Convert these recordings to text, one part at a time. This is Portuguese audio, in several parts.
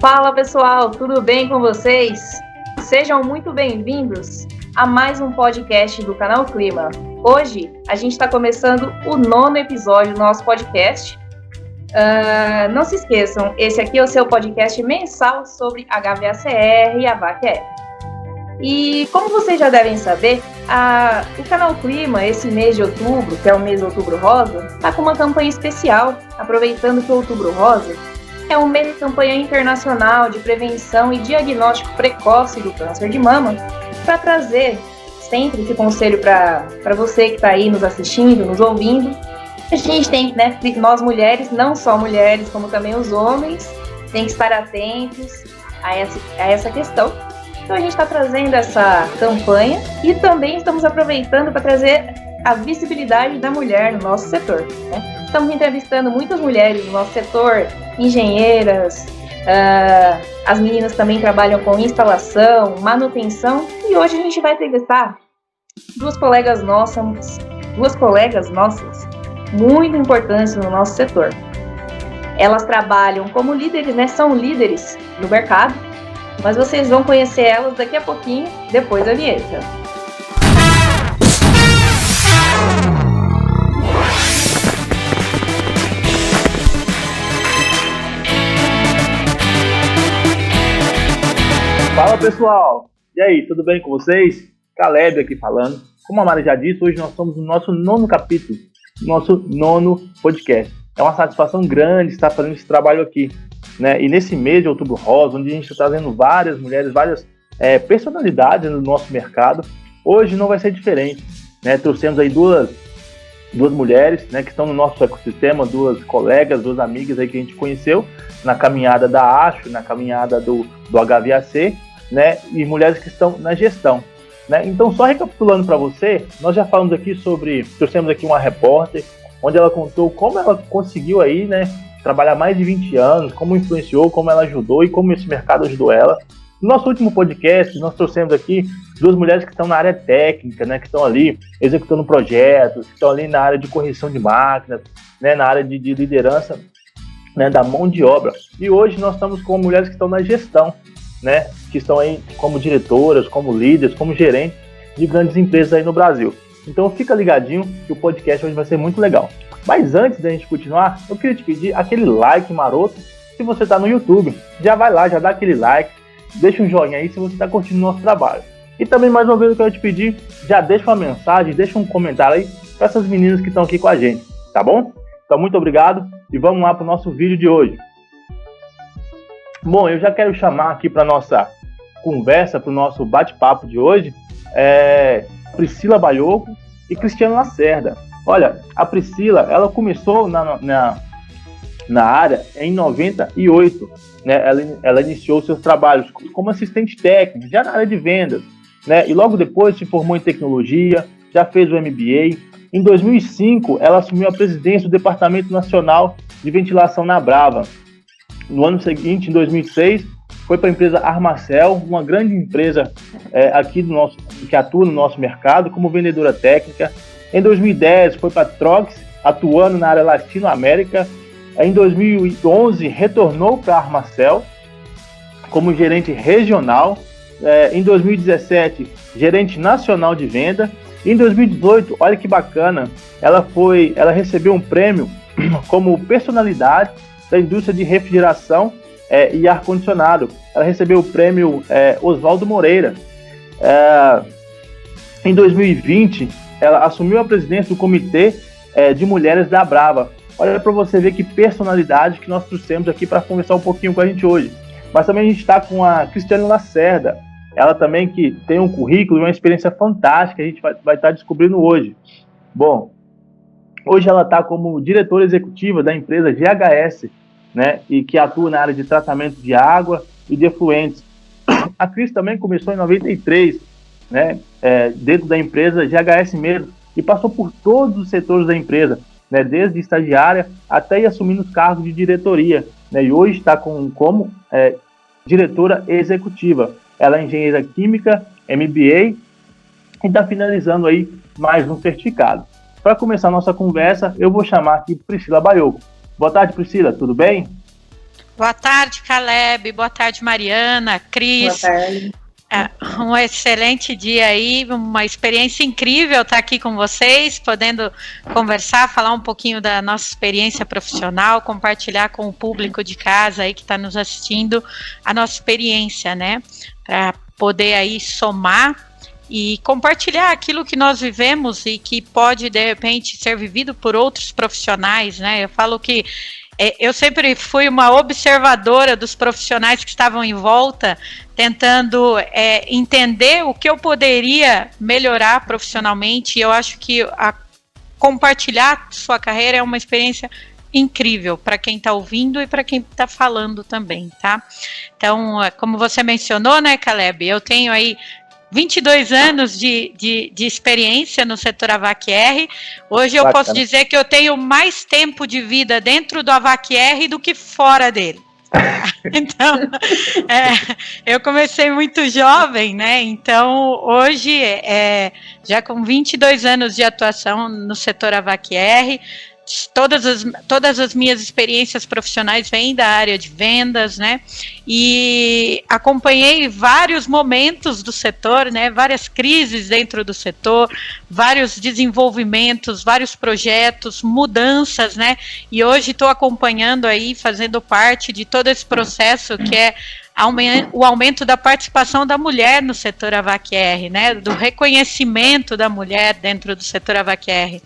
Fala pessoal, tudo bem com vocês? Sejam muito bem-vindos a mais um podcast do Canal Clima. Hoje a gente está começando o 9º episódio do nosso podcast. Não se esqueçam, esse aqui é o seu podcast mensal sobre HVACR e a VACR. E como vocês já devem saber, o Canal Clima, esse mês de outubro, que é o mês de Outubro Rosa, está com uma campanha especial, aproveitando que o Outubro Rosa é um mês de campanha internacional de prevenção e diagnóstico precoce do câncer de mama, para trazer sempre esse conselho para você que está aí nos assistindo, nos ouvindo. A gente tem, né, nós mulheres, não só mulheres, como também os homens, tem que estar atentos a essa questão. Então a gente está trazendo essa campanha e também estamos aproveitando para trazer a visibilidade da mulher no nosso setor, né? Estamos entrevistando muitas mulheres no nosso setor, engenheiras, as meninas também trabalham com instalação, manutenção, e hoje a gente vai entrevistar duas colegas nossas muito importantes no nosso setor. Elas trabalham como líderes, né? São líderes no mercado, mas vocês vão conhecer elas daqui a pouquinho, depois da vinheta. Fala pessoal, e aí, tudo bem com vocês? Caleb aqui falando. Como a Mari já disse, hoje nós estamos no nosso 9º capítulo, nosso 9º podcast. É uma satisfação grande estar fazendo esse trabalho aqui, né? E nesse mês de Outubro Rosa, onde a gente está trazendo várias mulheres, várias personalidades no nosso mercado, hoje não vai ser diferente, né? Trouxemos aí duas mulheres, né, que estão no nosso ecossistema, duas colegas, duas amigas aí que a gente conheceu na caminhada da ASHO, na caminhada do HVAC, né, e mulheres que estão na gestão, né? Então, só recapitulando para você, nós já falamos aqui trouxemos aqui uma repórter, onde ela contou como ela conseguiu aí, né, trabalhar mais de 20 anos, como influenciou, como ela ajudou e como esse mercado ajudou ela. No nosso último podcast, nós trouxemos aqui duas mulheres que estão na área técnica, né, que estão ali executando projetos, que estão ali na área de correção de máquinas, né, na área de liderança, né, da mão de obra. E hoje nós estamos com mulheres que estão na gestão, né, que estão aí como diretoras, como líderes, como gerentes de grandes empresas aí no Brasil. Então fica ligadinho que o podcast hoje vai ser muito legal. Mas antes da gente continuar, eu queria te pedir aquele like maroto. Se você está no YouTube, já vai lá, já dá aquele like, deixa um joinha aí se você está curtindo o nosso trabalho. E também, mais uma vez, eu quero te pedir, já deixa uma mensagem, deixa um comentário aí para essas meninas que estão aqui com a gente, tá bom? Então, muito obrigado e vamos lá para o nosso vídeo de hoje. Bom, eu já quero chamar aqui para a nossa conversa, para o nosso bate-papo de hoje, Priscila Baioco e Cristiano Lacerda. Olha, a Priscila, ela começou na área em 98, né? Ela iniciou seus trabalhos como assistente técnico, já na área de vendas, né? E logo depois se formou em tecnologia, já fez o MBA. Em 2005, ela assumiu a presidência do Departamento Nacional de Ventilação na Brava. No ano seguinte, em 2006, foi para a empresa Armacel, uma grande empresa aqui que atua no nosso mercado como vendedora técnica. Em 2010, foi para a Trox, atuando na área Latinoamérica. Em 2011, retornou para a Armacel como gerente regional. Em 2017, gerente nacional de venda. Em 2018, olha que bacana, ela recebeu um prêmio como personalidade da indústria de refrigeração e ar-condicionado. Ela recebeu o prêmio Oswaldo Moreira. Em 2020, ela assumiu a presidência do Comitê de Mulheres da Brava. Olha para você ver que personalidade que nós trouxemos aqui para conversar um pouquinho com a gente hoje. Mas também a gente está com a Cristiane Lacerda. Ela também que tem um currículo e uma experiência fantástica, a gente vai estar descobrindo hoje. Bom, hoje ela está como diretora executiva da empresa GHS, né, e que atua na área de tratamento de água e de efluentes. A Cris também começou em 93, né, dentro da empresa GHS mesmo, e passou por todos os setores da empresa, né, desde estagiária até ir assumindo os cargos de diretoria, né, e hoje está como diretora executiva. Ela é engenheira química, MBA, e está finalizando aí mais um certificado. Para começar a nossa conversa, eu vou chamar aqui Priscila Baioco. Boa tarde, Priscila, tudo bem? Boa tarde, Caleb. Boa tarde, Mariana, Cris. Boa tarde. Um excelente dia aí, uma experiência incrível estar aqui com vocês, podendo conversar, falar um pouquinho da nossa experiência profissional, compartilhar com o público de casa aí que está nos assistindo a nossa experiência, né? Para poder aí somar e compartilhar aquilo que nós vivemos e que pode, de repente, ser vivido por outros profissionais, né? Eu falo que eu sempre fui uma observadora dos profissionais que estavam em volta, tentando entender o que eu poderia melhorar profissionalmente, e eu acho que compartilhar sua carreira é uma experiência incrível para quem está ouvindo e para quem está falando também, tá? Então, como você mencionou, né, Caleb, eu tenho aí 22 anos de experiência no setor AVAC-R. Hoje eu posso dizer que eu tenho mais tempo de vida dentro do AVAC-R do que fora dele. Então, eu comecei muito jovem, né? Então, hoje, já com 22 anos de atuação no setor AVAC-R, todas as minhas experiências profissionais vêm da área de vendas, né? E acompanhei vários momentos do setor, né? Várias crises dentro do setor, vários desenvolvimentos, vários projetos, mudanças, né? E hoje estou acompanhando aí, fazendo parte de todo esse processo que é o aumento da participação da mulher no setor AVAC-R, né, do reconhecimento da mulher dentro do setor AVAC-R.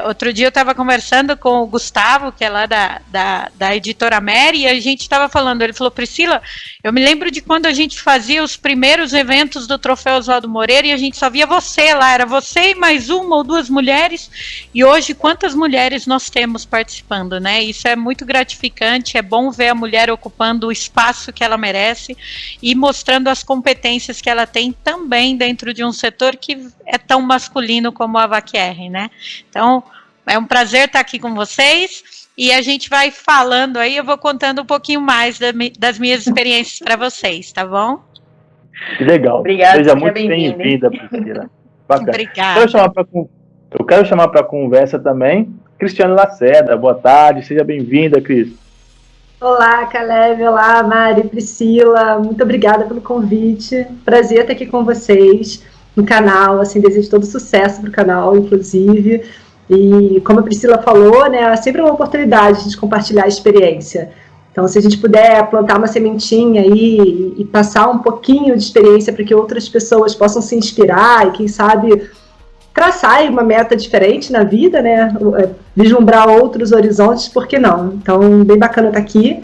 Outro dia eu estava conversando com o Gustavo, que é lá da editora Mary, e a gente estava falando, ele falou, Priscila, eu me lembro de quando a gente fazia os primeiros eventos do Troféu Oswaldo Moreira e a gente só via você lá, era você e mais uma ou duas mulheres, e hoje quantas mulheres nós temos participando, né, isso é muito gratificante, é bom ver a mulher ocupando o espaço que ela merece e mostrando as competências que ela tem também dentro de um setor que é tão masculino como a AVAC-R, né? Então, é um prazer estar aqui com vocês e a gente vai falando aí, eu vou contando um pouquinho mais das minhas experiências para vocês, tá bom? Que legal. Obrigada, seja muito bem-vinda, Priscila. Bacana. Obrigada. Eu quero chamar para conversa também Cristiane Lacerda. Boa tarde, seja bem-vinda, Cris. Olá, Caleb, olá, Mari, Priscila, muito obrigada pelo convite, prazer estar aqui com vocês no canal, assim, desejo todo sucesso para o canal, inclusive, e como a Priscila falou, né, é sempre uma oportunidade de compartilhar a experiência, então se a gente puder plantar uma sementinha aí e passar um pouquinho de experiência para que outras pessoas possam se inspirar e quem sabe traçar uma meta diferente na vida, né, vislumbrar outros horizontes, por que não? Então, bem bacana estar aqui,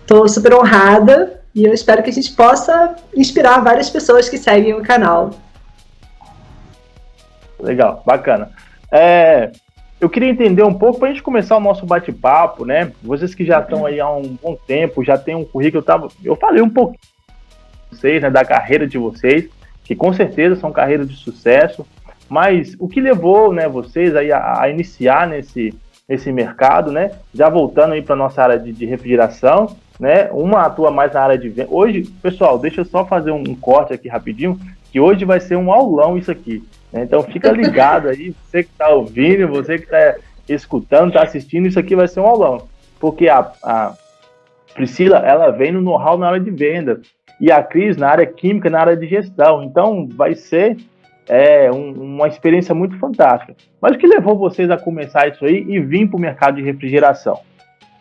estou super honrada e eu espero que a gente possa inspirar várias pessoas que seguem o canal. Legal, bacana. Eu queria entender um pouco, para a gente começar o nosso bate-papo, né, vocês que já estão aí há um bom tempo, já tem um currículo, eu falei um pouquinho de vocês, né, da carreira de vocês, que com certeza são carreiras de sucesso, mas o que levou, né, vocês aí a iniciar nesse mercado, né? Já voltando aí para nossa área de refrigeração, né? Uma atua mais na área de venda. Hoje, pessoal, deixa eu só fazer um corte aqui rapidinho, que hoje vai ser um aulão isso aqui, né? Então fica ligado aí, você que está ouvindo, você que está escutando, está assistindo, isso aqui vai ser um aulão, porque a Priscila, ela vem no know-how na área de venda e a Cris na área química, na área de gestão. Então vai ser uma experiência muito fantástica. Mas o que levou vocês a começar isso aí e vir para o mercado de refrigeração?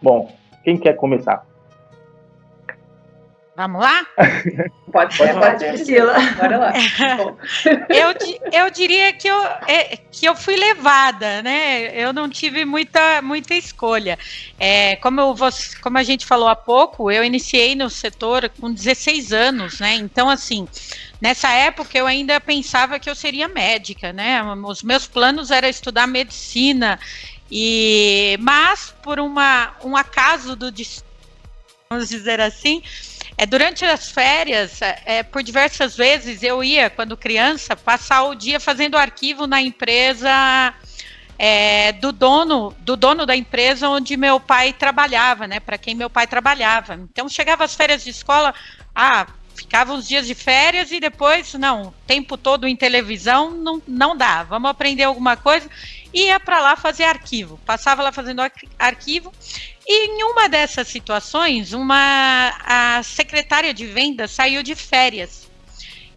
Bom, quem quer começar? Vamos lá? Pode Priscila. Bora lá. Eu diria que eu fui levada, né? Eu não tive muita escolha. Como a gente falou há pouco, eu iniciei no setor com 16 anos, né? Então, assim, nessa época eu ainda pensava que eu seria médica, né? Os meus planos era estudar medicina, mas por um acaso do destino, vamos dizer assim, durante as férias, por diversas vezes eu ia, quando criança, passar o dia fazendo arquivo na empresa do dono da empresa onde meu pai trabalhava, né? Para quem meu pai trabalhava. Então chegava as férias de escola, ficava uns dias de férias e depois, o tempo todo em televisão não dá, vamos aprender alguma coisa. Ia para lá fazer arquivo, passava lá fazendo arquivo E em uma dessas situações, a secretária de vendas saiu de férias.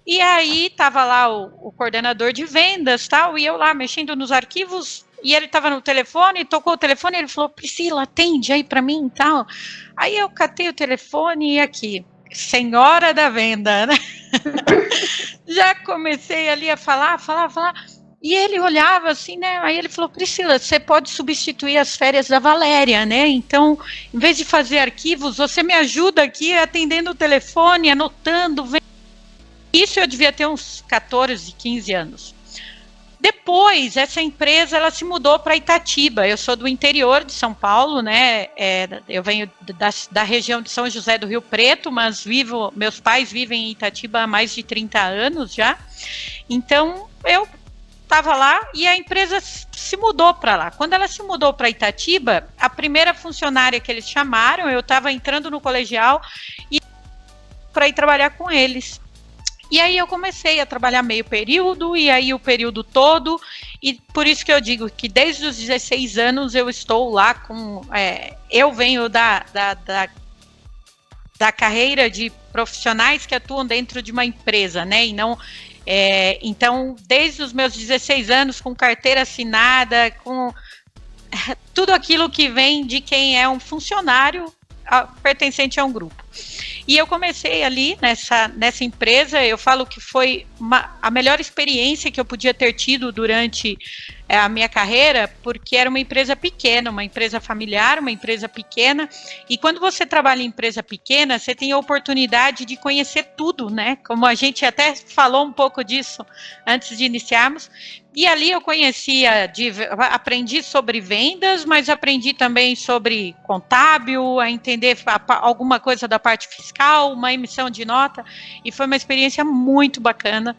E aí estava lá o coordenador de vendas, tal, e eu lá mexendo nos arquivos, e ele estava no telefone, tocou o telefone, e ele falou, Priscila, atende aí para mim e tal. Aí eu catei o telefone e aqui, senhora da venda, né? Já comecei ali a falar. E ele olhava assim, né? Aí ele falou, Priscila, você pode substituir as férias da Valéria, né? Então, em vez de fazer arquivos, você me ajuda aqui atendendo o telefone, anotando. Isso eu devia ter uns 14, 15 anos. Depois, essa empresa, ela se mudou para Itatiba. Eu sou do interior de São Paulo, né? Eu venho da região de São José do Rio Preto, mas meus pais vivem em Itatiba há mais de 30 anos já. Então, eu estava lá e a empresa se mudou para lá. Quando ela se mudou para Itatiba, a primeira funcionária que eles chamaram, eu estava entrando no colegial e para ir trabalhar com eles. E aí eu comecei a trabalhar meio período, e aí o período todo, e por isso que eu digo que desde os 16 anos eu estou lá eu venho da carreira de profissionais que atuam dentro de uma empresa, né, e não... então, desde os meus 16 anos, com carteira assinada, com tudo aquilo que vem de quem é um funcionário pertencente a um grupo. E eu comecei ali nessa empresa, eu falo que foi a melhor experiência que eu podia ter tido durante a minha carreira, porque era uma empresa pequena, uma empresa familiar, uma empresa pequena, e quando você trabalha em empresa pequena, você tem a oportunidade de conhecer tudo, né? Como a gente até falou um pouco disso antes de iniciarmos, e ali eu aprendi sobre vendas, mas aprendi também sobre contábil, a entender alguma coisa da parte fiscal, uma emissão de nota, e foi uma experiência muito bacana,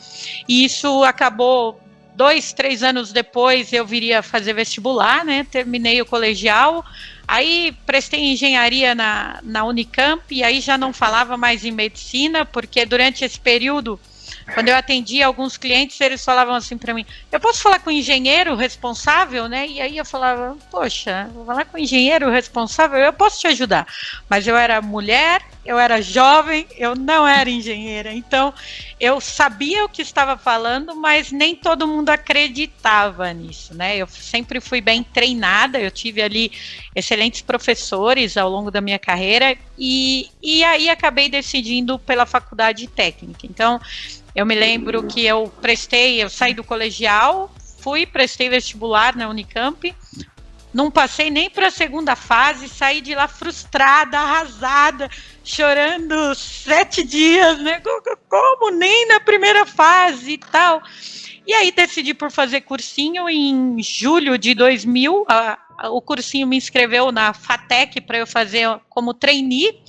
e isso acabou 2, 3 anos depois eu viria fazer vestibular, né? Terminei o colegial, aí prestei engenharia na Unicamp, e aí já não falava mais em medicina, porque durante esse período, quando eu atendia alguns clientes, eles falavam assim para mim, eu posso falar com o engenheiro responsável, né? E aí eu falava, poxa, vou falar com o engenheiro responsável, eu posso te ajudar. Mas eu era mulher, eu era jovem, eu não era engenheira. Então, eu sabia o que estava falando, mas nem todo mundo acreditava nisso, né? Eu sempre fui bem treinada, eu tive ali excelentes professores ao longo da minha carreira, e aí acabei decidindo pela faculdade técnica. Então, eu me lembro que eu saí do colegial, prestei vestibular na Unicamp, não passei nem para a segunda fase, saí de lá frustrada, arrasada, chorando 7 dias, né? Como nem na primeira fase e tal. E aí decidi por fazer cursinho em julho de 2000, o cursinho me inscreveu na FATEC para eu fazer como trainee,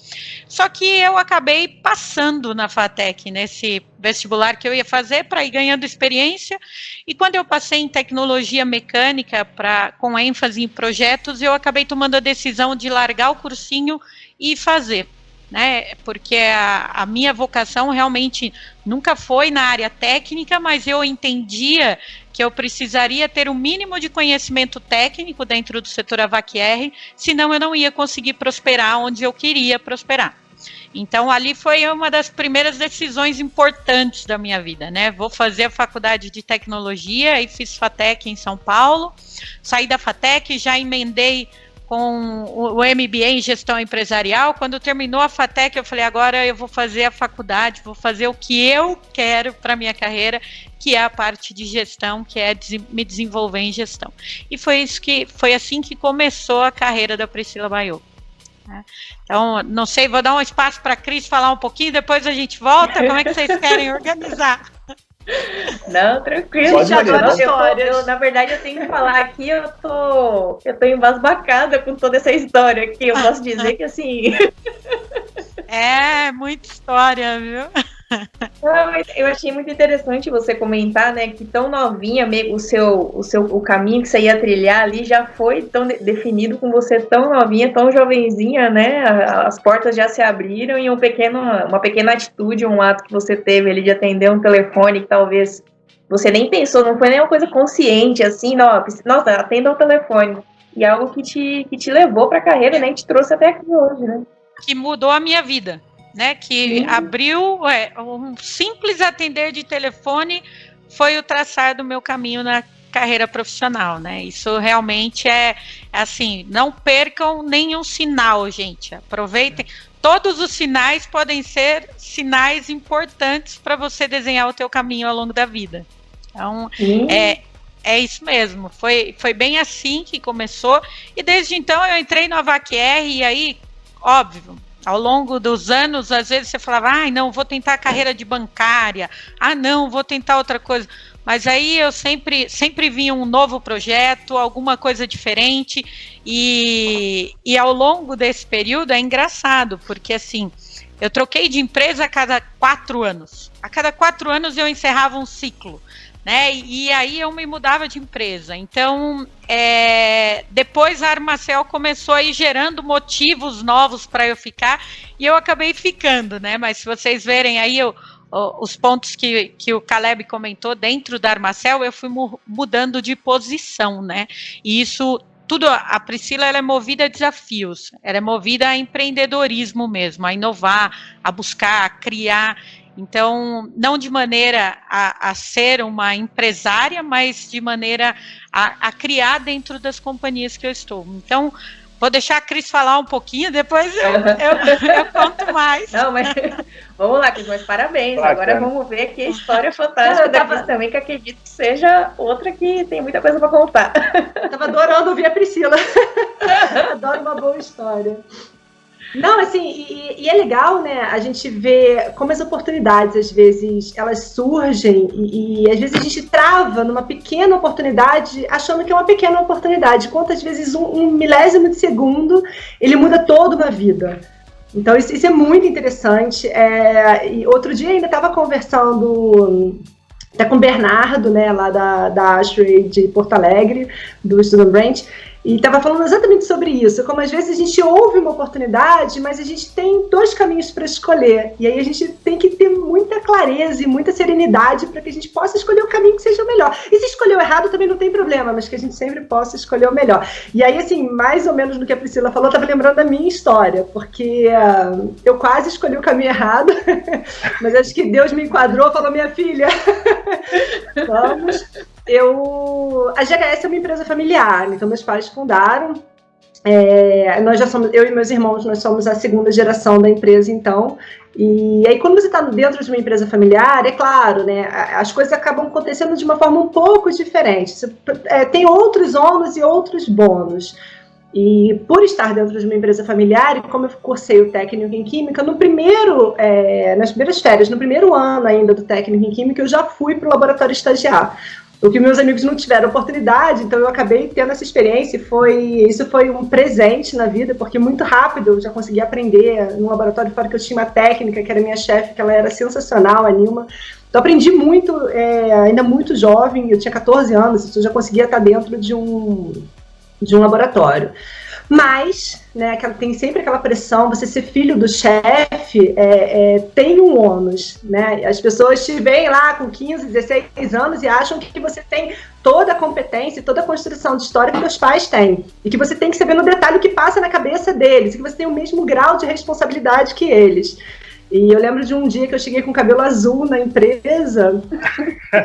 só que eu acabei passando na FATEC, nesse vestibular que eu ia fazer para ir ganhando experiência, e quando eu passei em tecnologia mecânica, com ênfase em projetos, eu acabei tomando a decisão de largar o cursinho e fazer, né, porque a minha vocação realmente nunca foi na área técnica, mas eu entendia que eu precisaria ter o mínimo de conhecimento técnico dentro do setor AVAC-R, senão eu não ia conseguir prosperar onde eu queria prosperar. Então, ali foi uma das primeiras decisões importantes da minha vida, né? Vou fazer a faculdade de tecnologia, aí fiz FATEC em São Paulo, saí da FATEC, já emendei com o MBA em gestão empresarial. Quando terminou a FATEC, eu falei, agora eu vou fazer a faculdade, vou fazer o que eu quero para a minha carreira, que é a parte de gestão, que é me desenvolver em gestão. E foi assim que começou a carreira da Priscila Baiocco. Então, não sei, vou dar um espaço para a Cris falar um pouquinho, depois a gente volta. Como é que vocês querem organizar? Não, tranquilo. Na verdade, eu tenho que falar aqui, eu tô embasbacada com toda essa história aqui. Eu posso dizer que assim. É, muita história, viu? Eu achei muito interessante você comentar, né, que tão novinha o caminho que você ia trilhar ali já foi tão definido com você tão novinha, tão jovenzinha, né? As portas já se abriram e uma pequena atitude, um ato que você teve ali de atender um telefone que talvez você nem pensou, não foi nem uma coisa consciente, assim, nossa, atenda o telefone. e algo que te levou para a carreira, né, e te trouxe até aqui hoje, né? Que mudou a minha vida, né? Que abriu um simples atender de telefone foi o traçar do meu caminho na carreira profissional, né? Isso realmente é assim, não percam nenhum sinal, gente. Aproveitem. Todos os sinais podem ser sinais importantes para você desenhar o teu caminho ao longo da vida. Então, é isso mesmo. Foi bem assim que começou. E desde então eu entrei no AVAQ-R e aí, óbvio, ao longo dos anos, às vezes você falava, não, vou tentar a carreira de bancária. Não, vou tentar outra coisa. Mas aí eu sempre vinha um novo projeto, alguma coisa diferente, e ao longo desse período é engraçado, porque assim, eu troquei de empresa a cada 4 anos. A cada 4 anos eu encerrava um ciclo, né? E aí eu me mudava de empresa. Então, depois a Armacel começou a ir gerando motivos novos para eu ficar, e eu acabei ficando, né? Mas se vocês verem aí, os pontos que o Caleb comentou dentro da Armacel, eu fui mudando de posição, né? E isso tudo, a Priscila, ela é movida a desafios, ela é movida a empreendedorismo mesmo, a inovar, a buscar, a criar. Então, não de maneira a ser uma empresária, mas de maneira a criar dentro das companhias que eu estou. Então, vou deixar a Cris falar um pouquinho, depois eu conto mais. Não, mas vamos lá, Cris, mas parabéns. Agora vamos ver que a história fantástica da Cris também, que acredito que seja outra que tem muita coisa para contar. Eu tava adorando ouvir a Priscila. Adoro uma boa história. Não, assim, e é legal, né, a gente vê como as oportunidades, às vezes, elas surgem e às vezes a gente trava numa pequena oportunidade achando que é uma pequena oportunidade. Quantas vezes um milésimo de segundo, ele muda toda uma vida. Então, isso é muito interessante. E outro dia ainda estava conversando até com o Bernardo, né, lá da Ashray de Porto Alegre, do Student Branch, e estava falando exatamente sobre isso, como às vezes a gente ouve uma oportunidade, mas a gente tem 2 caminhos para escolher, e aí a gente tem que ter muita clareza e muita serenidade para que a gente possa escolher o caminho que seja o melhor. E se escolher o errado também não tem problema, mas que a gente sempre possa escolher o melhor. E aí, assim, mais ou menos no que a Priscila falou, eu estava lembrando da minha história, porque eu quase escolhi o caminho errado, mas acho que Deus me enquadrou, falou, minha filha, vamos... A GHS é uma empresa familiar, então meus pais fundaram, nós já somos, eu e meus irmãos, nós somos a 2ª geração da empresa, então, e aí quando você está dentro de uma empresa familiar, é claro, né, as coisas acabam acontecendo de uma forma um pouco diferente, tem outros ônus e outros bônus. E por estar dentro de uma empresa familiar, e como eu cursei o técnico em Química, nas primeiras férias, no primeiro ano ainda do técnico em Química, eu já fui para o laboratório estagiar. O que meus amigos não tiveram oportunidade, então eu acabei tendo essa experiência, isso foi um presente na vida, porque muito rápido eu já consegui aprender no laboratório, fora que eu tinha uma técnica, que era minha chefe, que ela era sensacional, a Nilma. Então aprendi muito, ainda muito jovem, eu tinha 14 anos, então eu já conseguia estar dentro de um laboratório. Mas, né, tem sempre aquela pressão, você ser filho do chefe tem um ônus, né? As pessoas te veem lá com 15, 16 anos e acham que você tem toda a competência, toda a construção de história que seus pais têm. E que você tem que saber no detalhe o que passa na cabeça deles, e que você tem o mesmo grau de responsabilidade que eles. E eu lembro de um dia que eu cheguei com cabelo azul na empresa,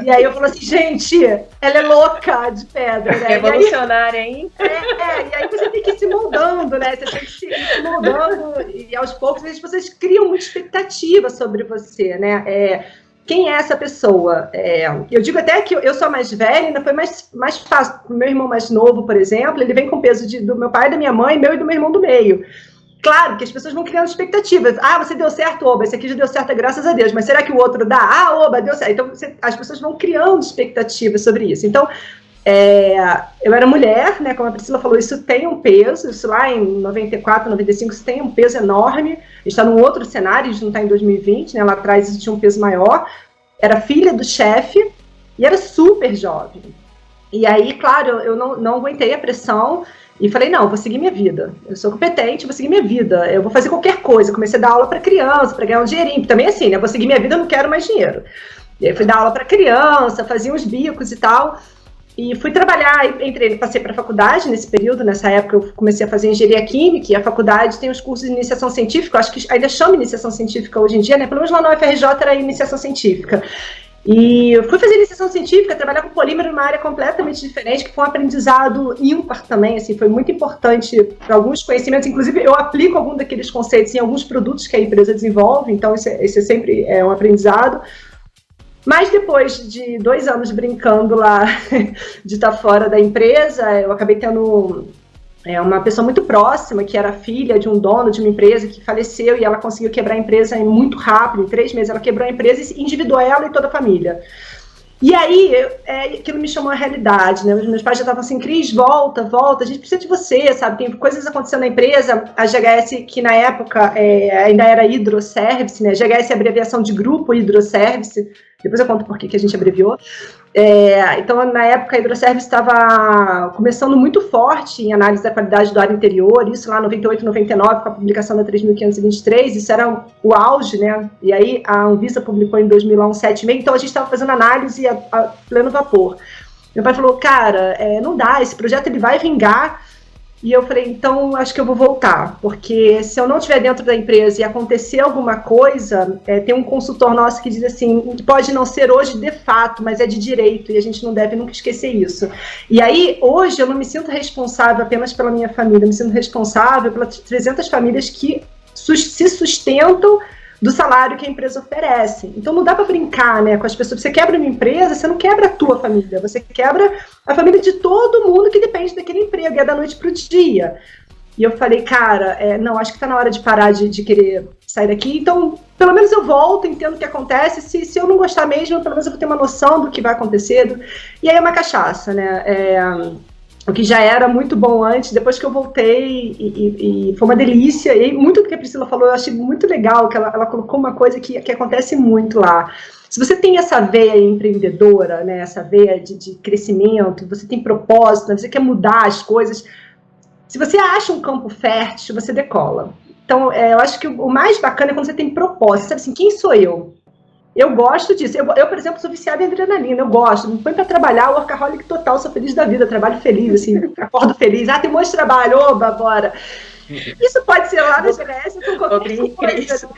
e aí eu falei assim, gente, ela é louca de pedra, né? Revolucionária, hein? E aí você tem que ir se moldando, né? Você tem que ir se moldando, e aos poucos as pessoas criam uma expectativa sobre você, né? Quem é essa pessoa? Eu digo até que eu sou mais velha, ainda foi mais fácil. O meu irmão mais novo, por exemplo, ele vem com peso do meu pai, da minha mãe, meu e do meu irmão do meio. Claro que as pessoas vão criando expectativas. Você deu certo, oba, esse aqui já deu certo, graças a Deus. Mas será que o outro dá? Oba, deu certo. Então, as pessoas vão criando expectativas sobre isso. Então, eu era mulher, né? Como a Priscila falou, isso tem um peso. Isso lá em 94, 95, isso tem um peso enorme. A gente está num outro cenário, a gente não está em 2020, né? Lá atrás isso tinha um peso maior. Era filha do chefe e era super jovem. E aí, claro, eu não aguentei a pressão. E falei, não, vou seguir minha vida. Eu sou competente, vou seguir minha vida. Eu vou fazer qualquer coisa. Comecei a dar aula para criança, para ganhar um dinheirinho. Também assim, né? Vou seguir minha vida, eu não quero mais dinheiro. E aí fui dar aula para criança, fazia uns bicos e tal. E fui trabalhar, passei para a faculdade nesse período, nessa época eu comecei a fazer engenharia química, e a faculdade tem os cursos de iniciação científica, eu acho que ainda chama iniciação científica hoje em dia, né? Pelo menos lá na UFRJ era iniciação científica. E eu fui fazer iniciação científica, trabalhar com polímero numa área completamente diferente, que foi um aprendizado ímpar também, assim, foi muito importante para alguns conhecimentos, inclusive eu aplico algum daqueles conceitos em alguns produtos que a empresa desenvolve, então esse sempre é um aprendizado. Mas depois de 2 anos brincando lá, de estar fora da empresa, eu acabei tendo uma pessoa muito próxima, que era filha de um dono de uma empresa que faleceu, e ela conseguiu quebrar a empresa muito rápido, em 3 meses ela quebrou a empresa e endividou ela e toda a família. E aí, aquilo me chamou a realidade, né? Os meus pais já estavam assim, Cris, volta, a gente precisa de você, sabe? Tem coisas acontecendo na empresa, a GHS, que na época ainda era Hidroservice, né? A GHS é a abreviação de Grupo Hidroservice, depois eu conto por que a gente abreviou. Então, na época, a Hidroservice estava começando muito forte em análise da qualidade do ar interior, isso lá em 98, 99, com a publicação da 3.523, isso era o auge, né? E aí a Anvisa publicou em 2001 7.6, então a gente estava fazendo análise a pleno vapor. Meu pai falou, cara, não dá, esse projeto ele vai vingar. E eu falei, então acho que eu vou voltar, porque se eu não estiver dentro da empresa e acontecer alguma coisa, tem um consultor nosso que diz assim, pode não ser hoje de fato, mas é de direito, e a gente não deve nunca esquecer isso. E aí, hoje, eu não me sinto responsável apenas pela minha família, eu me sinto responsável pelas 300 famílias que se sustentam do salário que a empresa oferece. Então não dá para brincar, né, com as pessoas. Você quebra uma empresa, você não quebra a tua família, você quebra a família de todo mundo que depende daquele emprego, é da noite pro dia. E eu falei, cara, não, acho que tá na hora de parar de querer sair daqui, então pelo menos eu volto, entendo o que acontece, se eu não gostar mesmo, pelo menos eu vou ter uma noção do que vai acontecer. E aí é uma cachaça, né, o que já era muito bom antes, depois que eu voltei, e foi uma delícia, e muito do que a Priscila falou, eu achei muito legal, que ela colocou uma coisa que acontece muito lá. Se você tem essa veia empreendedora, né, essa veia de crescimento, você tem propósito, você quer mudar as coisas, se você acha um campo fértil, você decola. Então, eu acho que o mais bacana é quando você tem propósito, sabe assim, quem sou eu? Eu gosto disso. Eu, por exemplo, sou viciada em adrenalina, eu gosto. Me põe pra trabalhar, workaholic total, sou feliz da vida, trabalho feliz, assim, acordo feliz. Tem um monte de trabalho, oba, bora. Isso pode ser lá na GLS com qualquer coisa.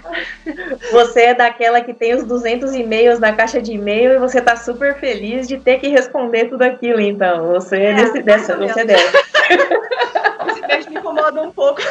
Você é daquela que tem os 200 e-mails na caixa de e-mail e você tá super feliz de ter que responder tudo aquilo, então. Você é dessa. Esse beijo me incomoda um pouco,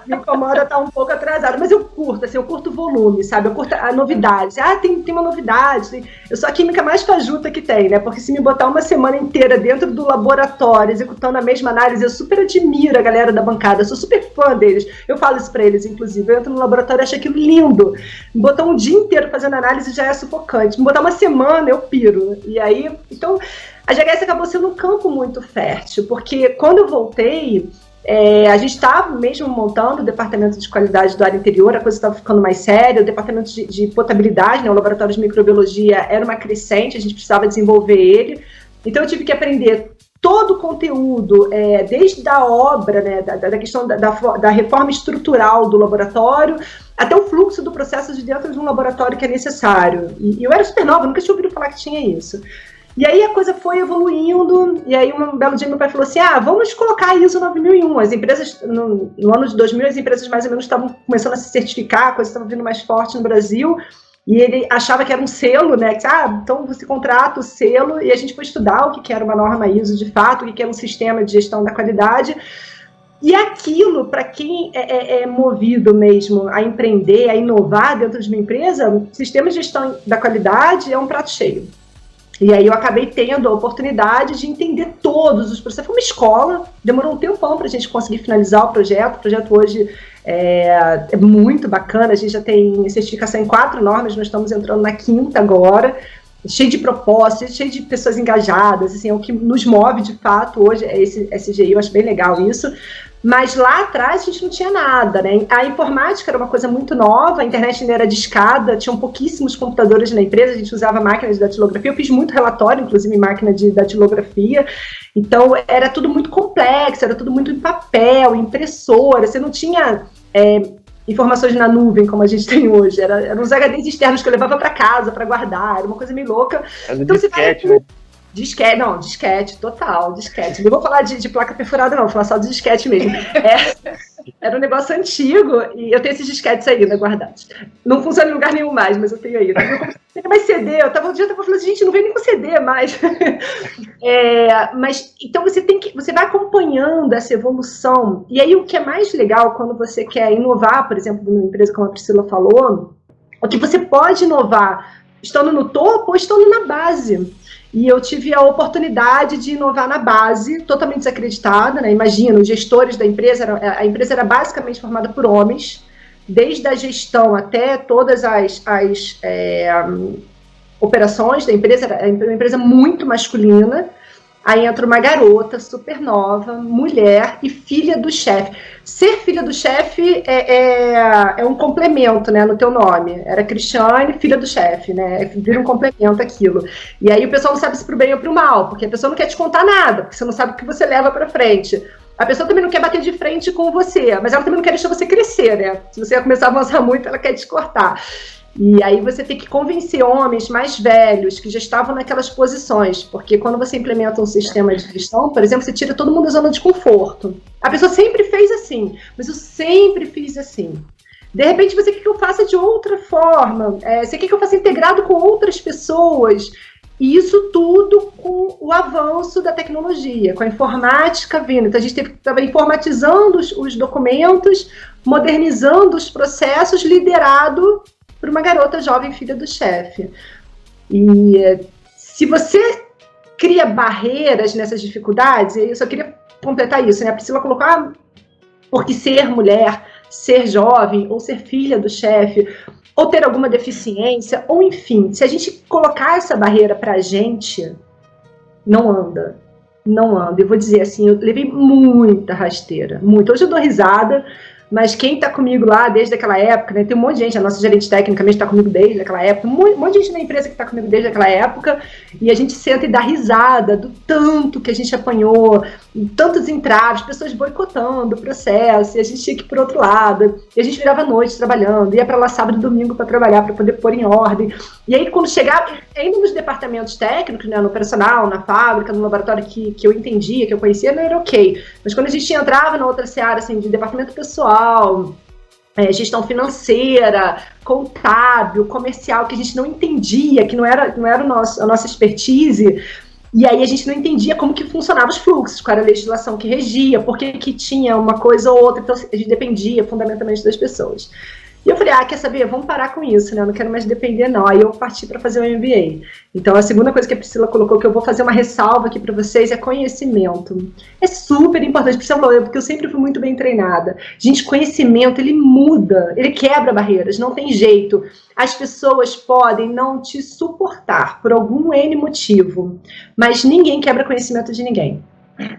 me incomoda estar um pouco atrasado, mas eu curto, assim, eu curto o volume, sabe? Eu curto a novidade. Tem uma novidade. Eu sou a química mais fajuta que tem, né? Porque se me botar uma semana inteira dentro do laboratório, executando a mesma análise, eu super admiro a galera da bancada, eu sou super fã deles. Eu falo isso pra eles, inclusive. Eu entro no laboratório e acho aquilo lindo. Me botar um dia inteiro fazendo análise já é sufocante. Me botar uma semana, eu piro. E aí, então, a GHS acabou sendo um campo muito fértil, porque quando eu voltei, a gente estava mesmo montando o departamento de qualidade do ar interior, a coisa estava ficando mais séria, o departamento de potabilidade, né, o laboratório de microbiologia era uma crescente, a gente precisava desenvolver ele, então eu tive que aprender todo o conteúdo, desde a obra, né, da questão da reforma estrutural do laboratório, até o fluxo do processo de dentro de um laboratório que é necessário. E eu era super nova, nunca tinha ouvido falar que tinha isso. E aí a coisa foi evoluindo, e aí um belo dia meu pai falou assim, vamos colocar a ISO 9001. As empresas, no ano de 2000, as empresas mais ou menos estavam começando a se certificar, a coisa estava vindo mais forte no Brasil, e ele achava que era um selo, né, que, então você contrata o selo, e a gente foi estudar o que era uma norma ISO de fato, o que era um sistema de gestão da qualidade, e aquilo, para quem é movido mesmo a empreender, a inovar dentro de uma empresa, sistema de gestão da qualidade é um prato cheio. E aí eu acabei tendo a oportunidade de entender todos os processos. Foi uma escola, demorou um tempão para a gente conseguir finalizar o projeto. O projeto hoje é muito bacana, a gente já tem certificação em 4 normas, nós estamos entrando na 5ª agora, cheio de propósitos, cheio de pessoas engajadas, assim, é o que nos move de fato hoje, é esse SGI, eu acho bem legal isso. Mas lá atrás a gente não tinha nada, né? A informática era uma coisa muito nova, a internet ainda era discada, tinham pouquíssimos computadores na empresa, a gente usava máquina de datilografia, eu fiz muito relatório, inclusive em máquina de datilografia, então era tudo muito complexo, era tudo muito em papel, impressora, você não tinha informações na nuvem como a gente tem hoje, eram uns HDs externos que eu levava para casa para guardar, era uma coisa meio louca. Então você vai... Disquete, total, disquete. Não vou falar de placa perfurada, não, vou falar só de disquete mesmo. Era um negócio antigo e eu tenho esses disquetes ainda guardados. Não funciona em lugar nenhum mais, mas eu tenho ainda. Não tem mais CD, um dia eu tava falando, gente, não vem nem com CD mais. Mas, então você vai acompanhando essa evolução. E aí o que é mais legal quando você quer inovar, por exemplo, numa empresa como a Priscila falou, é que você pode inovar estando no topo ou estando na base. E eu tive a oportunidade de inovar na base, totalmente desacreditada, né? Imagina, os gestores da empresa, a empresa era basicamente formada por homens, desde a gestão até todas as operações da empresa, era uma empresa muito masculina. Aí entra uma garota super nova, mulher e filha do chefe. Ser filha do chefe é um complemento, né, no teu nome. Era Cristiane, filha do chefe, né? Vira um complemento aquilo. E aí o pessoal não sabe se pro bem ou pro mal, porque a pessoa não quer te contar nada, porque você não sabe o que você leva pra frente. A pessoa também não quer bater de frente com você, mas ela também não quer deixar você crescer, né? Se você começar a avançar muito, ela quer te cortar. E aí você tem que convencer homens mais velhos que já estavam naquelas posições, porque quando você implementa um sistema de gestão, por exemplo, você tira todo mundo da zona de conforto. A pessoa sempre fez assim, mas eu sempre fiz assim. De repente você quer que eu faça de outra forma, você quer que eu faça integrado com outras pessoas, e isso tudo com o avanço da tecnologia, com a informática vindo. Então a gente estava informatizando os documentos, modernizando os processos, liderado por uma garota jovem, filha do chefe. E se você cria barreiras nessas dificuldades, eu só queria completar isso, né? A Priscila colocou, porque ser mulher, ser jovem, ou ser filha do chefe, ou ter alguma deficiência, ou enfim, se a gente colocar essa barreira pra gente, não anda. Não anda. Eu vou dizer assim, eu levei muita rasteira, muito. Hoje eu dou risada, mas quem está comigo lá desde aquela época, né, tem um monte de gente, a nossa gerente técnica está comigo desde aquela época, um monte de gente na empresa que está comigo desde aquela época, e a gente senta e dá risada do tanto que a gente apanhou, tantos entraves, pessoas boicotando o processo, e a gente tinha que ir para o outro lado, e a gente virava à noite trabalhando, ia para lá sábado e domingo para trabalhar, para poder pôr em ordem. E aí quando chegava, ainda nos departamentos técnicos, né, no operacional, na fábrica, no laboratório que eu entendia, que eu conhecia, não era ok. Mas quando a gente entrava na outra seara, assim, de departamento pessoal, gestão financeira, contábil, comercial, que a gente não entendia, que não era a nossa expertise, e aí a gente não entendia como que funcionavam os fluxos, qual era a legislação que regia, por que tinha uma coisa ou outra, então a gente dependia fundamentalmente das pessoas. E eu falei, quer saber, vamos parar com isso, né, eu não quero mais depender não, aí eu parti para fazer o MBA. Então a segunda coisa que a Priscila colocou, que eu vou fazer uma ressalva aqui para vocês, é conhecimento. É super importante, Priscila falou, porque eu sempre fui muito bem treinada. Gente, conhecimento, ele muda, ele quebra barreiras, não tem jeito. As pessoas podem não te suportar por algum N motivo, mas ninguém quebra conhecimento de ninguém.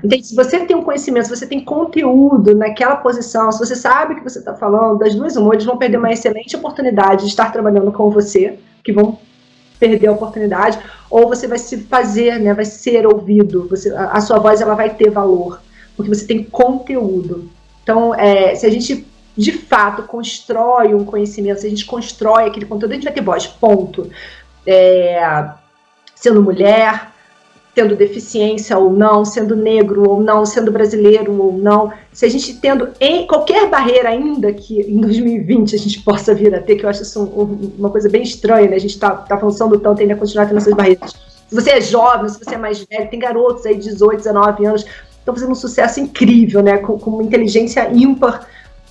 Então, se você tem um conhecimento, se você tem conteúdo naquela posição, se você sabe o que você está falando, das duas uma, eles vão perder uma excelente oportunidade de estar trabalhando com você, que vão perder a oportunidade, ou você vai se fazer, né, vai ser ouvido, a sua voz ela vai ter valor, porque você tem conteúdo. Então, se a gente de fato constrói um conhecimento, se a gente constrói aquele conteúdo, a gente vai ter voz, ponto. Sendo mulher, tendo deficiência ou não, sendo negro ou não, sendo brasileiro ou não, se a gente tendo qualquer barreira ainda que em 2020 a gente possa vir a ter, que eu acho isso uma coisa bem estranha, né? A gente tá avançando tanto ainda a continuar tendo essas barreiras. Se você é jovem, se você é mais velho, tem garotos aí de 18, 19 anos, estão fazendo um sucesso incrível, né? Com uma inteligência ímpar,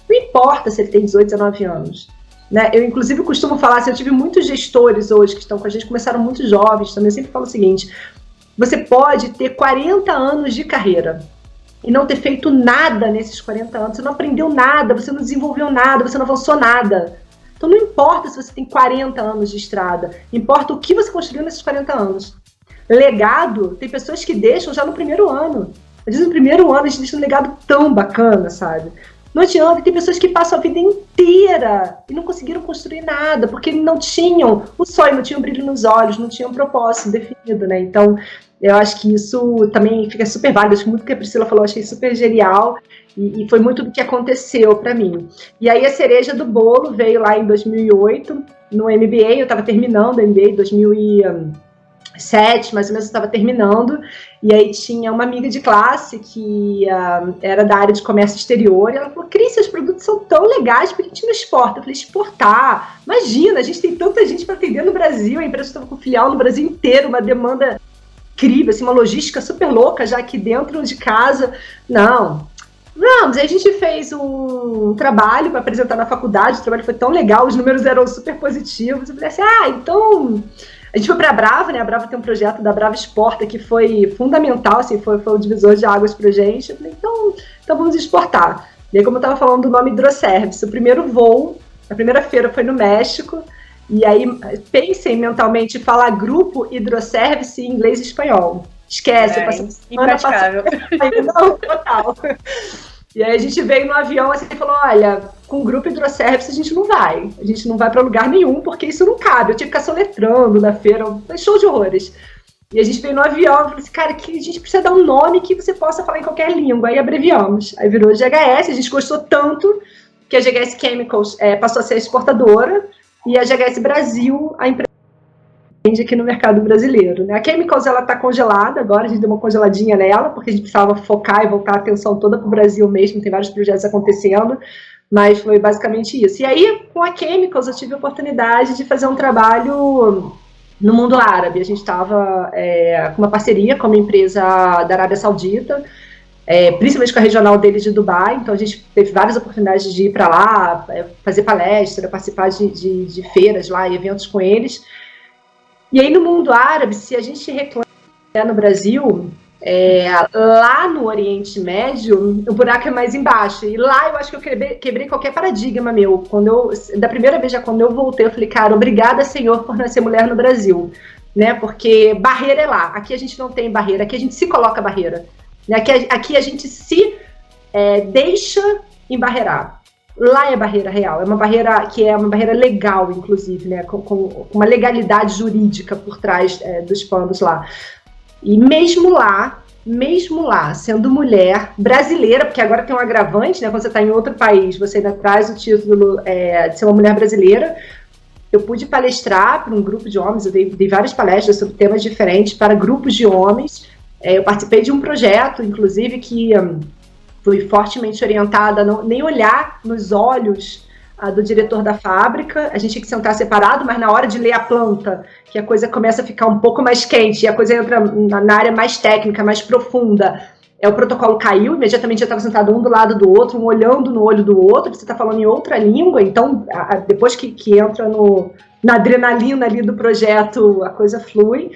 não importa se ele tem 18, 19 anos. Né? Eu, inclusive, costumo falar, assim, eu tive muitos gestores hoje que estão com a gente, começaram muito jovens também, eu sempre falo o seguinte: você pode ter 40 anos de carreira e não ter feito nada nesses 40 anos, você não aprendeu nada, você não desenvolveu nada, você não avançou nada. Então não importa se você tem 40 anos de estrada, importa o que você construiu nesses 40 anos. Legado, tem pessoas que deixam já no primeiro ano. Às vezes no primeiro ano a gente deixa um legado tão bacana, sabe? Não adianta, tem pessoas que passam a vida inteira e não conseguiram construir nada, porque não tinham o sonho, não tinham brilho nos olhos, não tinham um propósito definido, né? Então, eu acho que isso também fica super válido, acho que muito o que a Priscila falou, achei super genial, e foi muito do que aconteceu para mim. E aí a cereja do bolo veio lá em 2008, no MBA, eu estava terminando o MBA em 7, mais ou menos, eu estava terminando, e aí tinha uma amiga de classe que era da área de comércio exterior, e ela falou, Cris, seus produtos são tão legais, por que a gente não exporta? Eu falei, exportar? Imagina, a gente tem tanta gente para atender no Brasil, a empresa estava com filial no Brasil inteiro, uma demanda incrível, assim, uma logística super louca, já aqui dentro de casa. Não, vamos, aí a gente fez um trabalho para apresentar na faculdade, o trabalho foi tão legal, os números eram super positivos, eu falei assim, então... A gente foi para a Brava, né? A Brava tem um projeto da Brava Exporta que foi fundamental, assim, foi o divisor de águas para a gente. Eu falei, então vamos exportar. E aí, como eu estava falando do nome Hidroservice, o primeiro voo, a primeira feira foi no México, e aí pensem mentalmente falar grupo Hidroservice em inglês e espanhol. Esquece, eu passei impraticável. Não, total. E aí a gente veio no avião assim e falou, olha, com o grupo Hidroservice a gente não vai para lugar nenhum, porque isso não cabe, eu tinha que ficar soletrando na feira, show de horrores. E a gente veio no avião e falou assim, cara, que a gente precisa dar um nome que você possa falar em qualquer língua, aí abreviamos. Aí virou GHS, a gente gostou tanto que a GHS Chemicals passou a ser a exportadora, e a GHS Brasil, a empresa vende aqui no mercado brasileiro, né? A Chemicals, ela tá congelada agora, a gente deu uma congeladinha nela, porque a gente precisava focar e voltar a atenção toda pro Brasil mesmo, tem vários projetos acontecendo, mas foi basicamente isso. E aí, com a Chemicals, eu tive a oportunidade de fazer um trabalho no mundo árabe. A gente estava com uma parceria com uma empresa da Arábia Saudita, principalmente com a regional deles de Dubai, então a gente teve várias oportunidades de ir para lá, fazer palestra, participar de feiras lá, eventos com eles. E aí, no mundo árabe, se a gente reclama no Brasil, lá no Oriente Médio, o buraco é mais embaixo. E lá eu acho que eu quebrei qualquer paradigma meu. Da primeira vez, já quando eu voltei, eu falei, cara, obrigada, Senhor, por nascer mulher no Brasil. Né? Porque barreira é lá. Aqui a gente não tem barreira, aqui a gente se coloca barreira. Aqui a gente se deixa embarrear. Lá é barreira real, é uma barreira que é uma barreira legal, inclusive, né, com uma legalidade jurídica por trás dos panos lá. E mesmo lá, sendo mulher brasileira, porque agora tem um agravante, né, quando você está em outro país, você ainda traz o título de ser uma mulher brasileira. Eu pude palestrar para um grupo de homens, eu dei várias palestras sobre temas diferentes para grupos de homens. Eu participei de um projeto, inclusive, que... fui fortemente orientada a nem olhar nos olhos do diretor da fábrica, a gente tinha que sentar separado, mas na hora de ler a planta, que a coisa começa a ficar um pouco mais quente, e a coisa entra na área mais técnica, mais profunda, o protocolo caiu, imediatamente eu estava sentado um do lado do outro, um olhando no olho do outro, você está falando em outra língua, então depois que entra na adrenalina ali do projeto, a coisa flui.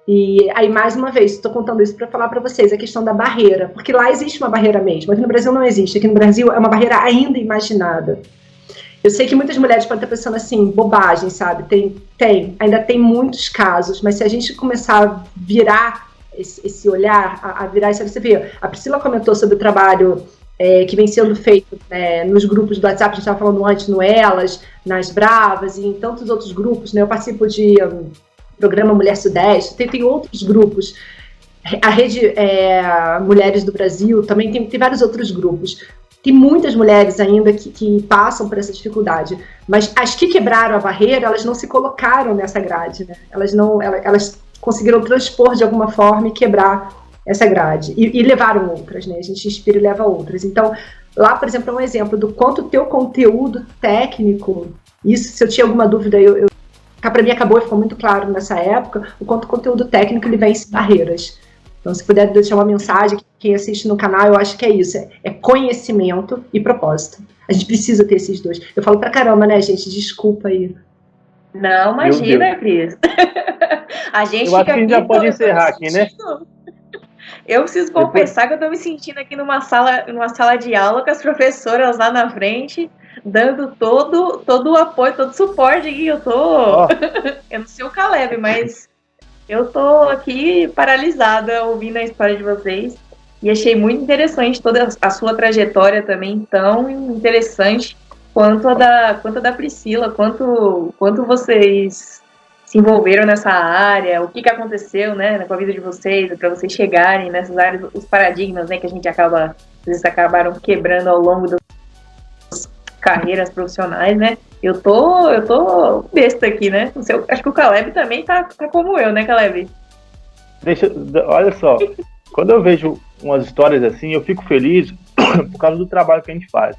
E aí, mais uma vez, estou contando isso para falar para vocês a questão da barreira, porque lá existe uma barreira mesmo, aqui no Brasil não existe, aqui no Brasil é uma barreira ainda imaginada. Eu sei que muitas mulheres podem estar pensando assim, bobagem, sabe? Ainda tem muitos casos, mas se a gente começar a virar esse olhar, a virar isso, você vê, a Priscila comentou sobre o trabalho que vem sendo feito nos grupos do WhatsApp, a gente estava falando antes, no Elas, nas Bravas e em tantos outros grupos, né? Eu participo de... Programa Mulher Sudeste, tem outros grupos, a Rede Mulheres do Brasil também tem vários outros grupos. Tem muitas mulheres ainda que passam por essa dificuldade, mas as que quebraram a barreira, elas não se colocaram nessa grade, né? Elas conseguiram transpor de alguma forma e quebrar essa grade, e levaram outras, né? A gente inspira e leva outras. Então, lá, por exemplo, é um exemplo do quanto o teu conteúdo técnico, isso, se eu tinha alguma dúvida, para mim acabou e ficou muito claro nessa época, o quanto o conteúdo técnico ele vence barreiras. Então, se puder deixar uma mensagem, quem assiste no canal, eu acho que é isso, é conhecimento e propósito. A gente precisa ter esses dois. Eu falo pra caramba, né, gente? Desculpa aí. Não, imagina, Cris. A gente eu acho que a gente já pode encerrar aqui, né? Eu preciso confessar que eu tô me sentindo aqui numa sala de aula com as professoras lá na frente, dando todo o apoio, todo o suporte aqui. Eu não sei o Caleb, mas eu tô aqui paralisada ouvindo a história de vocês. E achei muito interessante toda a sua trajetória também, tão interessante quanto a da Priscila, quanto vocês se envolveram nessa área, o que aconteceu, né, com a vida de vocês, para vocês chegarem nessas áreas, os paradigmas, né, que a gente vocês acabaram quebrando ao longo carreiras profissionais, né? Eu tô besta aqui, né? Acho que o Caleb também tá como eu, né, Caleb? Olha só, quando eu vejo umas histórias assim, eu fico feliz por causa do trabalho que a gente faz.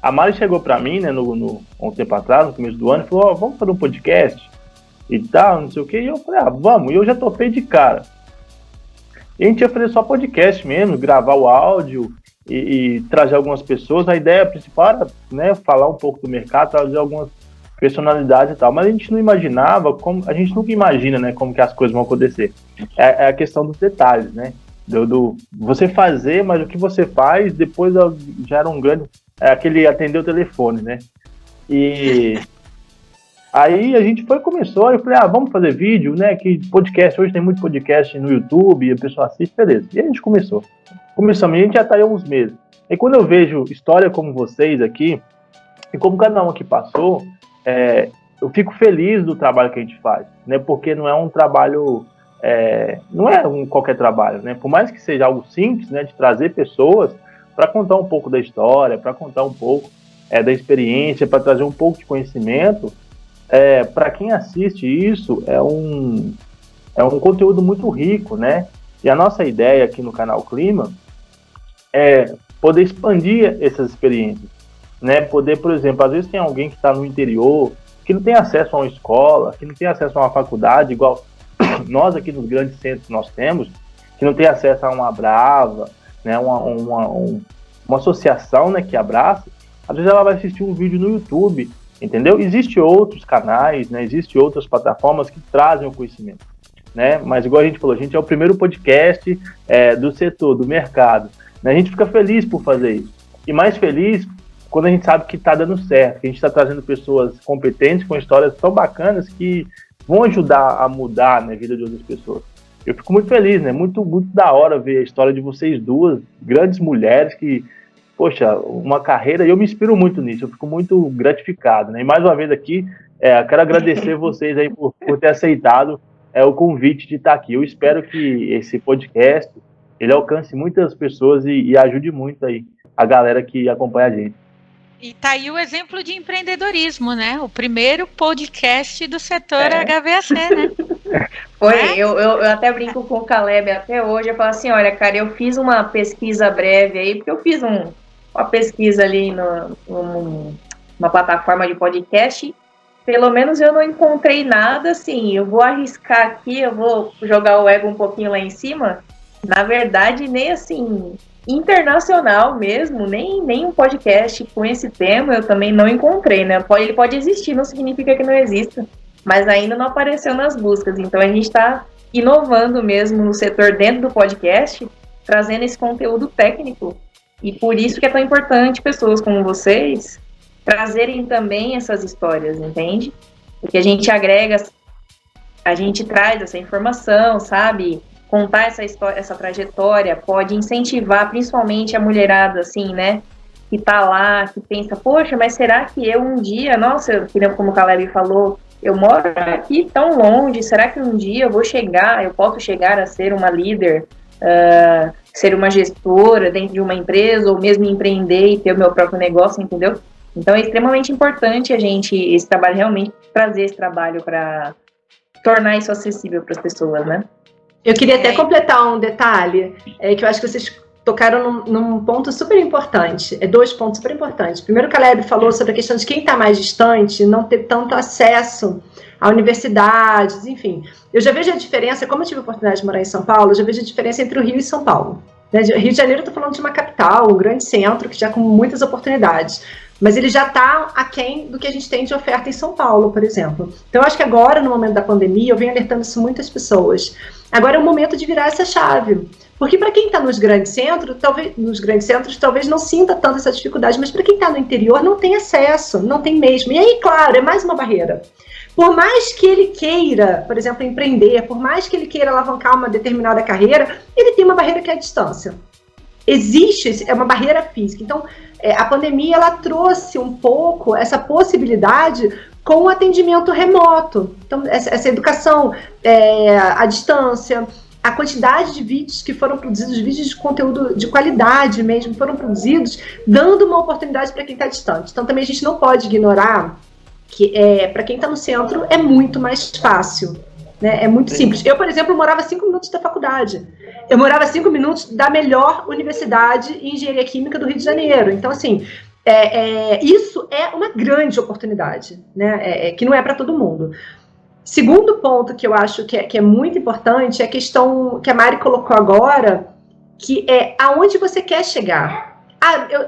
A Mari chegou pra mim, né, um tempo atrás, no começo do ano, e falou, vamos fazer um podcast e tal, não sei o quê. E eu falei, vamos. E eu já topei de cara. E a gente ia fazer só podcast mesmo, gravar o áudio e trazer algumas pessoas. A ideia principal era, né, falar um pouco do mercado, trazer algumas personalidades e tal. Mas a gente não imaginava, a gente nunca imagina, né, como que as coisas vão acontecer. É a questão dos detalhes, né? Do você fazer, mas o que você faz, depois já era um grande... aquele atender o telefone, né? E aí a gente começou, eu falei, vamos fazer vídeo, né? Que podcast, hoje tem muito podcast no YouTube, a pessoa assiste, beleza. E a gente começamos, a gente já tá aí há uns meses. E quando eu vejo história como vocês aqui, e como cada um aqui passou, eu fico feliz do trabalho que a gente faz, né? Porque não é um trabalho... não é qualquer trabalho, né? Por mais que seja algo simples, né? De trazer pessoas para contar um pouco da história, para contar um pouco da experiência, para trazer um pouco de conhecimento, para quem assiste isso, é um conteúdo muito rico, né? E a nossa ideia aqui no canal Clima é poder expandir essas experiências, né? Poder, por exemplo, às vezes tem alguém que está no interior, que não tem acesso a uma escola, que não tem acesso a uma faculdade, igual nós aqui nos grandes centros nós temos, que não tem acesso a uma Brava, né, uma associação, né, que abraça. Às vezes ela vai assistir um vídeo no YouTube, entendeu? Existem outros canais, né, existem outras plataformas que trazem o conhecimento, né? Mas igual a gente falou, a gente é o primeiro podcast do setor, do mercado, né? A gente fica feliz por fazer isso. E mais feliz quando a gente sabe que está dando certo, que a gente está trazendo pessoas competentes, com histórias tão bacanas que vão ajudar a mudar, né, a vida de outras pessoas. Eu fico muito feliz, né? Muito, muito da hora ver a história de vocês duas, grandes mulheres que, poxa, uma carreira, e eu me inspiro muito nisso, eu fico muito gratificado, né? E mais uma vez aqui, quero agradecer vocês aí por ter aceitado o convite de estar aqui. Eu espero que esse podcast, ele alcance muitas pessoas e ajude muito aí a galera que acompanha a gente. E tá aí o exemplo de empreendedorismo, né? O primeiro podcast do setor HVAC, né? Eu até brinco com o Caleb até hoje, eu falo assim, olha, cara, eu fiz uma pesquisa breve aí, porque eu fiz uma pesquisa ali numa plataforma de podcast, pelo menos eu não encontrei nada, assim, eu vou arriscar aqui, eu vou jogar o ego um pouquinho lá em cima, na verdade, nem assim... internacional mesmo, nem um podcast com esse tema eu também não encontrei, né? Ele pode existir, não significa que não exista, mas ainda não apareceu nas buscas. Então a gente está inovando mesmo no setor dentro do podcast, trazendo esse conteúdo técnico. E por isso que é tão importante pessoas como vocês trazerem também essas histórias, entende? Porque a gente agrega, a gente traz essa informação, sabe? Contar essa história, essa trajetória, pode incentivar principalmente a mulherada, assim, né, que tá lá, que pensa, poxa, mas será que eu um dia, nossa, como o Caleb falou, eu moro aqui tão longe, será que um dia eu posso chegar a ser uma líder, ser uma gestora dentro de uma empresa, ou mesmo empreender e ter o meu próprio negócio, entendeu? Então é extremamente importante esse trabalho, realmente trazer esse trabalho para tornar isso acessível para as pessoas, né? Eu queria até completar um detalhe, que eu acho que vocês tocaram num ponto super importante, 2 pontos super importantes. Primeiro, o Caleb falou sobre a questão de quem está mais distante, não ter tanto acesso a universidades, enfim. Eu já vejo a diferença, como eu tive a oportunidade de morar em São Paulo, eu já vejo a diferença entre o Rio e São Paulo. Rio de Janeiro, eu estou falando de uma capital, um grande centro, que já com muitas oportunidades. Mas ele já está aquém do que a gente tem de oferta em São Paulo, por exemplo. Então, eu acho que agora, no momento da pandemia, eu venho alertando isso muitas pessoas. Agora é o momento de virar essa chave. Porque para quem está nos grandes centros, talvez não sinta tanto essa dificuldade, mas para quem está no interior não tem acesso, não tem mesmo. E aí, claro, é mais uma barreira. Por mais que ele queira, por exemplo, empreender, por mais que ele queira alavancar uma determinada carreira, ele tem uma barreira que é a distância. Existe, é uma barreira física. Então, a pandemia, ela trouxe um pouco essa possibilidade com o atendimento remoto. Então, essa educação à distância, a quantidade de vídeos que foram produzidos, vídeos de conteúdo de qualidade mesmo, foram produzidos, dando uma oportunidade para quem está distante. Então também a gente não pode ignorar que para quem está no centro é muito mais fácil. Né? É muito simples. Eu, por exemplo, morava 5 minutos da faculdade. Eu morava 5 minutos da melhor universidade em engenharia química do Rio de Janeiro. Então, assim, isso é uma grande oportunidade, né? Que não é para todo mundo. Segundo ponto que eu acho que é muito importante é a questão que a Mari colocou agora, que é aonde você quer chegar.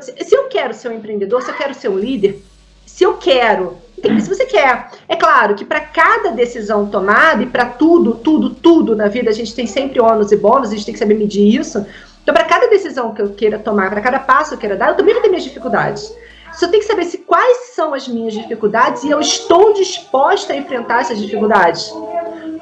Se eu quero ser um empreendedor, se eu quero ser um líder, se eu quero... Se você quer. É claro que para cada decisão tomada e para tudo na vida, a gente tem sempre ônus e bônus, a gente tem que saber medir isso. Então, para cada decisão que eu queira tomar, para cada passo que eu queira dar, eu também vou ter minhas dificuldades. Só tem que saber quais são as minhas dificuldades e eu estou disposta a enfrentar essas dificuldades.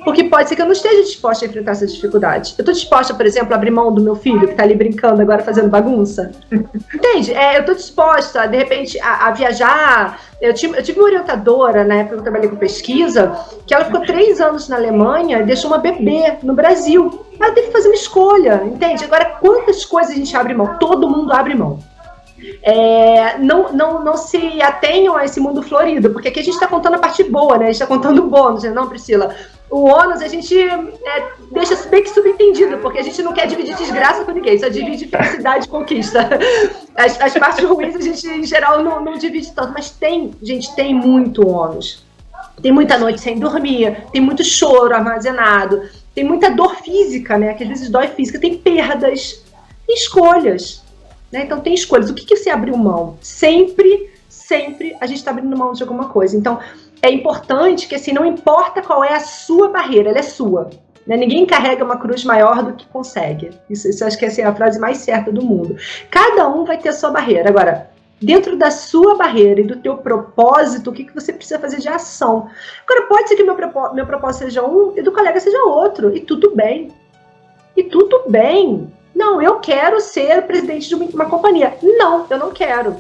Porque pode ser que eu não esteja disposta a enfrentar essas dificuldades. Eu estou disposta, por exemplo, a abrir mão do meu filho, que está ali brincando agora, fazendo bagunça. Entende? Eu estou disposta, de repente, a viajar. Eu tive uma orientadora, na época que eu trabalhei com pesquisa, que ela ficou 3 anos na Alemanha e deixou uma bebê no Brasil. Ela teve que fazer uma escolha, entende? Agora, quantas coisas a gente abre mão? Todo mundo abre mão. Não se atenham a esse mundo florido, porque aqui a gente está contando a parte boa, né? A gente está contando o bônus, né? Não, Priscila? O ônus a gente deixa bem que subentendido, porque a gente não quer dividir desgraça com ninguém, só divide felicidade e conquista. As partes ruins a gente, em geral, não divide tanto, mas tem muito ônus. Tem muita noite sem dormir, tem muito choro armazenado, tem muita dor física, né? Que às vezes dói física, tem perdas, tem escolhas. Né? Então tem escolhas. O que você abriu mão? Sempre a gente está abrindo mão de alguma coisa. Então é importante que assim, não importa qual é a sua barreira, ela é sua. Né? Ninguém carrega uma cruz maior do que consegue. Isso eu acho que é a frase mais certa do mundo. Cada um vai ter a sua barreira. Agora, dentro da sua barreira e do teu propósito, o que você precisa fazer de ação? Agora, pode ser que meu propósito seja um e do colega seja outro. E tudo bem. Não, eu quero ser presidente de uma companhia. Não, eu não quero.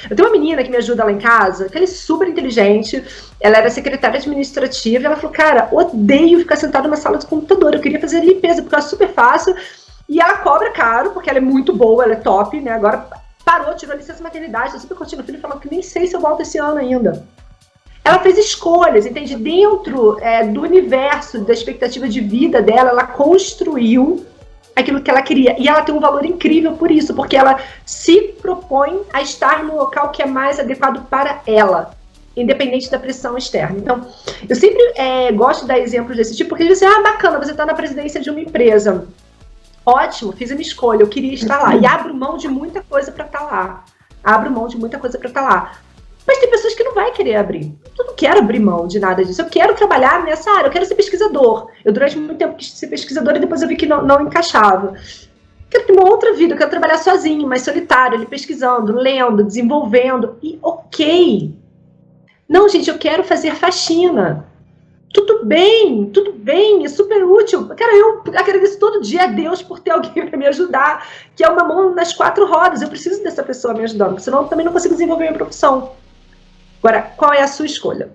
Eu tenho uma menina que me ajuda lá em casa, que ela é super inteligente, ela era secretária administrativa, e ela falou, cara, odeio ficar sentada numa sala de computador, eu queria fazer limpeza, porque é super fácil, e ela cobra caro, porque ela é muito boa, ela é top, né, agora parou, tirou licença maternidade, tá super curtindo o filho, falou que nem sei se eu volto esse ano ainda. Ela fez escolhas, entende? Dentro do universo, da expectativa de vida dela, ela construiu aquilo que ela queria. E ela tem um valor incrível por isso, porque ela se propõe a estar no local que é mais adequado para ela, independente da pressão externa. Então, eu sempre gosto de dar exemplos desse tipo, porque eles dizem, bacana, você está na presidência de uma empresa. Ótimo, fiz a minha escolha, eu queria estar lá. E abro mão de muita coisa para estar lá. Mas tem pessoas que não vai querer abrir. Eu não quero abrir mão de nada disso. Eu quero trabalhar nessa área, eu quero ser pesquisador. Eu durante muito tempo quis ser pesquisador e depois eu vi que não encaixava. Quero ter uma outra vida, eu quero trabalhar sozinho, mais solitário, ali pesquisando, lendo, desenvolvendo. E ok. Não, gente, eu quero fazer faxina. Tudo bem, é super útil. Cara, eu agradeço todo dia a Deus por ter alguém para me ajudar, que é uma mão nas 4 rodas. Eu preciso dessa pessoa me ajudando, porque senão eu também não consigo desenvolver minha profissão. Agora, qual é a sua escolha?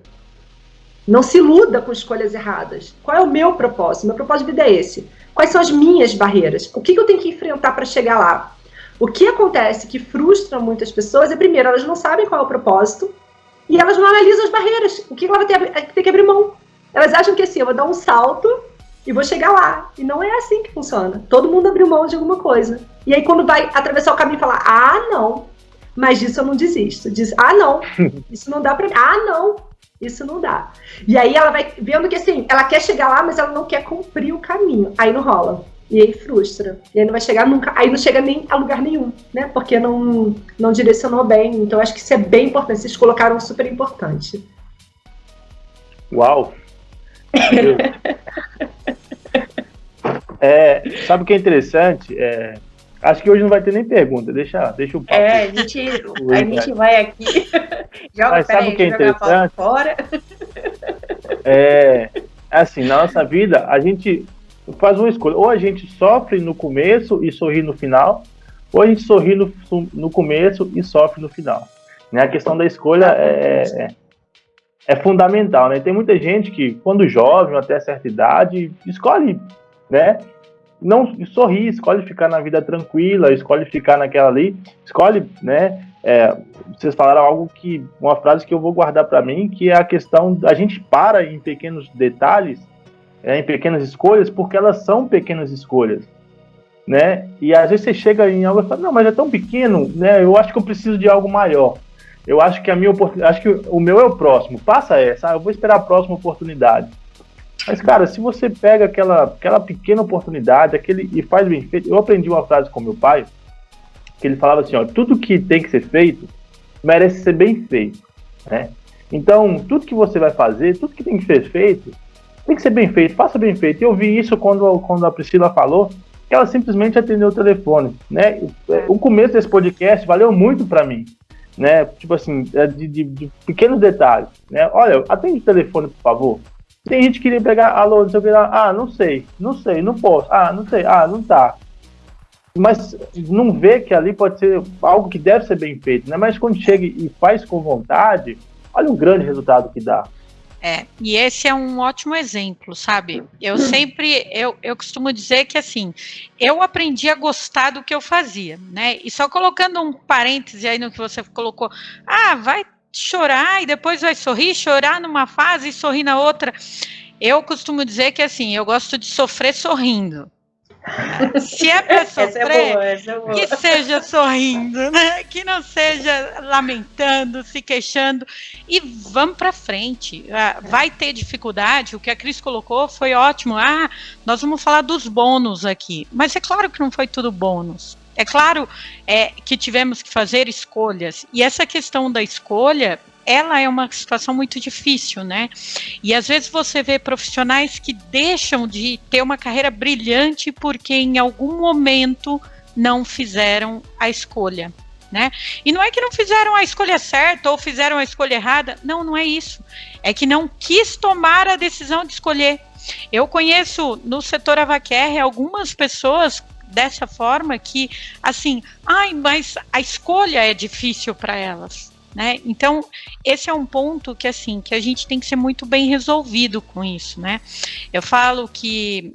Não se iluda com escolhas erradas. Qual é o meu propósito? Meu propósito de vida é esse. Quais são as minhas barreiras? O que eu tenho que enfrentar para chegar lá? O que acontece que frustra muitas pessoas é, primeiro, elas não sabem qual é o propósito e elas não analisam as barreiras. O que ela vai ter que abrir mão? Elas acham que assim, eu vou dar um salto e vou chegar lá. E não é assim que funciona. Todo mundo abriu mão de alguma coisa. E aí quando vai atravessar o caminho e falar, não, mas disso eu não desisto. Diz, não, isso não dá pra mim. Não, isso não dá. E aí ela vai vendo que assim, ela quer chegar lá, mas ela não quer cumprir o caminho. Aí não rola. E aí frustra. E aí não vai chegar nunca. Aí não chega nem a lugar nenhum, né? Porque não direcionou bem. Então eu acho que isso é bem importante. Vocês colocaram super importante. Uau! Sabe o que é interessante? Acho que hoje não vai ter nem pergunta. Deixa o papo. A gente vai aqui. Joga, sabe o que é interessante? Fora. Assim, na nossa vida, a gente faz uma escolha. Ou a gente sofre no começo e sorri no final, ou a gente sorri no começo e sofre no final. Né? A questão da escolha é fundamental, né? Tem muita gente que, quando jovem, até certa idade, escolhe, né, não sorrir, escolhe ficar na vida tranquila, escolhe ficar naquela ali, escolhe, né? Vocês falaram uma frase que eu vou guardar para mim, que é a questão, a gente para em pequenos detalhes, em pequenas escolhas, porque elas são pequenas escolhas, né? E às vezes você chega em algo e fala, não, mas é tão pequeno, né? Eu acho que eu preciso de algo maior. Eu acho que acho que o meu é o próximo. Passa essa, eu vou esperar a próxima oportunidade. Mas, cara, se você pega aquela pequena oportunidade, e faz bem feito. Eu aprendi uma frase com meu pai, que ele falava assim, ó, tudo que tem que ser feito merece ser bem feito, né? Então, tudo que você vai fazer, tudo que tem que ser feito, tem que ser bem feito, faça bem feito. E eu vi isso quando a Priscila falou, que ela simplesmente atendeu o telefone, né? O começo desse podcast valeu muito para mim, né? Tipo assim, de pequenos detalhes, né? Olha, atende o telefone, por favor. Tem gente que queria pegar, alô, não sei o que lá, não sei, não posso, não sei, não tá. Mas não vê que ali pode ser algo que deve ser bem feito, né? Mas quando chega e faz com vontade, olha o grande resultado que dá. E esse é um ótimo exemplo, sabe? Eu costumo dizer que, assim, eu aprendi a gostar do que eu fazia, né? E só colocando um parêntese aí no que você colocou, vai chorar e depois vai sorrir, chorar numa fase e sorrir na outra. Eu costumo dizer que, assim, eu gosto de sofrer sorrindo. Se é para sofrer, essa é boa. Que seja sorrindo, né? Que não seja lamentando, se queixando, e vamos para frente. Vai ter dificuldade, o que a Cris colocou foi ótimo. Nós vamos falar dos bônus aqui, mas é claro que não foi tudo bônus. É claro que tivemos que fazer escolhas, e essa questão da escolha, ela é uma situação muito difícil, né? E às vezes você vê profissionais que deixam de ter uma carreira brilhante porque em algum momento não fizeram a escolha, né? E não é que não fizeram a escolha certa ou fizeram a escolha errada, não é isso. É que não quis tomar a decisão de escolher. Eu conheço no setor AvaQR algumas pessoas dessa forma que, assim, mas a escolha é difícil para elas. Né? Então, esse é um ponto que, assim, que a gente tem que ser muito bem resolvido com isso, né? Eu falo que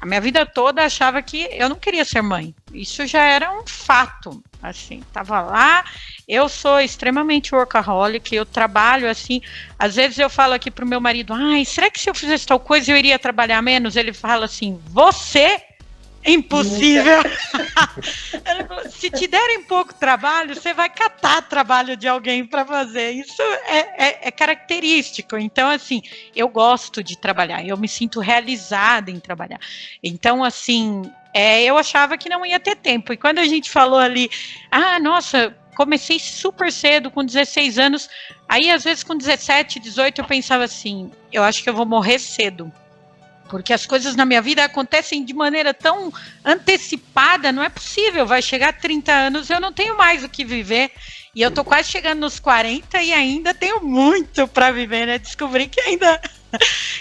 a minha vida toda achava que eu não queria ser mãe. Isso já era um fato, assim, tava lá. Eu sou extremamente workaholic, eu trabalho assim, às vezes eu falo aqui pro meu marido, será que se eu fizesse tal coisa eu iria trabalhar menos? Ele fala assim, você... Impossível. Se te derem pouco trabalho, você vai catar trabalho de alguém para fazer. Isso é característico. Então, assim, eu gosto de trabalhar, eu me sinto realizada em trabalhar. Então, assim, eu achava que não ia ter tempo. E quando a gente falou ali, nossa, comecei super cedo, com 16 anos. Aí, às vezes, com 17, 18, eu pensava assim, eu acho que eu vou morrer cedo. Porque as coisas na minha vida acontecem de maneira tão antecipada, não é possível, vai chegar a 30 anos, eu não tenho mais o que viver, e eu tô quase chegando nos 40 e ainda tenho muito para viver, né? Descobri que ainda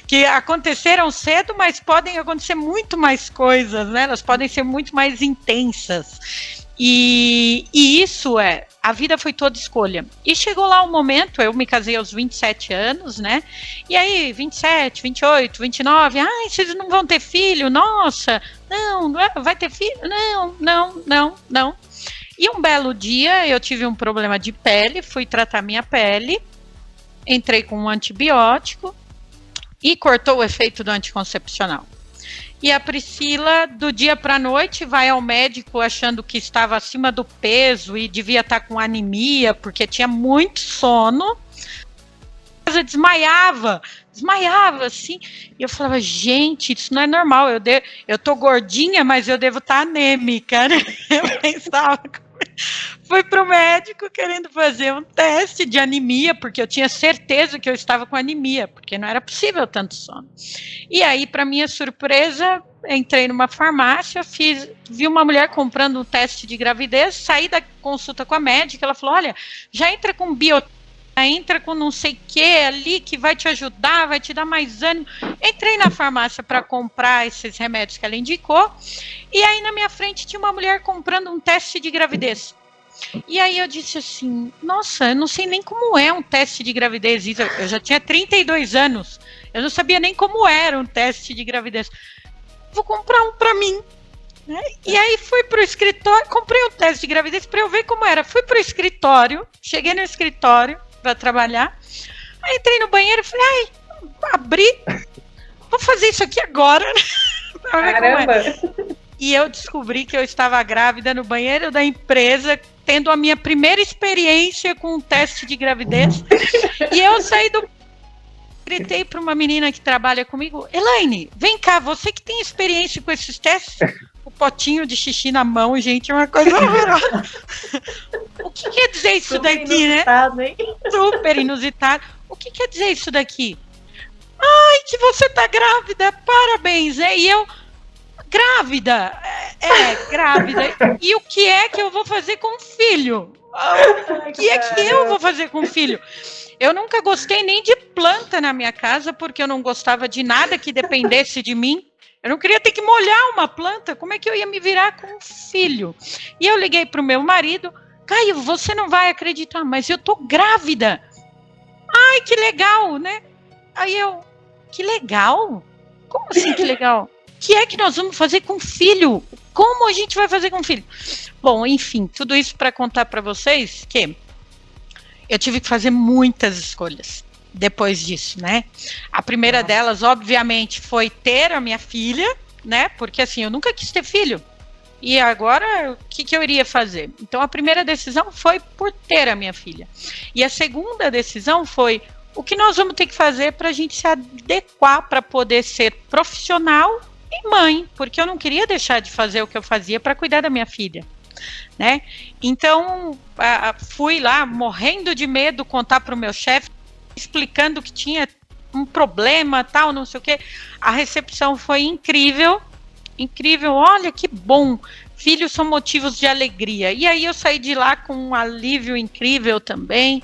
que aconteceram cedo, mas podem acontecer muito mais coisas, né? Elas podem ser muito mais intensas. E isso a vida foi toda escolha. E chegou lá um momento, eu me casei aos 27 anos, né? E aí, 27, 28, 29, vocês não vão ter filho? Nossa, não vai ter filho? Não. E um belo dia eu tive um problema de pele, fui tratar minha pele, entrei com um antibiótico e cortou o efeito do anticoncepcional. E a Priscila, do dia para a noite, vai ao médico achando que estava acima do peso e devia estar com anemia, porque tinha muito sono. Eu desmaiava assim. E eu falava, gente, isso não é normal. Eu tô gordinha, mas eu devo estar anêmica, né? Eu pensava. Fui pro médico querendo fazer um teste de anemia, porque eu tinha certeza que eu estava com anemia, porque não era possível tanto sono. E aí, para minha surpresa, entrei numa farmácia, vi uma mulher comprando um teste de gravidez, saí da consulta com a médica, ela falou, olha, já entra com entra com não sei o que ali, que vai te ajudar, vai te dar mais ânimo. Entrei na farmácia para comprar esses remédios que ela indicou, e aí na minha frente tinha uma mulher comprando um teste de gravidez. E aí eu disse assim, nossa, eu não sei nem como é um teste de gravidez, eu já tinha 32 anos, eu não sabia nem como era um teste de gravidez. vou comprar um para mim. Né? E aí fui pro escritório, comprei um teste de gravidez para eu ver como era. Fui pro escritório, cheguei no escritório para trabalhar. Aí entrei no banheiro e falei, abri, vou fazer isso aqui agora. Pra ver como é. E eu descobri que eu estava grávida no banheiro da empresa, tendo a minha primeira experiência com um teste de gravidez. E eu saí do... Gritei para uma menina que trabalha comigo, Elaine, vem cá, você que tem experiência com esses testes? O potinho de xixi na mão, gente, é uma coisa horrorosa. O que quer dizer isso daqui, né? Hein? Super inusitado. O que quer dizer isso daqui? Ai, que você tá grávida, parabéns, né? E eu... Grávida, grávida. E o que é que eu vou fazer com o filho? O que é que eu vou fazer com o filho? Eu nunca gostei nem de planta na minha casa, porque eu não gostava de nada que dependesse de mim. Eu não queria ter que molhar uma planta. Como é que eu ia me virar com um filho? E eu liguei para o meu marido, Caio, você não vai acreditar, mas eu tô grávida. Ai, que legal, né? Aí eu, que legal? Como assim que legal? O que é que nós vamos fazer com o filho? Como a gente vai fazer com o filho? Bom, enfim, tudo isso para contar para vocês que eu tive que fazer muitas escolhas depois disso, né? A primeira delas, obviamente, foi ter a minha filha, né? Porque assim, eu nunca quis ter filho. E agora, o que eu iria fazer? Então, a primeira decisão foi por ter a minha filha. E a segunda decisão foi o que nós vamos ter que fazer para a gente se adequar para poder ser profissional e mãe, porque eu não queria deixar de fazer o que eu fazia para cuidar da minha filha, né? Então, fui lá morrendo de medo contar para o meu chefe, explicando que tinha um problema, tal, não sei o quê. A recepção foi incrível, olha que bom, filhos são motivos de alegria. E aí eu saí de lá com um alívio incrível também,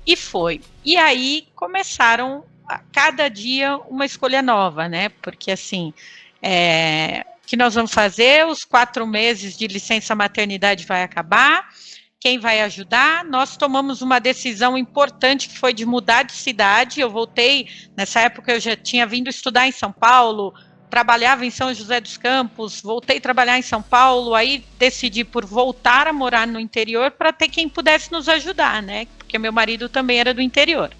e foi. E aí começaram a cada dia uma escolha nova, né? Porque assim, o que nós vamos fazer? Os 4 meses de licença maternidade vai acabar. Quem vai ajudar? Nós tomamos uma decisão importante que foi de mudar de cidade. Eu voltei, nessa época eu já tinha vindo estudar em São Paulo, trabalhava em São José dos Campos, voltei a trabalhar em São Paulo, aí decidi por voltar a morar no interior para ter quem pudesse nos ajudar, né? Porque meu marido também era do interior.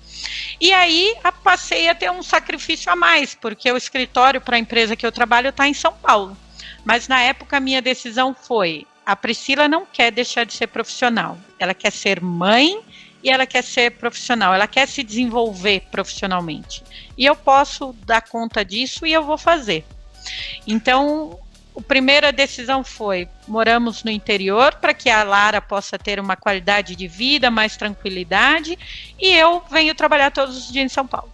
E aí passei a ter um sacrifício a mais, porque o escritório para a empresa que eu trabalho está em São Paulo. Mas na época a minha decisão foi, a Priscila não quer deixar de ser profissional, ela quer ser mãe e ela quer ser profissional, ela quer se desenvolver profissionalmente. E eu posso dar conta disso e eu vou fazer. Então, a primeira decisão foi, moramos no interior para que a Lara possa ter uma qualidade de vida, mais tranquilidade, e eu venho trabalhar todos os dias em São Paulo.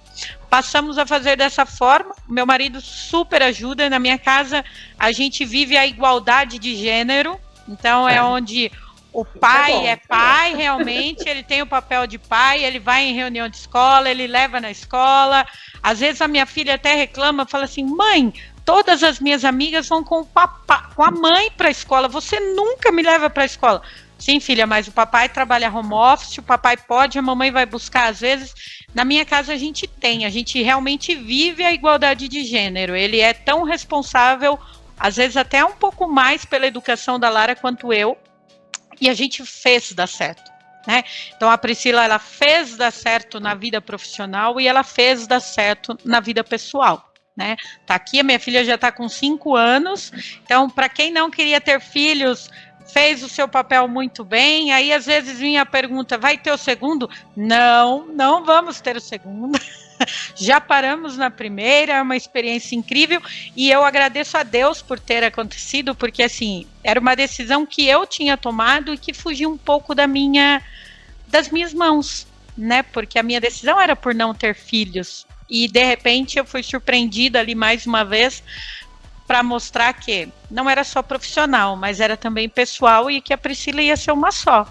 Passamos a fazer dessa forma, meu marido super ajuda, na minha casa a gente vive a igualdade de gênero, então é onde o pai é pai, realmente, ele tem o papel de pai, ele vai em reunião de escola, ele leva na escola. Às vezes a minha filha até reclama, fala assim, mãe, todas as minhas amigas vão com o papai, com a mãe para a escola, você nunca me leva para a escola. Sim, filha, mas o papai trabalha home office, o papai pode, a mamãe vai buscar às vezes. Na minha casa a gente realmente vive a igualdade de gênero, ele é tão responsável, às vezes até um pouco mais pela educação da Lara quanto eu, e a gente fez dar certo, né? Então a Priscila, ela fez dar certo na vida profissional e ela fez dar certo na vida pessoal, né? Tá aqui, a minha filha já tá com 5 anos, então para quem não queria ter filhos, fez o seu papel muito bem. Aí às vezes vinha a pergunta, vai ter o segundo? Não, não vamos ter o segundo. Já paramos na primeira, é uma experiência incrível e eu agradeço a Deus por ter acontecido, porque assim, era uma decisão que eu tinha tomado e que fugiu um pouco das minhas mãos, né? Porque a minha decisão era por não ter filhos e de repente eu fui surpreendida ali mais uma vez para mostrar que não era só profissional, mas era também pessoal e que a Priscila ia ser uma só.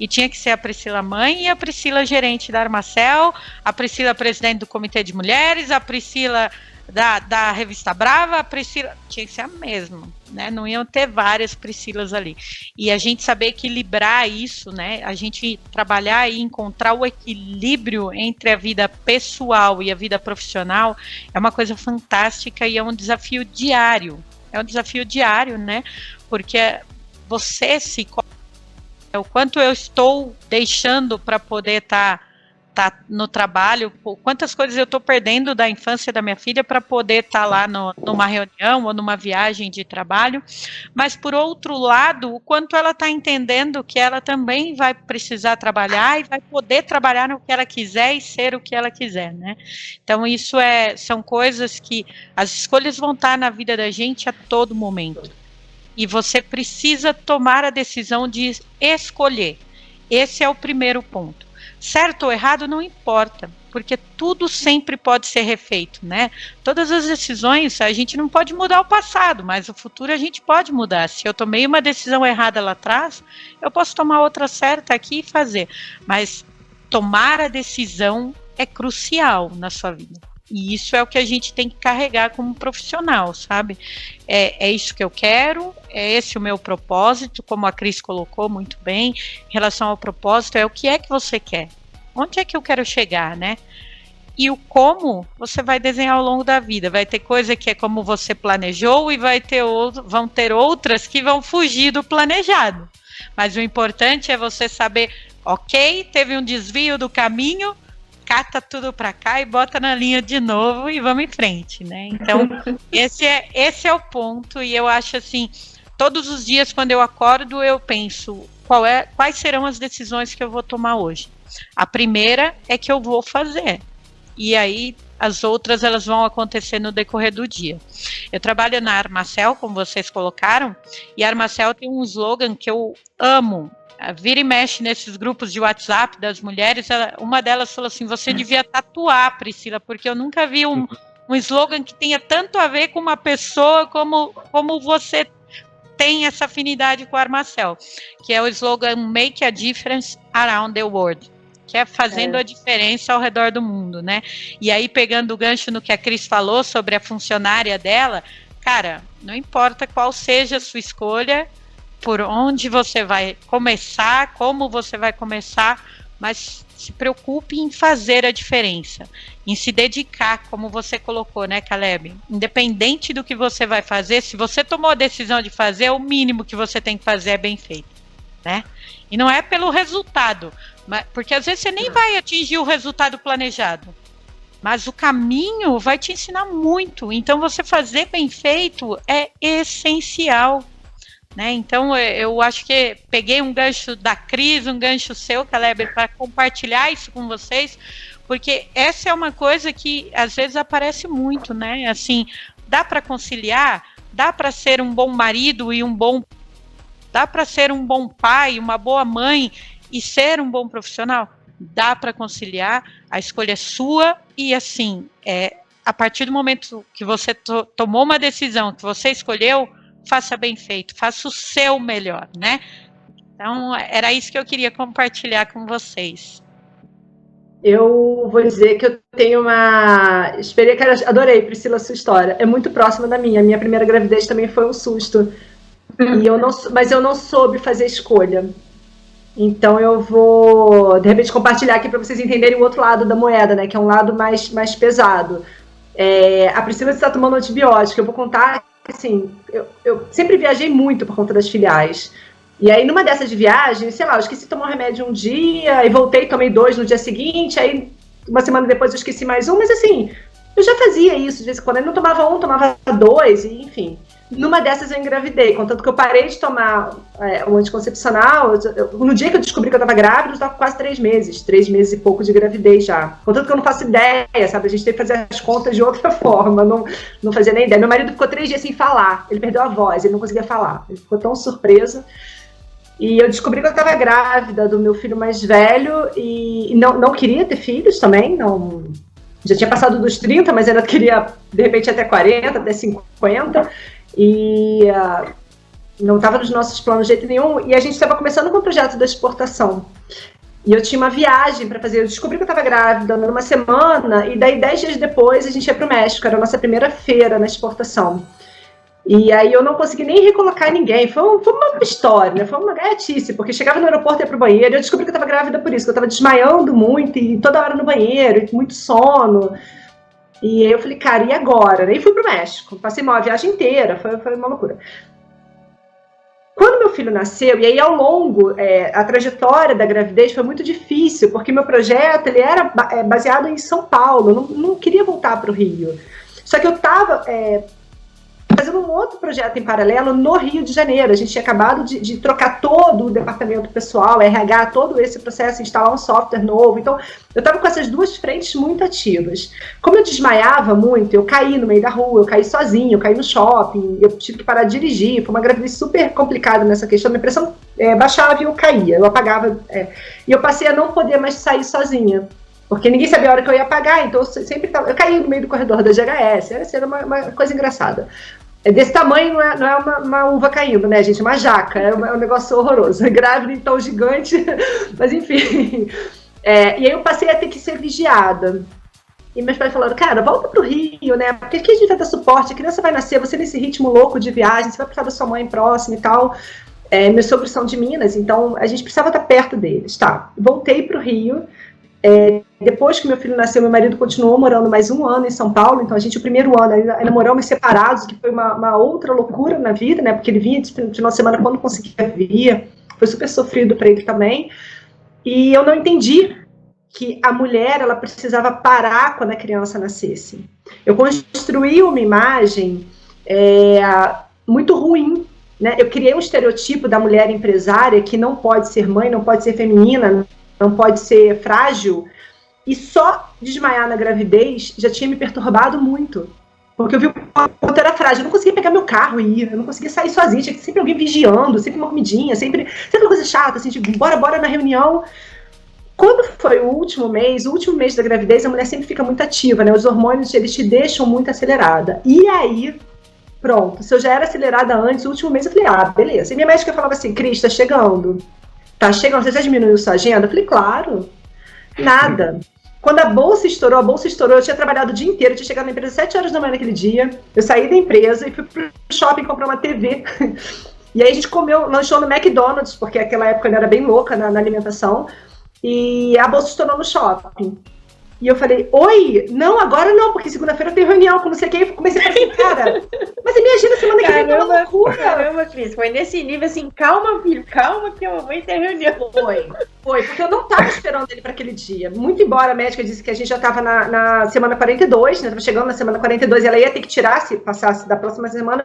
E tinha que ser a Priscila mãe e a Priscila gerente da Armacel, a Priscila presidente do Comitê de Mulheres, a Priscila da Revista Brava, a Priscila tinha que ser a mesma, né? Não iam ter várias Priscilas ali. E a gente saber equilibrar isso, né? A gente trabalhar e encontrar o equilíbrio entre a vida pessoal e a vida profissional é uma coisa fantástica e é um desafio diário. É um desafio diário, né? Porque você o quanto eu estou deixando para poder estar no trabalho, quantas coisas eu estou perdendo da infância da minha filha para poder estar lá numa reunião ou numa viagem de trabalho, mas por outro lado, o quanto ela está entendendo que ela também vai precisar trabalhar e vai poder trabalhar no que ela quiser e ser o que ela quiser, né? Então isso são coisas que as escolhas vão estar na vida da gente a todo momento, e você precisa tomar a decisão de escolher. Esse é o primeiro ponto. Certo ou errado não importa, porque tudo sempre pode ser refeito, né? Todas as decisões, a gente não pode mudar o passado, mas o futuro a gente pode mudar. Se eu tomei uma decisão errada lá atrás, eu posso tomar outra certa aqui e fazer. Mas tomar a decisão é crucial na sua vida. E isso é o que a gente tem que carregar como profissional, sabe? É isso que eu quero, é esse o meu propósito, como a Cris colocou muito bem, em relação ao propósito, é o que é que você quer? Onde é que eu quero chegar, né? E o como você vai desenhar ao longo da vida. Vai ter coisa que é como você planejou e vão ter outras que vão fugir do planejado. Mas o importante é você saber, ok, teve um desvio do caminho, cata tudo para cá e bota na linha de novo e vamos em frente, né? Então, esse é o ponto, e eu acho assim, todos os dias quando eu acordo, eu penso, quais serão as decisões que eu vou tomar hoje? A primeira é que eu vou fazer, e aí as outras elas vão acontecer no decorrer do dia. Eu trabalho na Armacel, como vocês colocaram, e a Armacel tem um slogan que eu amo. Vira e mexe nesses grupos de WhatsApp das mulheres, uma delas falou assim, você devia tatuar, Priscila, porque eu nunca vi um slogan que tenha tanto a ver com uma pessoa como você tem essa afinidade com a Armacel, que é o slogan Make a Difference Around the World, que é fazendo a diferença ao redor do mundo, né? E aí, pegando o gancho no que a Cris falou sobre a funcionária dela, cara, não importa qual seja a sua escolha, por onde você vai começar, como você vai começar, mas se preocupe em fazer a diferença, em se dedicar, como você colocou, né, Caleb? Independente do que você vai fazer, se você tomou a decisão de fazer, o mínimo que você tem que fazer é bem feito, né? E não é pelo resultado, porque às vezes você nem vai atingir o resultado planejado, mas o caminho vai te ensinar muito, então você fazer bem feito é essencial. Né? Então eu acho que peguei um gancho da Cris, um gancho seu, Caleb, para compartilhar isso com vocês, porque essa é uma coisa que às vezes aparece muito, né? Assim, dá para conciliar, dá para ser um bom marido dá para ser um bom pai, uma boa mãe e ser um bom profissional? Dá para conciliar, a escolha é sua e assim, a partir do momento que você tomou uma decisão, que você escolheu, faça bem feito, faça o seu melhor, né? Então, era isso que eu queria compartilhar com vocês. Eu vou dizer que eu tenho uma experiência, adorei, Priscila, a sua história, é muito próxima da minha. A minha primeira gravidez também foi um susto, mas eu não soube fazer escolha. Então eu vou, de repente, compartilhar aqui para vocês entenderem o outro lado da moeda, né? Que é um lado mais pesado. A Priscila está tomando antibiótico, eu vou contar. Assim, eu sempre viajei muito por conta das filiais. E aí, numa dessas de viagem, sei lá, eu esqueci de tomar um remédio um dia, e voltei, tomei 2 no dia seguinte, aí uma semana depois eu esqueci mais um, mas assim, eu já fazia isso de vez em quando. Eu não tomava 1, tomava 2, e enfim. Numa dessas eu engravidei, contanto que eu parei de tomar o anticoncepcional, no dia que eu descobri que eu estava grávida, eu estava com quase 3 meses e pouco de gravidez já. Contanto que eu não faço ideia, sabe? A gente tem que fazer as contas de outra forma, não fazia nem ideia. Meu marido ficou 3 dias sem falar, ele perdeu a voz, ele não conseguia falar. Ele ficou tão surpreso. E eu descobri que eu estava grávida do meu filho mais velho e não queria ter filhos também, não. Já tinha passado dos 30, mas ainda queria, de repente, até 40, até 50. E não estava nos nossos planos de jeito nenhum, e a gente estava começando com o projeto da exportação. E eu tinha uma viagem para fazer, eu descobri que eu estava grávida numa semana, e daí 10 dias depois a gente ia para o México, era a nossa primeira feira na exportação. E aí eu não consegui nem recolocar ninguém, foi uma história, né? Foi uma gaiatice, porque chegava no aeroporto e ia pro banheiro, e eu descobri que eu estava grávida por isso, que eu estava desmaiando muito, e toda hora no banheiro, e muito sono. E aí eu falei, cara, e agora? Aí fui pro México, passei mal a viagem inteira, foi uma loucura. Quando meu filho nasceu, e aí ao longo, a trajetória da gravidez foi muito difícil, porque meu projeto ele era baseado em São Paulo, não queria voltar para o Rio. Só que eu estava fazendo um outro projeto em paralelo no Rio de Janeiro. A gente tinha acabado de trocar todo o departamento pessoal, RH, todo esse processo, instalar um software novo. Então, eu estava com essas duas frentes muito ativas. Como eu desmaiava muito, eu caí no meio da rua, eu caí sozinha, eu caí no shopping, eu tive que parar de dirigir. Foi uma gravidez super complicada nessa questão. Minha pressão baixava e eu caía, eu apagava. E eu passei a não poder mais sair sozinha. Porque ninguém sabia a hora que eu ia apagar, então eu caí no meio do corredor da GHS, era uma coisa engraçada. Desse tamanho não é uma uva caindo, né, gente? É uma jaca, é um negócio horroroso. Grávida, então, gigante, mas enfim. E aí eu passei a ter que ser vigiada. E meus pais falaram, cara, volta pro Rio, né? Porque aqui a gente vai dar suporte, a criança vai nascer, você nesse ritmo louco de viagem, você vai precisar da sua mãe próxima e tal. Meus sogros são de Minas, então a gente precisava estar perto deles. Tá, voltei pro Rio. Depois que meu filho nasceu, meu marido continuou morando mais um ano em São Paulo, então a gente, o primeiro ano, ainda moramos separados, que foi uma outra loucura na vida, né, porque ele vinha de uma semana quando conseguia vir, foi super sofrido para ele também, e eu não entendi que a mulher, ela precisava parar quando a criança nascesse. Eu construí uma imagem muito ruim, né, eu criei um estereotipo da mulher empresária que não pode ser mãe, não pode ser feminina, não pode ser frágil, e só desmaiar na gravidez já tinha me perturbado muito, porque eu vi o quanto era frágil, eu não conseguia pegar meu carro e ir, eu não conseguia sair sozinha, tinha sempre alguém vigiando, sempre uma comidinha, sempre uma coisa chata, assim, tipo, bora na reunião. Quando foi o último mês da gravidez, a mulher sempre fica muito ativa, né, os hormônios, eles te deixam muito acelerada, e aí, pronto, se eu já era acelerada antes, o último mês eu falei, beleza, e minha médica falava assim, Cris, tá chegando, você já diminuiu sua agenda? Eu falei, claro, nada. Quando a bolsa estourou, eu tinha trabalhado o dia inteiro, eu tinha chegado na empresa às 7 horas da manhã naquele dia, eu saí da empresa e fui pro shopping comprar uma TV. E aí a gente lanchou no McDonald's, porque naquela época eu era bem louca na alimentação, e a bolsa estourou no shopping. E eu falei, oi, não, agora não, porque segunda-feira eu tenho reunião com não sei quem, e comecei a falar, cara, mas a minha agenda semana que vem tá uma loucura. Caramba, Cris, foi nesse nível assim, calma, filho, calma que a mamãe tem reunião. Foi, porque eu não estava esperando ele para aquele dia. Muito embora a médica disse que a gente já estava na semana 42, né, estava chegando na semana 42, e ela ia ter que tirar, se passasse da próxima semana.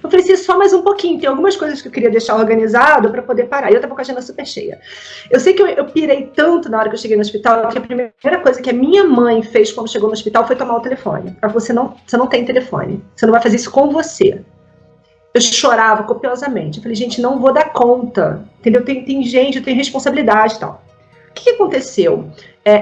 Eu falei assim, só mais um pouquinho, tem algumas coisas que eu queria deixar organizado para poder parar. E eu estava com a agenda super cheia. Eu sei que eu pirei tanto na hora que eu cheguei no hospital, que a primeira coisa que a minha mãe fez quando chegou no hospital foi tomar o telefone. Ela falou, você não tem telefone, você não vai fazer isso com você. Eu chorava copiosamente. Eu falei, gente, não vou dar conta. Entendeu? Tem gente, eu tenho responsabilidade e tal. O que aconteceu?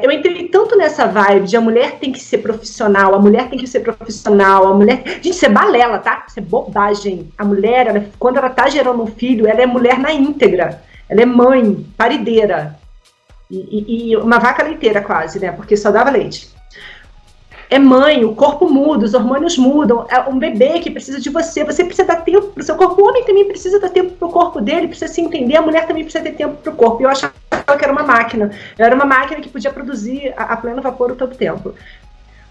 Eu entrei tanto nessa vibe de a mulher tem que ser profissional, a mulher tem que ser profissional, a mulher... Gente, isso é balela, tá? Isso é bobagem. A mulher, quando ela tá gerando um filho, ela é mulher na íntegra. Ela é mãe, parideira. E uma vaca leiteira quase, né? Porque só dava leite. É mãe, o corpo muda, os hormônios mudam, é um bebê que precisa de você precisa dar tempo para o seu corpo, o homem também precisa dar tempo para o corpo dele, precisa se entender, a mulher também precisa ter tempo para o corpo, e eu achava que era uma máquina, eu era uma máquina que podia produzir a pleno vapor o todo tempo.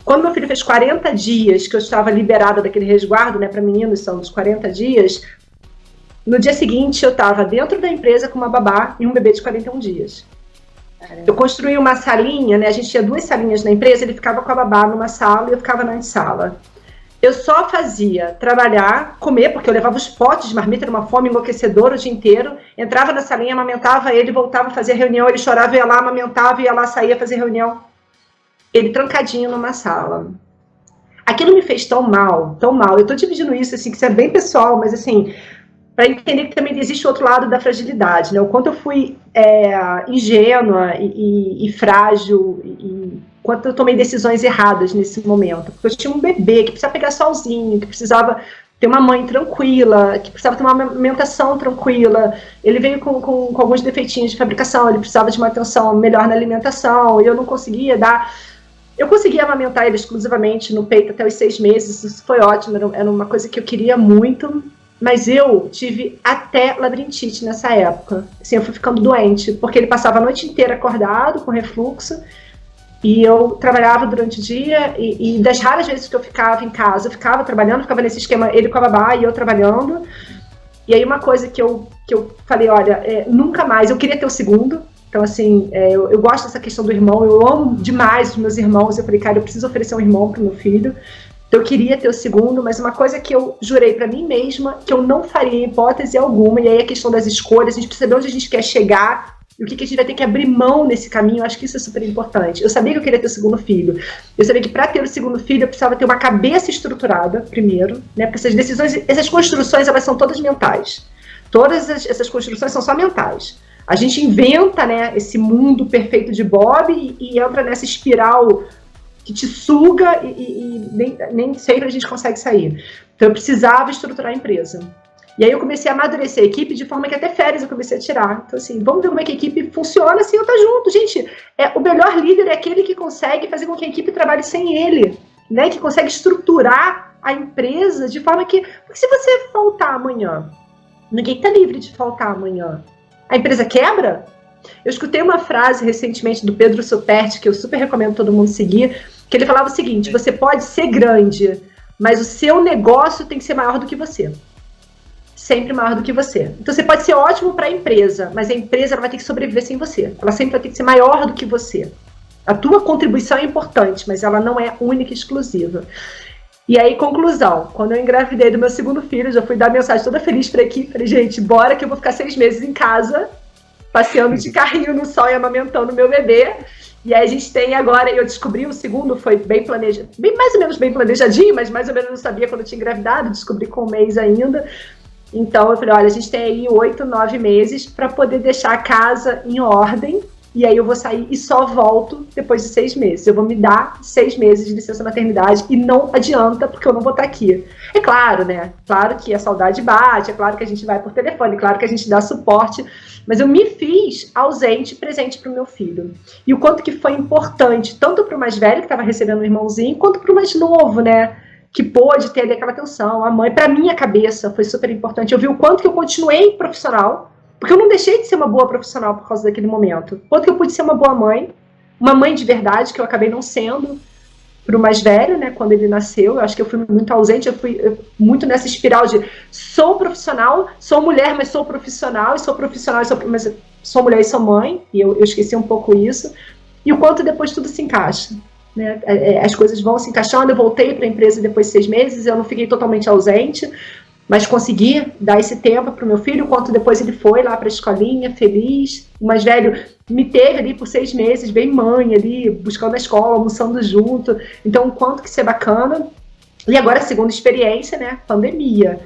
Quando meu filho fez 40 dias, que eu estava liberada daquele resguardo, né, para meninos são dos 40 dias, no dia seguinte eu estava dentro da empresa com uma babá e um bebê de 41 dias. Eu construí uma salinha, né? A gente tinha 2 salinhas na empresa, ele ficava com a babá numa sala e eu ficava na antessala. Eu só fazia trabalhar, comer, porque eu levava os potes de marmita, era uma fome enlouquecedora o dia inteiro, entrava na salinha, amamentava ele, voltava a fazer reunião, ele chorava, ia lá, amamentava, ia lá, saía fazer reunião. Ele trancadinho numa sala. Aquilo me fez tão mal, tão mal. Eu tô dividindo isso, assim, que isso é bem pessoal, mas assim... para entender que também existe outro lado da fragilidade, né? O quanto eu fui ingênua e frágil, e quanto eu tomei decisões erradas nesse momento. Porque eu tinha um bebê que precisava pegar solzinho, que precisava ter uma mãe tranquila, que precisava ter uma amamentação tranquila. Ele veio com alguns defeitinhos de fabricação, ele precisava de uma atenção melhor na alimentação, e eu não conseguia dar... Eu conseguia amamentar ele exclusivamente no peito até os 6 meses, isso foi ótimo, era uma coisa que eu queria muito, mas eu tive até labirintite nessa época. Assim, eu fui ficando doente, porque ele passava a noite inteira acordado, com refluxo, e eu trabalhava durante o dia, e das raras vezes que eu ficava em casa, eu ficava trabalhando, ficava nesse esquema, ele com a babá e eu trabalhando. E aí uma coisa que eu falei, olha, nunca mais, eu queria ter o segundo. Então, assim, eu gosto dessa questão do irmão, eu amo demais os meus irmãos. Eu falei, cara, eu preciso oferecer um irmão pro meu filho. Então, eu queria ter o segundo, mas uma coisa que eu jurei pra mim mesma, que eu não faria em hipótese alguma, e aí a questão das escolhas, a gente precisa saber onde a gente quer chegar, e o que a gente vai ter que abrir mão nesse caminho. Eu acho que isso é super importante. Eu sabia que eu queria ter o segundo filho. Eu sabia que para ter o segundo filho eu precisava ter uma cabeça estruturada primeiro, né? Porque essas decisões, essas construções, elas são todas mentais. Todas essas construções são só mentais. A gente inventa, né, esse mundo perfeito de Bob e entra nessa espiral que te suga e nem sempre a gente consegue sair. Então eu precisava estruturar a empresa. E aí eu comecei a amadurecer a equipe de forma que até férias eu comecei a tirar. Então assim, vamos ver como é que a equipe funciona assim, eu tô junto. Gente, o melhor líder é aquele que consegue fazer com que a equipe trabalhe sem ele, né? Que consegue estruturar a empresa de forma que... Porque se você faltar amanhã, ninguém está livre de faltar amanhã. A empresa quebra? Eu escutei uma frase recentemente do Pedro Superti, que eu super recomendo todo mundo seguir, que ele falava o seguinte: você pode ser grande, mas o seu negócio tem que ser maior do que você. Sempre maior do que você. Então você pode ser ótimo para a empresa, mas a empresa ela vai ter que sobreviver sem você. Ela sempre vai ter que ser maior do que você. A tua contribuição é importante, mas ela não é única e exclusiva. E aí, conclusão, quando eu engravidei do meu segundo filho, já fui dar mensagem toda feliz para a equipe, falei, gente, bora que eu vou ficar 6 meses em casa, passeando de carrinho no sol e amamentando meu bebê. E aí a gente tem agora, eu descobri, o segundo foi bem planejado, mais ou menos bem planejadinho, mas mais ou menos eu não sabia quando eu tinha engravidado, descobri com 1 mês ainda. Então eu falei, olha, a gente tem aí 8, 9 meses para poder deixar a casa em ordem, e aí eu vou sair e só volto depois de 6 meses. Eu vou me dar 6 meses de licença maternidade e não adianta, porque eu não vou estar aqui. É claro, né? Claro que a saudade bate, é claro que a gente vai por telefone, é claro que a gente dá suporte, mas eu me fiz ausente, presente para o meu filho. E o quanto que foi importante, tanto para o mais velho, que estava recebendo um irmãozinho, quanto para o mais novo, né? Que pôde ter ali aquela atenção, a mãe. Para minha cabeça foi super importante. Eu vi o quanto que eu continuei profissional, porque eu não deixei de ser uma boa profissional por causa daquele momento. Quanto que eu pude ser uma boa mãe, uma mãe de verdade, que eu acabei não sendo para o mais velho, né, quando ele nasceu. Eu acho que eu fui muito ausente, eu fui muito nessa espiral de sou profissional, sou mulher, mas sou profissional, e sou profissional, mas sou mulher e sou mãe, e eu esqueci um pouco isso. E o quanto depois tudo se encaixa. Né? As coisas vão se encaixando. Eu voltei para a empresa depois de 6 meses, eu não fiquei totalmente ausente, mas consegui dar esse tempo para o meu filho, quanto depois ele foi lá para a escolinha, feliz. O mais velho me teve ali por 6 meses, bem mãe ali, buscando a escola, almoçando junto. Então, o quanto que isso é bacana. E agora, a segunda experiência, né, pandemia,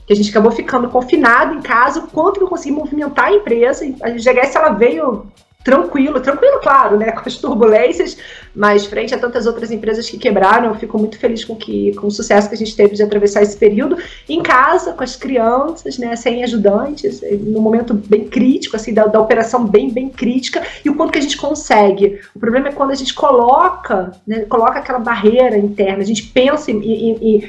que a gente acabou ficando confinado em casa, o quanto que eu consegui movimentar a empresa. A GHS, ela veio tranquilo, claro, né, com as turbulências, mas frente a tantas outras empresas que quebraram, eu fico muito feliz com o sucesso que a gente teve de atravessar esse período em casa, com as crianças, né, sem ajudantes, num momento bem crítico, assim, da operação bem crítica, e o quanto que a gente consegue. O problema é quando a gente coloca, né, coloca aquela barreira interna, a gente pensa e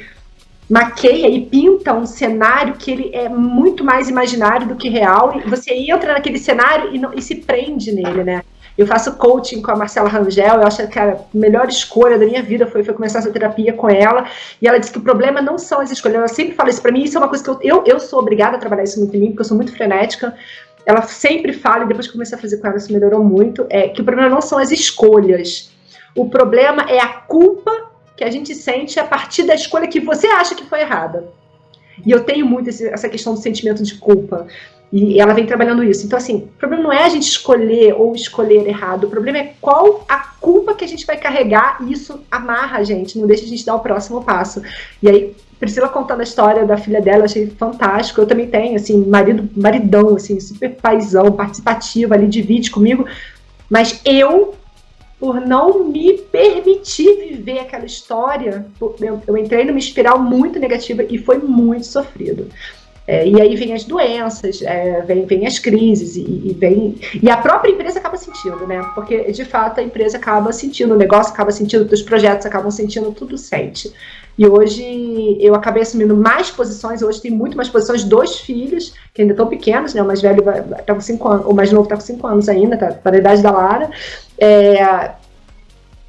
maqueia e pinta um cenário que ele é muito mais imaginário do que real, e você entra naquele cenário e se prende nele, né? Eu faço coaching com a Marcela Rangel, eu acho que a melhor escolha da minha vida foi começar essa terapia com ela, e ela disse que o problema não são as escolhas. Ela sempre fala isso pra mim, isso é uma coisa que eu sou obrigada a trabalhar isso muito em mim, porque eu sou muito frenética. Ela sempre fala, e depois que comecei a fazer com ela isso melhorou muito, que o problema não são as escolhas, o problema é a culpa que a gente sente a partir da escolha que você acha que foi errada. E eu tenho muito essa questão do sentimento de culpa. E ela vem trabalhando isso. Então, assim, o problema não é a gente escolher ou escolher errado. O problema é qual a culpa que a gente vai carregar, e isso amarra a gente, não deixa a gente dar o próximo passo. E aí, Priscila contando a história da filha dela, eu achei fantástico. Eu também tenho, assim, maridão, assim, super paizão, participativo, ali divide comigo. Mas eu, por não me permitir reviver aquela história, eu entrei numa espiral muito negativa e foi muito sofrido. E aí vem as doenças, vem as crises, e a própria empresa acaba sentindo, né? Porque, de fato, a empresa acaba sentindo, o negócio acaba sentindo, os projetos acabam sentindo, tudo sente. E hoje eu acabei assumindo mais posições, hoje tem muito mais posições, 2 filhos, que ainda estão pequenos, né? O mais velho tá com 5 anos, o mais novo tá com 5 anos ainda, tá na idade da Lara.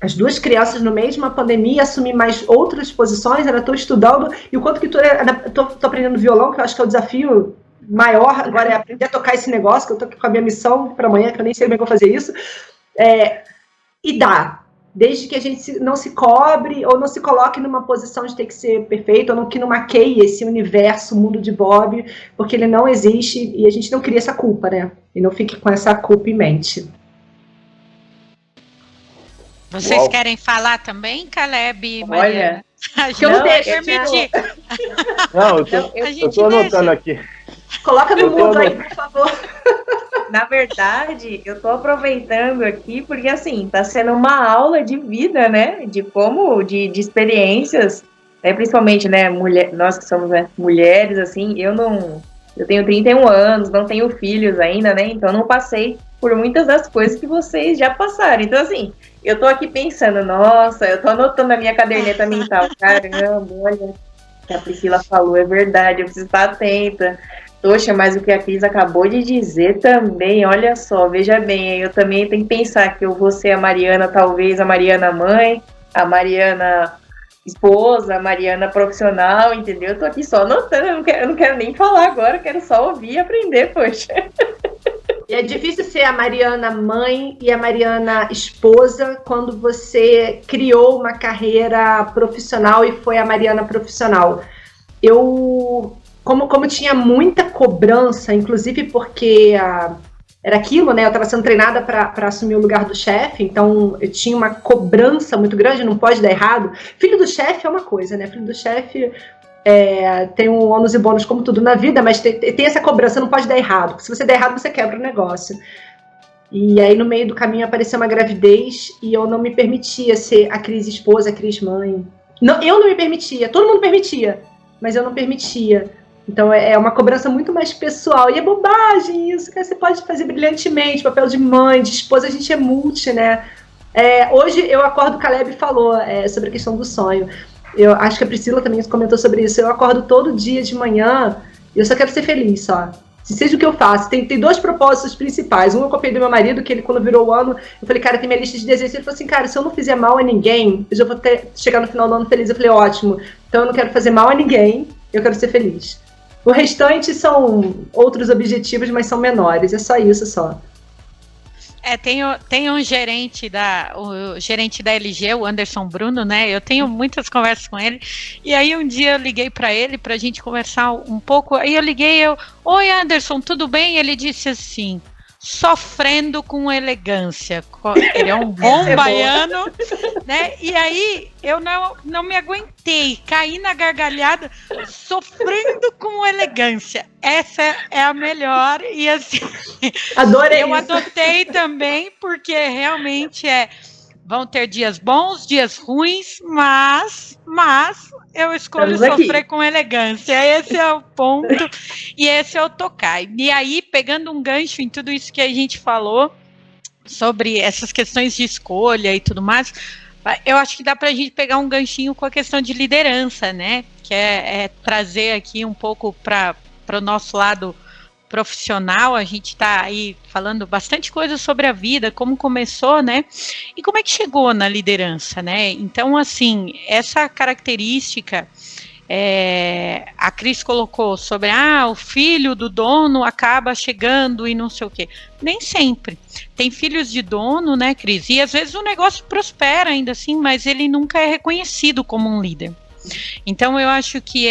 As 2 crianças no meio de uma pandemia, assumir mais outras posições, eu estou estudando, e o quanto que estou aprendendo violão, que eu acho que é o desafio maior, agora é aprender a tocar esse negócio, que eu estou aqui com a minha missão para amanhã, que eu nem sei como é que eu vou fazer isso, e dá, desde que a gente não se cobre, ou não se coloque numa posição de ter que ser perfeito, ou que não maqueie esse universo, o mundo de Bob, porque ele não existe, e a gente não cria essa culpa, né, e não fique com essa culpa em mente. Vocês Uau. querem falar também, Caleb e Olha, Mariana? que eu não deixo, permitir. Não, eu tô anotando aqui. Coloca no mundo aí, por favor. Na verdade, eu tô aproveitando aqui porque, assim, tá sendo uma aula de vida, né? De como, de experiências, principalmente, né, nós que somos, né, mulheres, assim, eu tenho 31 anos, não tenho filhos ainda, né? Então não passei por muitas das coisas que vocês já passaram. Então, assim, eu tô aqui pensando, nossa, eu tô anotando a minha caderneta mental. Caramba, olha, o que a Priscila falou é verdade, eu preciso estar atenta. Poxa, mas o que a Cris acabou de dizer também, olha só, veja bem, eu também tenho que pensar que eu vou ser a Mariana, talvez a Mariana mãe, a Mariana esposa, a Mariana profissional, entendeu? Eu tô aqui só anotando, eu não quero nem falar agora, eu quero só ouvir e aprender, poxa. É difícil ser a Mariana mãe e a Mariana esposa quando você criou uma carreira profissional e foi a Mariana profissional. Como tinha muita cobrança, inclusive porque era aquilo, né? Eu estava sendo treinada para assumir o lugar do chefe, então eu tinha uma cobrança muito grande, não pode dar errado. Filho do chefe é uma coisa, né? Filho do chefe tem um ônus e bônus como tudo na vida, mas tem essa cobrança, não pode dar errado, porque se você der errado, você quebra o negócio. E aí no meio do caminho apareceu uma gravidez e eu não me permitia ser a Cris esposa, a Cris mãe. Não, eu não me permitia, todo mundo permitia, mas eu não permitia. Então é uma cobrança muito mais pessoal, e é bobagem isso, que você pode fazer brilhantemente, papel de mãe, de esposa, a gente é multi, né? Hoje eu acordo, o Caleb falou sobre a questão do sonho. Eu acho que a Priscila também comentou sobre isso. Eu acordo todo dia de manhã e eu só quero ser feliz, só. Se seja o que eu faço. Tem 2 propósitos principais. Um eu copiei do meu marido, que ele, quando virou o ano, eu falei, cara, tem minha lista de desejos. Ele falou assim, cara, se eu não fizer mal a ninguém, eu já vou chegar no final do ano feliz. Eu falei, ótimo. Então eu não quero fazer mal a ninguém, eu quero ser feliz. O restante são outros objetivos, mas são menores. É só isso, só. Tem um gerente o gerente da LG, o Anderson Bruno, né? Eu tenho muitas conversas com ele. E aí um dia eu liguei para ele pra gente conversar um pouco. Aí eu liguei, oi Anderson, tudo bem? Ele disse assim, sofrendo com elegância. Ele é um bom baiano, né? E aí eu não me aguentei, caí na gargalhada, sofrendo com elegância. Essa é a melhor, e assim, adorei eu isso. adotei também, porque realmente vão ter dias bons, dias ruins, mas eu escolho sofrer com elegância. Esse é o ponto, e esse é o tocar. E aí, pegando um gancho em tudo isso que a gente falou, sobre essas questões de escolha e tudo mais, eu acho que dá para a gente pegar um ganchinho com a questão de liderança, né? Que é trazer aqui um pouco para o nosso lado profissional. A gente está aí falando bastante coisa sobre a vida, como começou, né? E como é que chegou na liderança, né? Então, assim, essa característica, a Cris colocou sobre, o filho do dono acaba chegando e não sei o quê. Nem sempre. Tem filhos de dono, né, Cris? E às vezes o negócio prospera ainda assim, mas ele nunca é reconhecido como um líder. Então eu acho que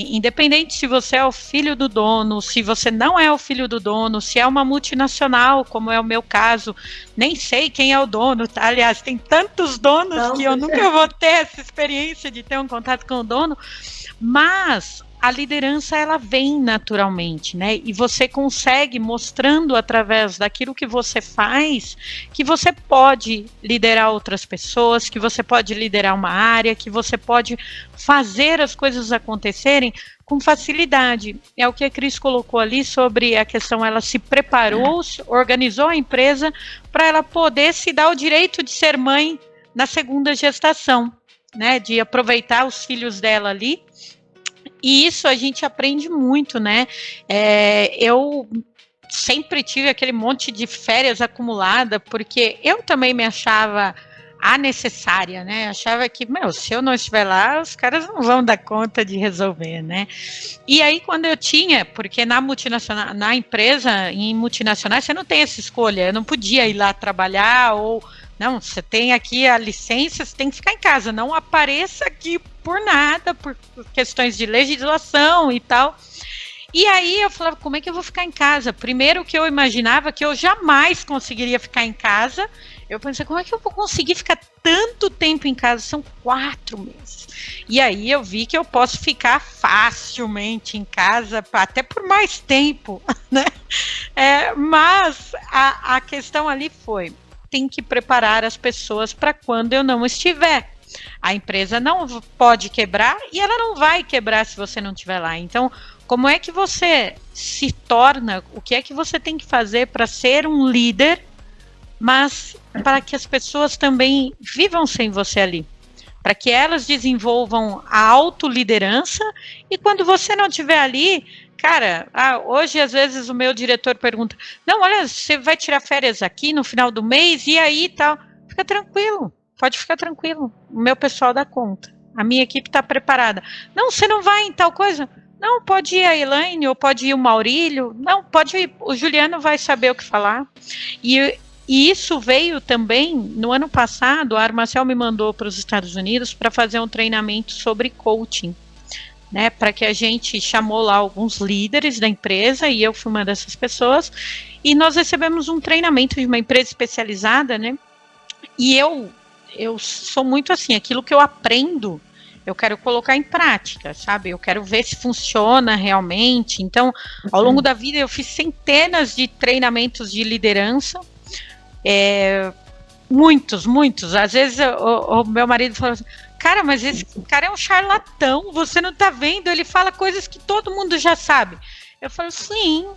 independente se você é o filho do dono, se você não é o filho do dono, se é uma multinacional, como é o meu caso, nem sei quem é o dono, tá? Aliás, tem tantos donos que eu nunca vou ter essa experiência de ter um contato com o dono, mas a liderança ela vem naturalmente, né? E você consegue, mostrando através daquilo que você faz, que você pode liderar outras pessoas, que você pode liderar uma área, que você pode fazer as coisas acontecerem com facilidade. É o que a Cris colocou ali sobre a questão, ela se preparou, organizou a empresa para ela poder se dar o direito de ser mãe na segunda gestação, né? De aproveitar os filhos dela ali. E isso a gente aprende muito, né? Eu sempre tive aquele monte de férias acumulada, porque eu também me achava a necessária, né? Achava que, se eu não estiver lá, os caras não vão dar conta de resolver, né? E aí, quando eu tinha, porque na multinacional, na empresa, em multinacionais, você não tem essa escolha, eu não podia ir lá trabalhar ou... Não, você tem aqui a licença, você tem que ficar em casa, não apareça aqui por nada, por questões de legislação e tal. E aí eu falava, como é que eu vou ficar em casa? Primeiro que eu imaginava que eu jamais conseguiria ficar em casa. Eu pensei, como é que eu vou conseguir ficar tanto tempo em casa? São 4 meses. E aí eu vi que eu posso ficar facilmente em casa, até por mais tempo, né? Mas a questão ali foi... tem que preparar as pessoas para quando eu não estiver. A empresa não pode quebrar e ela não vai quebrar se você não estiver lá. Então, como é que você se torna, o que é que você tem que fazer para ser um líder, mas para que as pessoas também vivam sem você ali? Para que elas desenvolvam a autoliderança e quando você não estiver ali... Cara, hoje às vezes o meu diretor pergunta, não, olha, você vai tirar férias aqui no final do mês e aí tal. Fica tranquilo, pode ficar tranquilo. O meu pessoal dá conta. A minha equipe está preparada. Não, você não vai em tal coisa? Não, pode ir a Elaine ou pode ir o Maurílio. Não, pode ir, o Juliano vai saber o que falar. E isso veio também, no ano passado, a Armacel me mandou para os Estados Unidos para fazer um treinamento sobre coaching. Né, para que a gente chamou lá alguns líderes da empresa e eu fui uma dessas pessoas e nós recebemos um treinamento de uma empresa especializada, né, e eu sou muito assim, aquilo que eu aprendo eu quero colocar em prática, sabe, eu quero ver se funciona realmente. Então, ao longo da vida eu fiz centenas de treinamentos de liderança, muitos, às vezes o meu marido fala assim, cara, mas esse cara é um charlatão, você não tá vendo? Ele fala coisas que todo mundo já sabe. Eu falo, sim,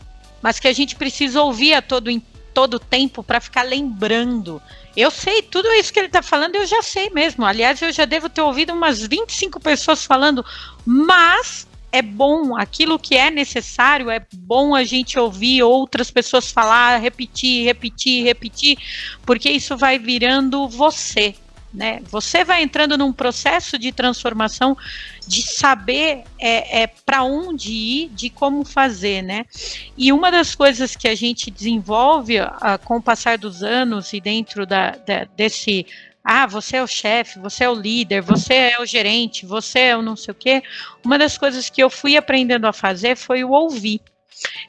mas que a gente precisa ouvir em todo tempo para ficar lembrando. Eu sei, tudo isso que ele tá falando eu já sei mesmo. Aliás, eu já devo ter ouvido umas 25 pessoas falando, mas é bom, aquilo que é necessário, é bom a gente ouvir outras pessoas falar, repetir, porque isso vai virando você. Né? Você vai entrando num processo de transformação, de saber para onde ir, de como fazer, né? E uma das coisas que a gente desenvolve com o passar dos anos e dentro desse você é o chefe, você é o líder, você é o gerente, você é o não sei o quê, uma das coisas que eu fui aprendendo a fazer foi o ouvir.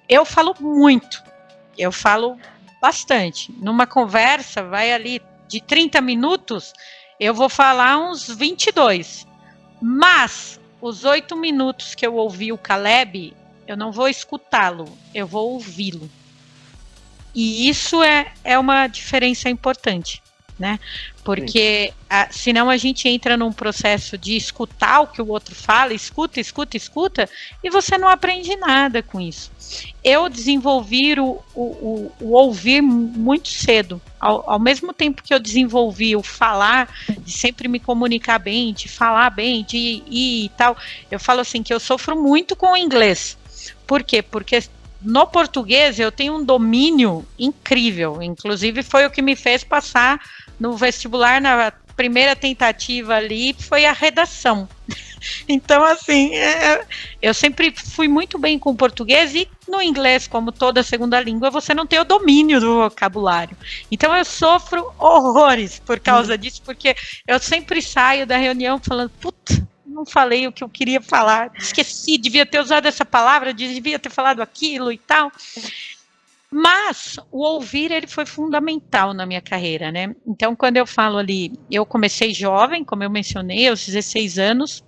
Eu falo muito, eu falo bastante. Numa conversa, vai ali de 30 minutos, eu vou falar uns 22. Mas, os 8 minutos que eu ouvi o Caleb, eu não vou escutá-lo, eu vou ouvi-lo. E isso é uma diferença importante, né? Porque senão a gente entra num processo de escutar o que o outro fala, escuta, e você não aprende nada com isso. Eu desenvolvi o ouvir muito cedo. Ao mesmo tempo que eu desenvolvi o falar, de sempre me comunicar bem, de falar bem, de ir e tal, eu falo assim que eu sofro muito com o inglês. Por quê? Porque no português eu tenho um domínio incrível, inclusive foi o que me fez passar no vestibular na primeira tentativa ali, foi a redação. Então, assim, eu sempre fui muito bem com o português e no inglês, como toda segunda língua, você não tem o domínio do vocabulário. Então, eu sofro horrores por causa disso, porque eu sempre saio da reunião falando, puta, não falei o que eu queria falar, esqueci, devia ter usado essa palavra, devia ter falado aquilo e tal. Mas o ouvir, ele foi fundamental na minha carreira, né? Então, quando eu falo ali, eu comecei jovem, como eu mencionei, aos 16 anos,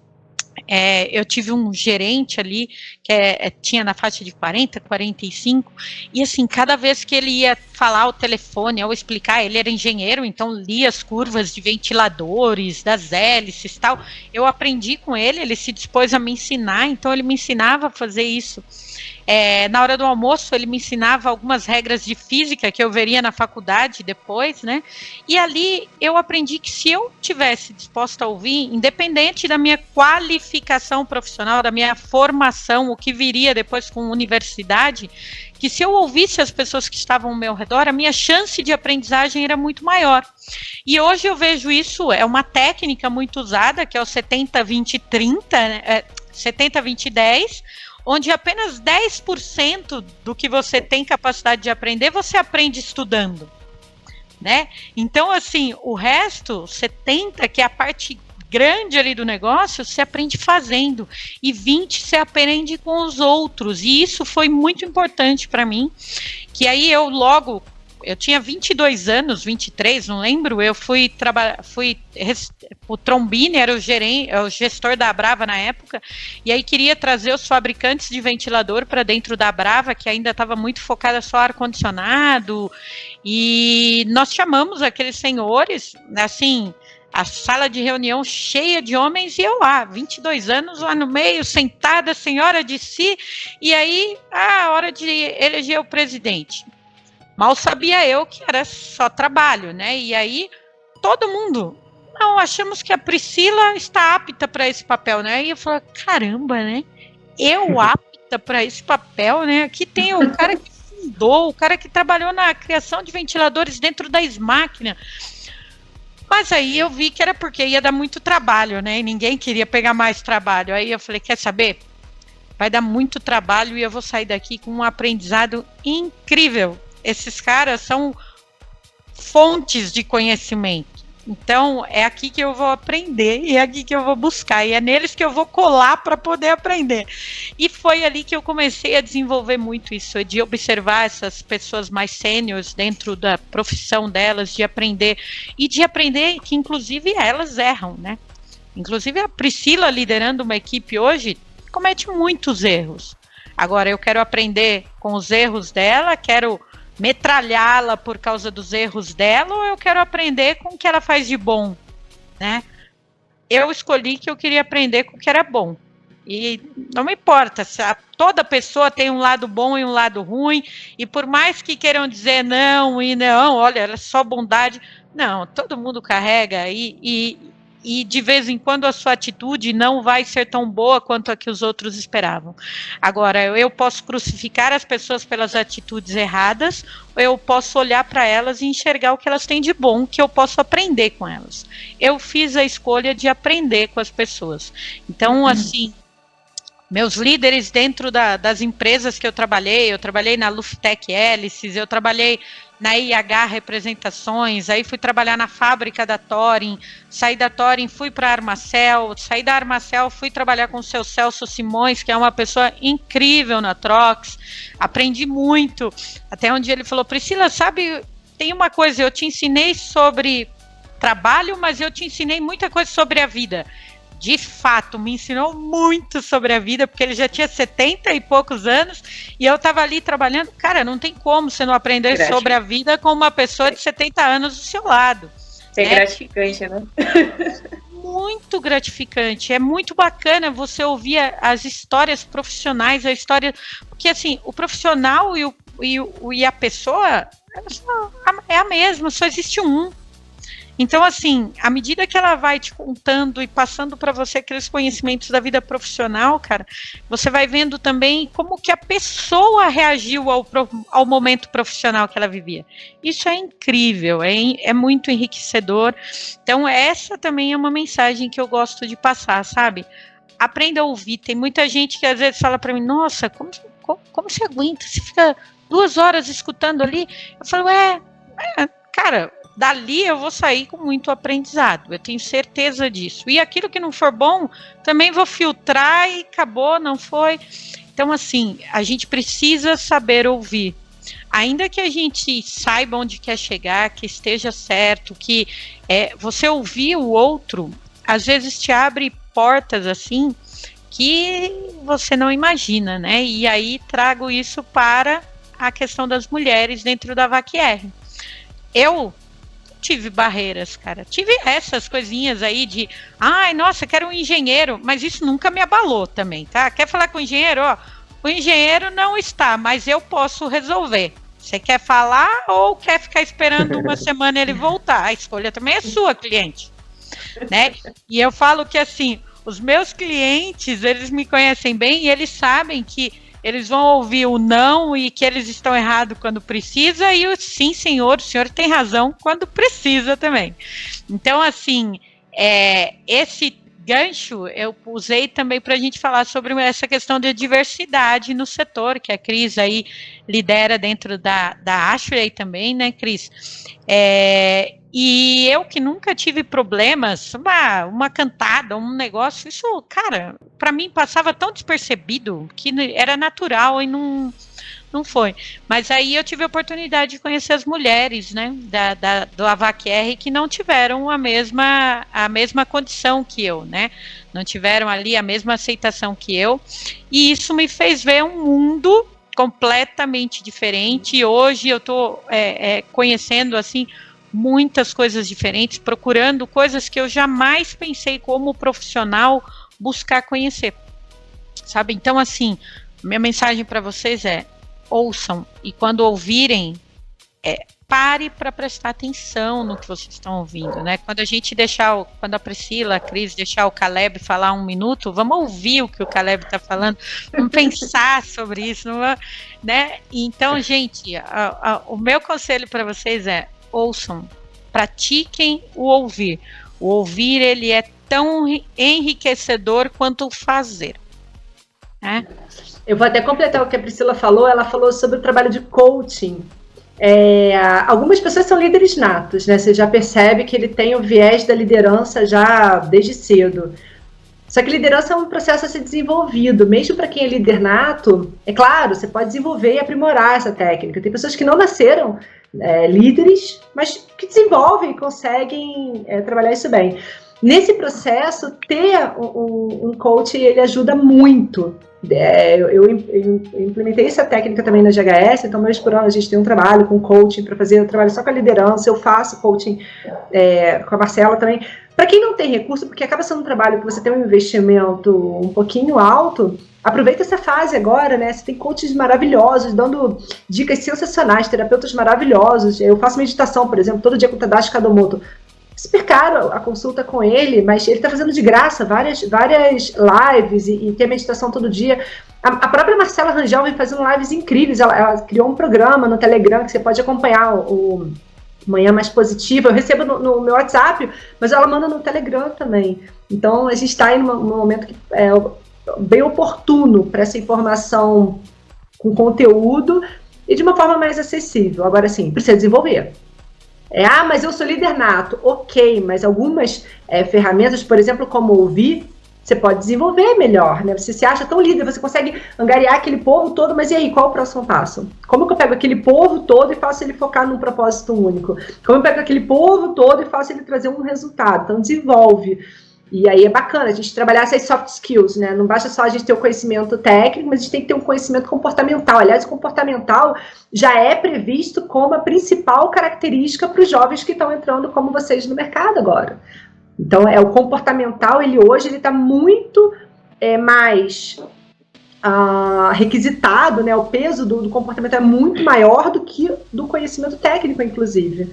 Eu tive um gerente ali que tinha na faixa de 40, 45, e assim, cada vez que ele ia falar ao telefone ou explicar, ele era engenheiro, então lia as curvas de ventiladores, das hélices e tal, eu aprendi com ele, ele se dispôs a me ensinar, então ele me ensinava a fazer isso. Na hora do almoço ele me ensinava algumas regras de física que eu veria na faculdade depois, né? E ali eu aprendi que se eu tivesse disposta a ouvir, independente da minha qualificação profissional, da minha formação, o que viria depois com universidade, que se eu ouvisse as pessoas que estavam ao meu redor, a minha chance de aprendizagem era muito maior. E hoje eu vejo isso, é uma técnica muito usada, que é o 70-20-30, né? 70-20-10, onde apenas 10% do que você tem capacidade de aprender, você aprende estudando, né? Então, assim, o resto, 70%, que é a parte grande ali do negócio, você aprende fazendo, e 20% você aprende com os outros, e isso foi muito importante para mim, que aí eu tinha 22 anos, 23, não lembro, eu o Trombini era o gestor da Abrava na época, e aí queria trazer os fabricantes de ventilador para dentro da Abrava, que ainda estava muito focada só ar-condicionado, e nós chamamos aqueles senhores, assim, a sala de reunião cheia de homens, e eu lá, 22 anos, lá no meio, sentada, senhora de si, e aí, a hora de eleger o presidente. Mal sabia eu que era só trabalho, né? E aí, todo mundo, não, achamos que a Priscila está apta para esse papel, né? E eu falei, caramba, né? Eu apta para esse papel, né? Aqui tem o cara que fundou, o cara que trabalhou na criação de ventiladores dentro da Smáquina. Mas aí eu vi que era porque ia dar muito trabalho, né? E ninguém queria pegar mais trabalho. Aí eu falei, quer saber? Vai dar muito trabalho e eu vou sair daqui com um aprendizado incrível. Esses caras são fontes de conhecimento. Então, é aqui que eu vou aprender e é aqui que eu vou buscar. E é neles que eu vou colar para poder aprender. E foi ali que eu comecei a desenvolver muito isso, de observar essas pessoas mais sêniores dentro da profissão delas, de aprender. E de aprender que, inclusive, elas erram, né? Inclusive, a Priscila, liderando uma equipe hoje, comete muitos erros. Agora, eu quero aprender com os erros dela, quero metralhá-la por causa dos erros dela, ou eu quero aprender com o que ela faz de bom, né? Eu escolhi que eu queria aprender com o que era bom. E não me importa, toda pessoa tem um lado bom e um lado ruim, e por mais que queiram dizer não, olha, ela é só bondade, não, todo mundo carrega, e de vez em quando a sua atitude não vai ser tão boa quanto a que os outros esperavam. Agora, eu posso crucificar as pessoas pelas atitudes erradas, ou eu posso olhar para elas e enxergar o que elas têm de bom, que eu posso aprender com elas. Eu fiz a escolha de aprender com as pessoas. Então, assim, meus líderes dentro das empresas que eu trabalhei na Luftec Hélices, eu trabalhei na IH Representações, aí fui trabalhar na fábrica da Thorin, saí da Thorin, fui para a Armacel, saí da Armacel, fui trabalhar com o seu Celso Simões, que é uma pessoa incrível na Trox, aprendi muito, até um dia ele falou, Priscila, sabe, tem uma coisa, eu te ensinei sobre trabalho, mas eu te ensinei muita coisa sobre a vida. De fato, me ensinou muito sobre a vida, porque ele já tinha 70 e poucos anos, e eu estava ali trabalhando. Cara, não tem como você não aprender sobre a vida com uma pessoa de 70 anos do seu lado. É gratificante, né? Muito gratificante. É muito bacana você ouvir as histórias profissionais, a história... Porque, assim, o profissional e a pessoa é a mesma, só existe um. Então, assim, à medida que ela vai te contando e passando para você aqueles conhecimentos da vida profissional, cara, você vai vendo também como que a pessoa reagiu ao momento profissional que ela vivia. Isso é incrível, é muito enriquecedor. Então, essa também é uma mensagem que eu gosto de passar, sabe? Aprenda a ouvir. Tem muita gente que às vezes fala para mim, nossa, como você aguenta? Você fica 2 horas escutando ali? Eu falo, cara... Dali eu vou sair com muito aprendizado, eu tenho certeza disso. E aquilo que não for bom, também vou filtrar e acabou, não foi. Então, assim, a gente precisa saber ouvir. Ainda que a gente saiba onde quer chegar, que esteja certo, que você ouvir o outro, às vezes te abre portas, assim, que você não imagina, né? E aí trago isso para a questão das mulheres dentro da VAC-R. Eu tive barreiras, cara. Tive essas coisinhas aí de, ai, nossa, quero um engenheiro, mas isso nunca me abalou também, tá? Quer falar com o engenheiro? Ó, o engenheiro não está, mas eu posso resolver. Você quer falar ou quer ficar esperando uma semana ele voltar? A escolha também é sua, cliente, né? E eu falo que, assim, os meus clientes, eles me conhecem bem e eles sabem que eles vão ouvir o não e que eles estão errados quando precisa e o sim, senhor, o senhor tem razão quando precisa também. Então, assim, esse gancho eu usei também para a gente falar sobre essa questão de diversidade no setor, que a Cris aí lidera dentro da Ashley também, né, Cris? E eu que nunca tive problemas, uma cantada, um negócio, isso, cara, para mim passava tão despercebido que era natural e não foi. Mas aí eu tive a oportunidade de conhecer as mulheres, né, do VAC-R que não tiveram a mesma condição que eu, né, não tiveram ali a mesma aceitação que eu, e isso me fez ver um mundo completamente diferente, e hoje eu estou conhecendo, assim, muitas coisas diferentes, procurando coisas que eu jamais pensei como profissional buscar conhecer, sabe? Então, assim, minha mensagem para vocês é: ouçam, e quando ouvirem, pare para prestar atenção no que vocês estão ouvindo, né? Quando a gente quando a Priscila, a Cris deixar o Caleb falar 1 minuto, vamos ouvir o que o Caleb está falando, vamos pensar sobre isso, né? Então, gente, o meu conselho para vocês é: ouçam, pratiquem o ouvir. O ouvir, ele é tão enriquecedor quanto o fazer, né? Eu vou até completar o que a Priscila falou. Ela falou sobre o trabalho de coaching. Algumas pessoas são líderes natos, né? Você já percebe que ele tem o viés da liderança já desde cedo. Só que liderança é um processo a ser desenvolvido. Mesmo para quem é líder nato, é claro, você pode desenvolver e aprimorar essa técnica. Tem pessoas que não nasceram líderes, mas que desenvolvem e conseguem trabalhar isso bem. Nesse processo, ter um coach, ele ajuda muito. Eu implementei essa técnica também na GHS, então, uma vez por ano, a gente tem um trabalho com coaching para fazer, eu trabalho só com a liderança, eu faço coaching com a Marcela também. Para quem não tem recurso, porque acaba sendo um trabalho que você tem um investimento um pouquinho alto, aproveita essa fase agora, né? Você tem coaches maravilhosos, dando dicas sensacionais, terapeutas maravilhosos. Eu faço meditação, por exemplo, todo dia com o Tadashi Kadomoto. Super caro a consulta com ele, mas ele está fazendo de graça várias lives e tem meditação todo dia. A própria Marcela Rangel vem fazendo lives incríveis. Ela criou um programa no Telegram que você pode acompanhar, o Manhã Mais Positiva. Eu recebo no meu WhatsApp, mas ela manda no Telegram também. Então, a gente está aí num momento que é bem oportuno para essa informação com conteúdo e de uma forma mais acessível. Agora, sim, precisa desenvolver. Mas eu sou líder nato. Ok, mas algumas ferramentas, por exemplo, como ouvir, você pode desenvolver melhor, né? Você se acha tão líder, você consegue angariar aquele povo todo, mas e aí, qual o próximo passo? Como que eu pego aquele povo todo e faço ele focar num propósito único? Como eu pego aquele povo todo e faço ele trazer um resultado? Então, desenvolve. E aí é bacana a gente trabalhar essas soft skills, né? Não basta só a gente ter o conhecimento técnico, mas a gente tem que ter um conhecimento comportamental. Aliás, o comportamental já é previsto como a principal característica para os jovens que estão entrando como vocês no mercado agora. Então, o comportamental, hoje ele está muito mais requisitado, né? O peso do comportamento é muito maior do que do conhecimento técnico, inclusive.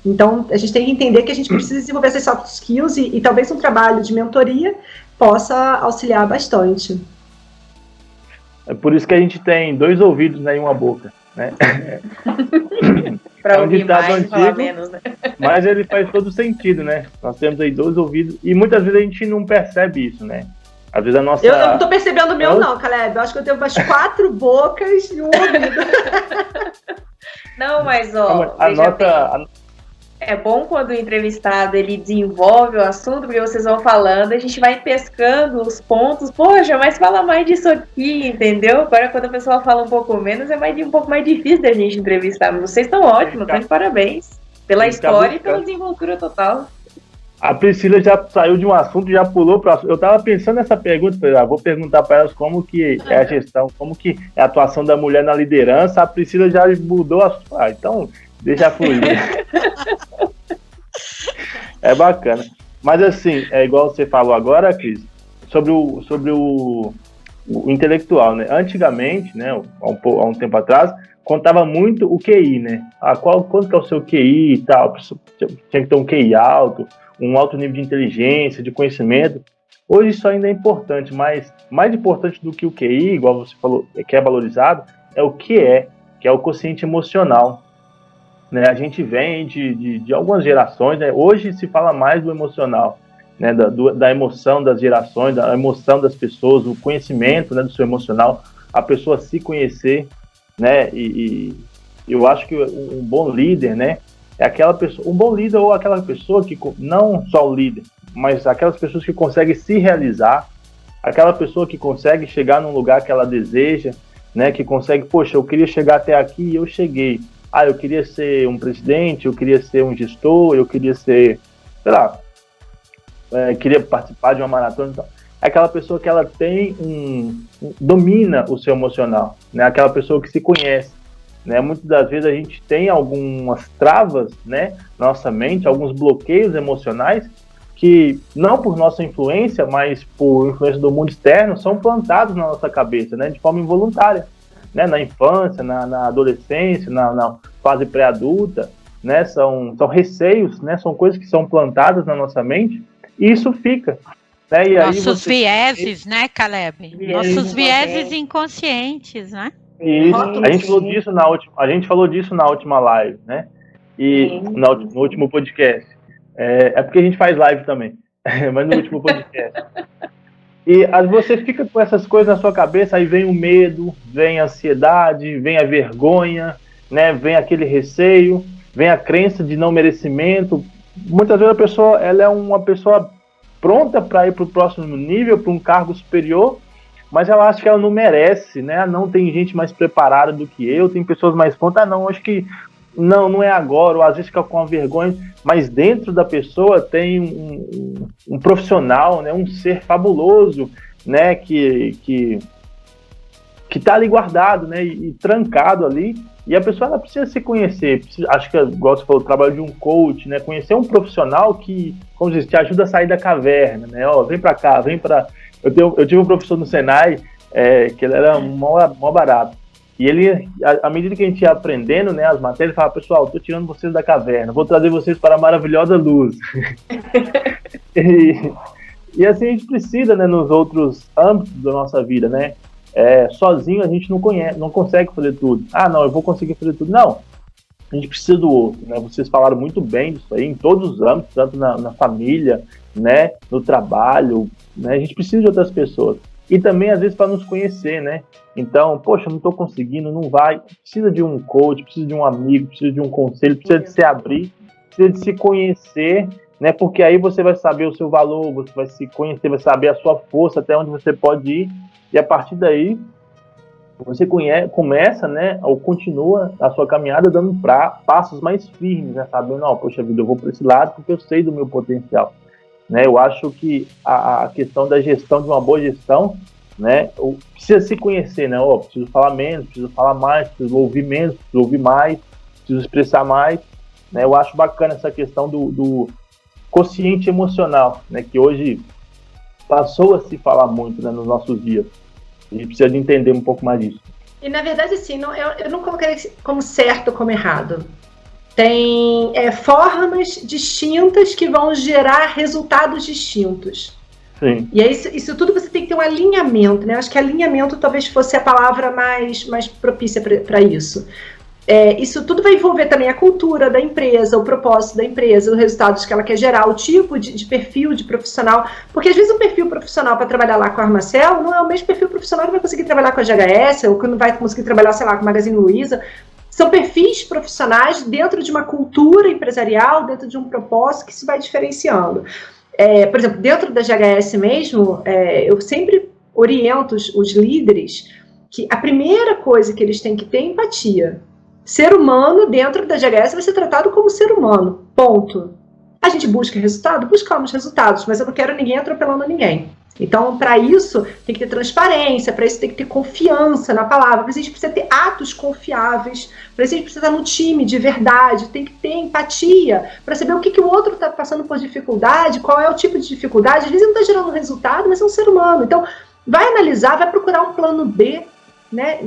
Então, a gente tem que entender que a gente precisa desenvolver essas soft skills e talvez um trabalho de mentoria possa auxiliar bastante. É por isso que a gente tem 2 ouvidos e uma boca, né? Para ouvir mais e falar menos, né? Mas ele faz todo sentido, né? Nós temos aí 2 ouvidos e muitas vezes a gente não percebe isso, né? Às vezes a nossa... Eu não tô percebendo o meu não, Caleb. Eu acho que eu tenho umas 4 bocas e um ouvido. Não, mas é bom quando o entrevistado ele desenvolve o assunto, porque vocês vão falando, a gente vai pescando os pontos. Poxa, mas fala mais disso aqui, entendeu? Agora, quando a pessoa fala um pouco menos, é um pouco mais difícil da gente entrevistar. Mas vocês estão ótimos, estão de parabéns pela história e pela desenvoltura total. A Priscila já saiu de um assunto, já pulou para. Eu estava pensando nessa pergunta, falei, vou perguntar para elas como que é a gestão, como que é a atuação da mulher na liderança. A Priscila já mudou a. Então, deixa fluir. É bacana. Mas assim, é igual você falou agora, Cris, sobre o intelectual, né? Antigamente, né, há um tempo atrás, contava muito o QI, né? Quanto que é o seu QI e tal? Tinha que ter um QI alto, um alto nível de inteligência, de conhecimento. Hoje isso ainda é importante, mas mais importante do que o QI, igual você falou, que é valorizado, é o que é o quociente emocional. Né? A gente vem de algumas gerações, né? Hoje se fala mais do emocional, né? Da emoção das gerações, da emoção das pessoas, o conhecimento, né, do seu emocional, a pessoa se conhecer, né? E eu acho que um bom líder, né, é aquela pessoa, um bom líder ou aquela pessoa que, não só o líder, mas aquelas pessoas que conseguem se realizar, aquela pessoa que consegue chegar num lugar que ela deseja, né, que consegue, poxa, eu queria chegar até aqui e eu cheguei. Eu queria ser um presidente, eu queria ser um gestor, eu queria ser, sei lá, queria participar de uma maratona. Então, é aquela pessoa que ela tem domina o seu emocional, né? Aquela pessoa que se conhece, né? Muitas das vezes a gente tem algumas travas, né, na nossa mente, alguns bloqueios emocionais que, não por nossa influência, mas por influência do mundo externo, são plantados na nossa cabeça, né, de forma involuntária. Né, na infância, na adolescência, na fase pré-adulta, né, são receios, né, são coisas que são plantadas na nossa mente, e isso fica. Né, e nossos vieses, né, Caleb? Nossos vieses inconscientes, né? Isso. A gente falou disso na última live, né? E no último podcast. É porque a gente faz live também, mas no último podcast. E você fica com essas coisas na sua cabeça, aí vem o medo, vem a ansiedade, vem a vergonha, né? Vem aquele receio, vem a crença de não merecimento. Muitas vezes a pessoa, ela é uma pessoa pronta para ir para o próximo nível, para um cargo superior, mas ela acha que ela não merece, né? Não, tem gente mais preparada do que eu, tem pessoas mais prontas, não, acho que não é agora, ou às vezes fica com a vergonha, mas dentro da pessoa tem um profissional, né, um ser fabuloso, né, que está ali guardado, né, e trancado ali, e a pessoa ela precisa se conhecer, acho que, igual você falou, o trabalho de um coach, né, conhecer um profissional que, como diz, te ajuda a sair da caverna, né, vem para cá, vem para... Eu tive um professor no Senai, que ele era mó barato. E ele, à medida que a gente ia aprendendo, né, as matérias, ele falava, pessoal, estou tirando vocês da caverna, vou trazer vocês para a maravilhosa luz. e assim a gente precisa, né, nos outros âmbitos da nossa vida, né? Sozinho a gente não consegue fazer tudo. Não, eu vou conseguir fazer tudo. Não, a gente precisa do outro, né? Vocês falaram muito bem disso aí, em todos os âmbitos, tanto na família, né, no trabalho, né? A gente precisa de outras pessoas. E também, às vezes, para nos conhecer, né? Então, poxa, não estou conseguindo, não vai. Precisa de um coach, precisa de um amigo, precisa de um conselho, precisa de se abrir, precisa de se conhecer, né? Porque aí você vai saber o seu valor, você vai se conhecer, vai saber a sua força, até onde você pode ir. E a partir daí, você começa, né? Ou continua a sua caminhada dando passos mais firmes, né? Sabendo, poxa vida, eu vou para esse lado porque eu sei do meu potencial. Né, eu acho que a questão da gestão, de uma boa gestão, né, precisa se conhecer, né? Preciso falar menos, preciso falar mais, preciso ouvir menos, preciso ouvir mais, preciso expressar mais. Né? Eu acho bacana essa questão do quociente emocional, né, que hoje passou a se falar muito, né, nos nossos dias. A gente precisa de entender um pouco mais disso. E, na verdade, assim, eu não coloquei como certo ou como errado. Tem formas distintas que vão gerar resultados distintos. Sim. E aí, isso tudo você tem que ter um alinhamento, né? Acho que alinhamento talvez fosse a palavra mais propícia para isso. Isso tudo vai envolver também a cultura da empresa, o propósito da empresa, os resultados que ela quer gerar, o tipo de perfil de profissional. Porque às vezes o perfil profissional para trabalhar lá com a Armacel não é o mesmo perfil profissional que vai conseguir trabalhar com a GHS, ou que não vai conseguir trabalhar, sei lá, com a Magazine Luiza. São perfis profissionais dentro de uma cultura empresarial, dentro de um propósito que se vai diferenciando. Por exemplo, dentro da GHS mesmo, eu sempre oriento os líderes que a primeira coisa que eles têm que ter é empatia. Ser humano dentro da GHS vai ser tratado como ser humano, ponto. A gente busca resultado? Buscamos resultados, mas eu não quero ninguém atropelando ninguém. Então, para isso, tem que ter transparência, para isso tem que ter confiança na palavra, para isso a gente precisa ter atos confiáveis, para isso a gente precisa estar no time de verdade, tem que ter empatia, para saber o que o outro está passando por dificuldade, qual é o tipo de dificuldade. Às vezes não está gerando resultado, mas é um ser humano. Então, vai analisar, vai procurar um plano B, né?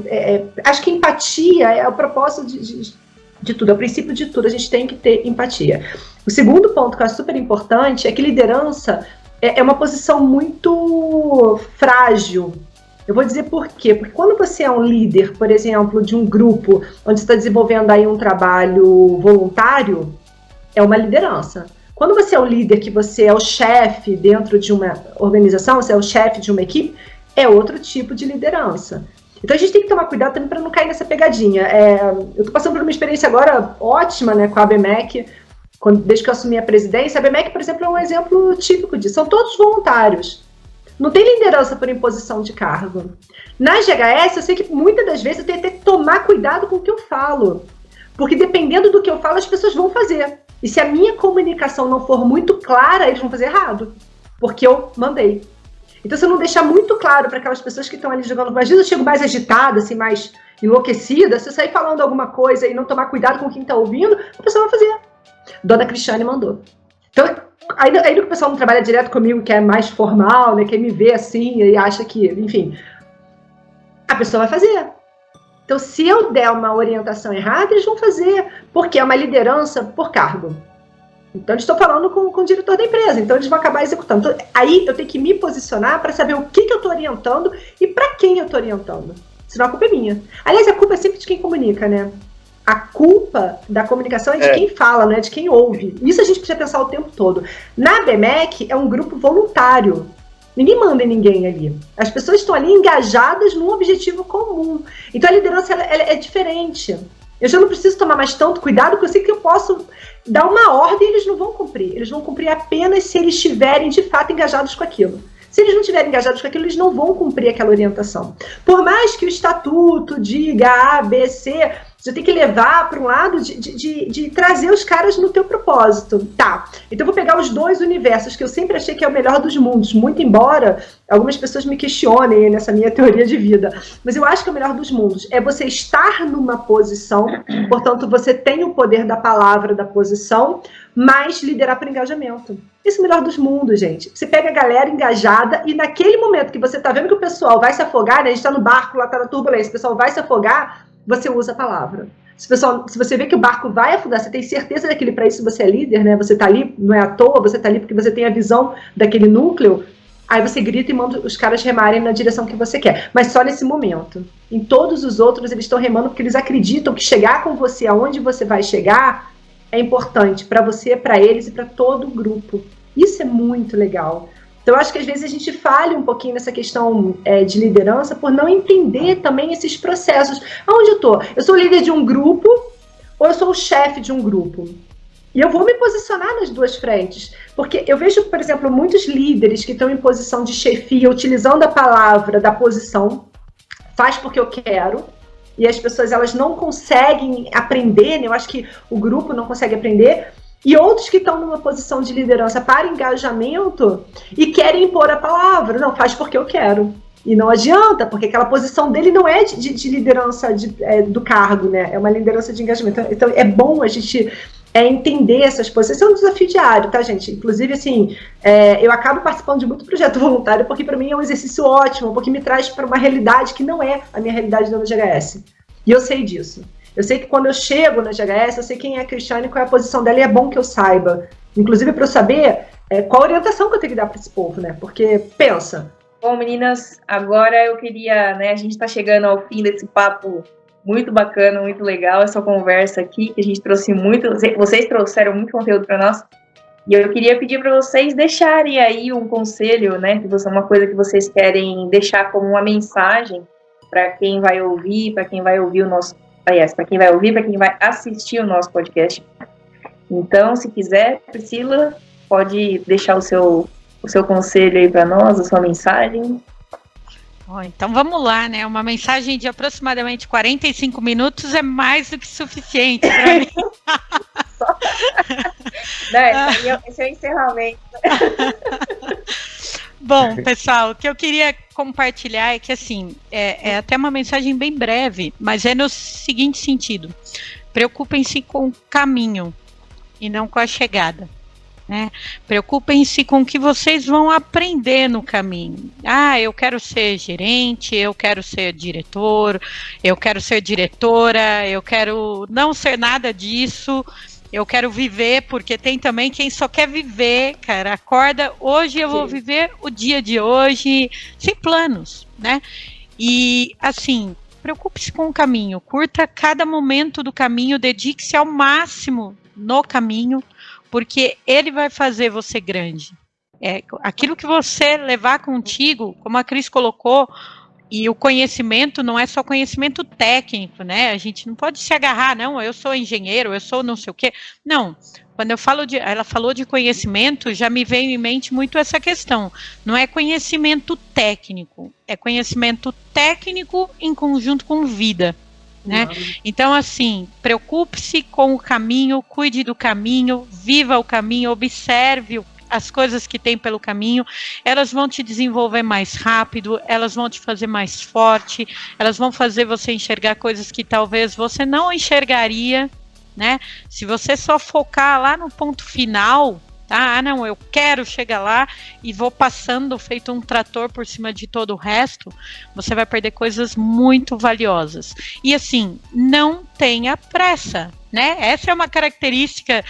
Acho que empatia é o propósito de tudo, é o princípio de tudo, a gente tem que ter empatia. O segundo ponto que eu acho super importante é que liderança é uma posição muito frágil. Eu vou dizer por quê. Porque quando você é um líder, por exemplo, de um grupo onde você está desenvolvendo aí um trabalho voluntário, é uma liderança. Quando você é o líder, que você é o chefe dentro de uma organização, você é o chefe de uma equipe, é outro tipo de liderança. Então a gente tem que tomar cuidado também para não cair nessa pegadinha. Eu estou passando por uma experiência agora ótima, né, com a ABMEC, desde que eu assumi a presidência. A ABMEC, por exemplo, é um exemplo típico disso. São todos voluntários. Não tem liderança por imposição de cargo. Na GHS, eu sei que muitas das vezes eu tenho até que tomar cuidado com o que eu falo. Porque dependendo do que eu falo, as pessoas vão fazer. E se a minha comunicação não for muito clara, eles vão fazer errado. Porque eu mandei. Então, se eu não deixar muito claro para aquelas pessoas que estão ali jogando, às vezes eu chego mais agitada, assim, mais enlouquecida. Se eu sair falando alguma coisa e não tomar cuidado com quem está ouvindo, a pessoa vai fazer. Dona Cristiane mandou. Então, ainda que o pessoal não trabalha direto comigo, que é mais formal, né, quer me ver assim e acha que, enfim, a pessoa vai fazer. Então, se eu der uma orientação errada, eles vão fazer, porque é uma liderança por cargo. Então, eles estão falando com o diretor da empresa, então eles vão acabar executando. Então, aí eu tenho que me posicionar para saber o que eu estou orientando e para quem eu estou orientando. Senão a culpa é minha. Aliás, a culpa é sempre de quem comunica, né? A culpa da comunicação é de quem fala, não é de quem ouve. Isso a gente precisa pensar o tempo todo. Na ABMEC é um grupo voluntário. Ninguém manda em ninguém ali. As pessoas estão ali engajadas num objetivo comum. Então a liderança ela é diferente. Eu já não preciso tomar mais tanto cuidado, porque eu sei que eu posso dar uma ordem e eles não vão cumprir. Eles vão cumprir apenas se eles estiverem de fato engajados com aquilo. Se eles não estiverem engajados com aquilo, eles não vão cumprir aquela orientação. Por mais que o estatuto diga A, B, C, você tem que levar para um lado de trazer os caras no teu propósito. Tá, então eu vou pegar os dois universos, que eu sempre achei que é o melhor dos mundos, muito embora algumas pessoas me questionem nessa minha teoria de vida. Mas eu acho que é o melhor dos mundos. É você estar numa posição, portanto você tem o poder da palavra, da posição, mas liderar por engajamento. Esse é o melhor dos mundos, gente. Você pega a galera engajada e naquele momento que você tá vendo que o pessoal vai se afogar, né? A gente tá no barco, lá tá na turbulência, o pessoal vai se afogar, você usa a palavra. Se você vê que o barco vai afundar, você tem certeza daquele, para isso você é líder, né? Você tá ali, não é à toa, você tá ali porque você tem a visão daquele núcleo, aí você grita e manda os caras remarem na direção que você quer. Mas só nesse momento. Em todos os outros, eles estão remando porque eles acreditam que chegar com você aonde você vai chegar é importante para você, para eles e para todo o grupo. Isso é muito legal. Então, eu acho que às vezes a gente falha um pouquinho nessa questão de liderança por não entender também esses processos. Aonde eu estou? Eu sou líder de um grupo ou eu sou o chefe de um grupo? E eu vou me posicionar nas duas frentes. Porque eu vejo, por exemplo, muitos líderes que estão em posição de chefia utilizando a palavra da posição, faz porque eu quero, e as pessoas elas não conseguem aprender, né? Eu acho que o grupo não consegue aprender, e outros que estão numa posição de liderança para engajamento e querem impor a palavra, não, faz porque eu quero. E não adianta, porque aquela posição dele não é de liderança do cargo, né? É uma liderança de engajamento. Então é bom a gente entender essas posições. Esse é um desafio diário, tá, gente? Inclusive, assim, eu acabo participando de muito projeto voluntário, porque para mim é um exercício ótimo, porque me traz para uma realidade que não é a minha realidade da GHS. E eu sei disso. Eu sei que quando eu chego na GHS, eu sei quem é a Cristiane, qual é a posição dela, e é bom que eu saiba. Inclusive para eu saber qual a orientação que eu tenho que dar para esse povo, né? Porque, pensa. Bom, meninas, agora eu queria, né, a gente está chegando ao fim desse papo muito bacana, muito legal, essa conversa aqui, que a gente trouxe muito, vocês trouxeram muito conteúdo para nós, e eu queria pedir para vocês deixarem aí um conselho, né, que uma coisa que vocês querem deixar como uma mensagem para quem vai ouvir, para quem vai ouvir o nosso, para quem vai ouvir, para quem vai assistir o nosso podcast. Então, se quiser, Priscila, pode deixar o seu conselho aí para nós, a sua mensagem. Bom, então vamos lá, né? Uma mensagem de aproximadamente 45 minutos é mais do que suficiente para mim. só. Não, esse é o encerramento. Bom, pessoal, o que eu queria compartilhar é que, assim, é até uma mensagem bem breve, mas é no seguinte sentido. Preocupem-se com o caminho e não com a chegada. Né? Preocupem-se com o que vocês vão aprender no caminho. Eu quero ser gerente, eu quero ser diretor, eu quero ser diretora, eu quero não ser nada disso, eu quero viver, porque tem também quem só quer viver, cara, acorda, hoje eu vou viver o dia de hoje, sem planos, né? E, assim, preocupe-se com o caminho, curta cada momento do caminho, dedique-se ao máximo no caminho, porque ele vai fazer você grande. Aquilo que você levar contigo, como a Cris colocou, e o conhecimento não é só conhecimento técnico, né? A gente não pode se agarrar, não, eu sou engenheiro, eu sou não sei o quê. Não, quando ela falou de conhecimento, já me veio em mente muito essa questão. Não é conhecimento técnico, é conhecimento técnico em conjunto com vida. Né? Então, assim, preocupe-se com o caminho, cuide do caminho, viva o caminho, observe as coisas que tem pelo caminho, elas vão te desenvolver mais rápido, elas vão te fazer mais forte, elas vão fazer você enxergar coisas que talvez você não enxergaria, né? Se você só focar lá no ponto final, tá? Não, eu quero chegar lá e vou passando feito um trator por cima de todo o resto, você vai perder coisas muito valiosas. E assim, não tenha pressa, né? Essa é uma característica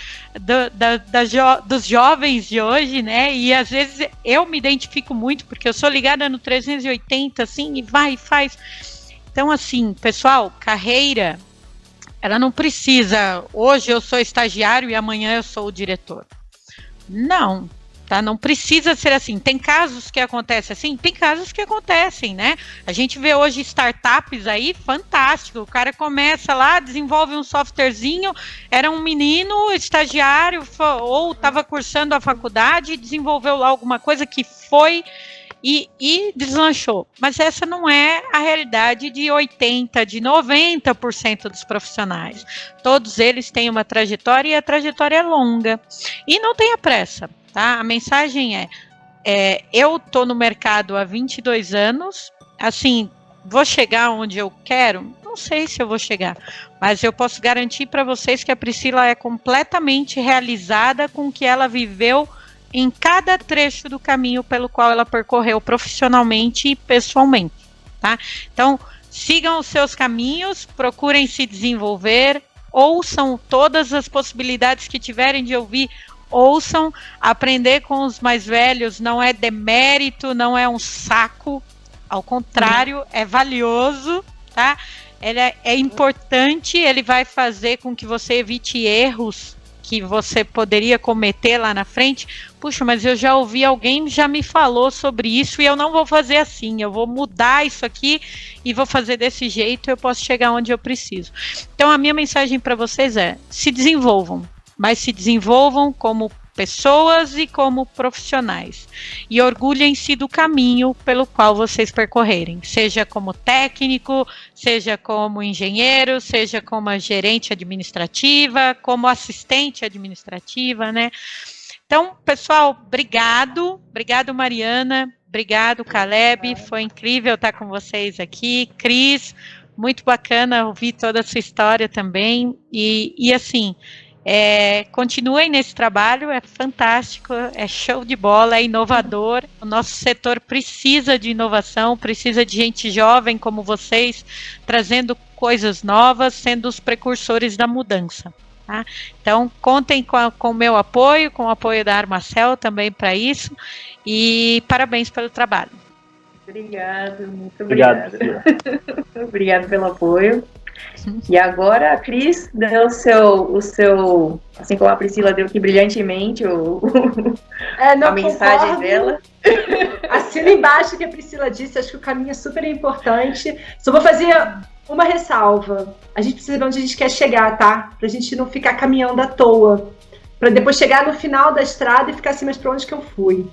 dos jovens de hoje, né? E às vezes eu me identifico muito, porque eu sou ligada no 380, assim, e vai e faz. Então, assim, pessoal, carreira, ela não precisa, hoje eu sou estagiário e amanhã eu sou o diretor. Não, tá? Não precisa ser assim. Tem casos que acontecem assim? Tem casos que acontecem, né? A gente vê hoje startups aí, fantástico. O cara começa lá, desenvolve um softwarezinho, era um menino estagiário ou estava cursando a faculdade e desenvolveu lá alguma coisa que foi e deslanchou. Mas essa não é a realidade de 80%, de 90% dos profissionais. Todos eles têm uma trajetória e a trajetória é longa. E não tenha pressa, tá? A mensagem eu tô no mercado há 22 anos, assim, vou chegar onde eu quero? Não sei se eu vou chegar, mas eu posso garantir para vocês que a Priscila é completamente realizada com o que ela viveu em cada trecho do caminho pelo qual ela percorreu profissionalmente e pessoalmente, tá? Então, sigam os seus caminhos, procurem se desenvolver, ouçam todas as possibilidades que tiverem de ouvir, ouçam, aprender com os mais velhos não é demérito, não é um saco, ao contrário, é valioso, tá? Ele é importante, ele vai fazer com que você evite erros que você poderia cometer lá na frente. Puxa, mas eu já ouvi alguém já me falou sobre isso e eu não vou fazer assim, eu vou mudar isso aqui e vou fazer desse jeito, eu posso chegar onde eu preciso. Então a minha mensagem para vocês é, se desenvolvam, mas se desenvolvam como pessoas e como profissionais. E orgulhem-se do caminho pelo qual vocês percorrerem, seja como técnico, seja como engenheiro, seja como gerente administrativa, como assistente administrativa, né? Então, pessoal, obrigado Mariana, obrigado Caleb, foi incrível estar com vocês aqui. Cris, muito bacana ouvir toda a sua história também, e assim, continuem nesse trabalho, é fantástico, é show de bola, é inovador. O nosso setor precisa de inovação, precisa de gente jovem como vocês, trazendo coisas novas, sendo os precursores da mudança, tá? Então, contem com o meu apoio, com o apoio da Armacel também para isso, e parabéns pelo trabalho. Obrigado, muito obrigada. Obrigado pelo apoio. E agora a Cris deu o seu, assim como a Priscila deu aqui brilhantemente a mensagem dela. Assina embaixo o que a Priscila disse, acho que o caminho é super importante. Só vou fazer uma ressalva. A gente precisa ver onde a gente quer chegar, tá? Pra gente não ficar caminhando à toa. Pra depois chegar no final da estrada e ficar assim, mas pra onde que eu fui?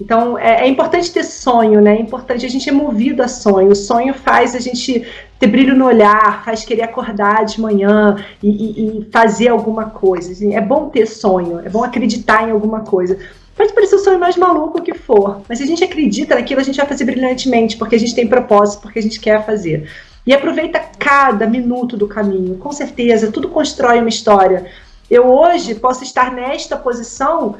Então, é importante ter sonho, né? É importante, a gente é movido a sonho. O sonho faz a gente ter brilho no olhar, faz querer acordar de manhã e fazer alguma coisa. Assim, é bom ter sonho, é bom acreditar em alguma coisa. Pode parecer o sonho mais maluco que for, mas se a gente acredita naquilo, a gente vai fazer brilhantemente, porque a gente tem propósito, porque a gente quer fazer. E aproveita cada minuto do caminho, com certeza, tudo constrói uma história. Eu hoje posso estar nesta posição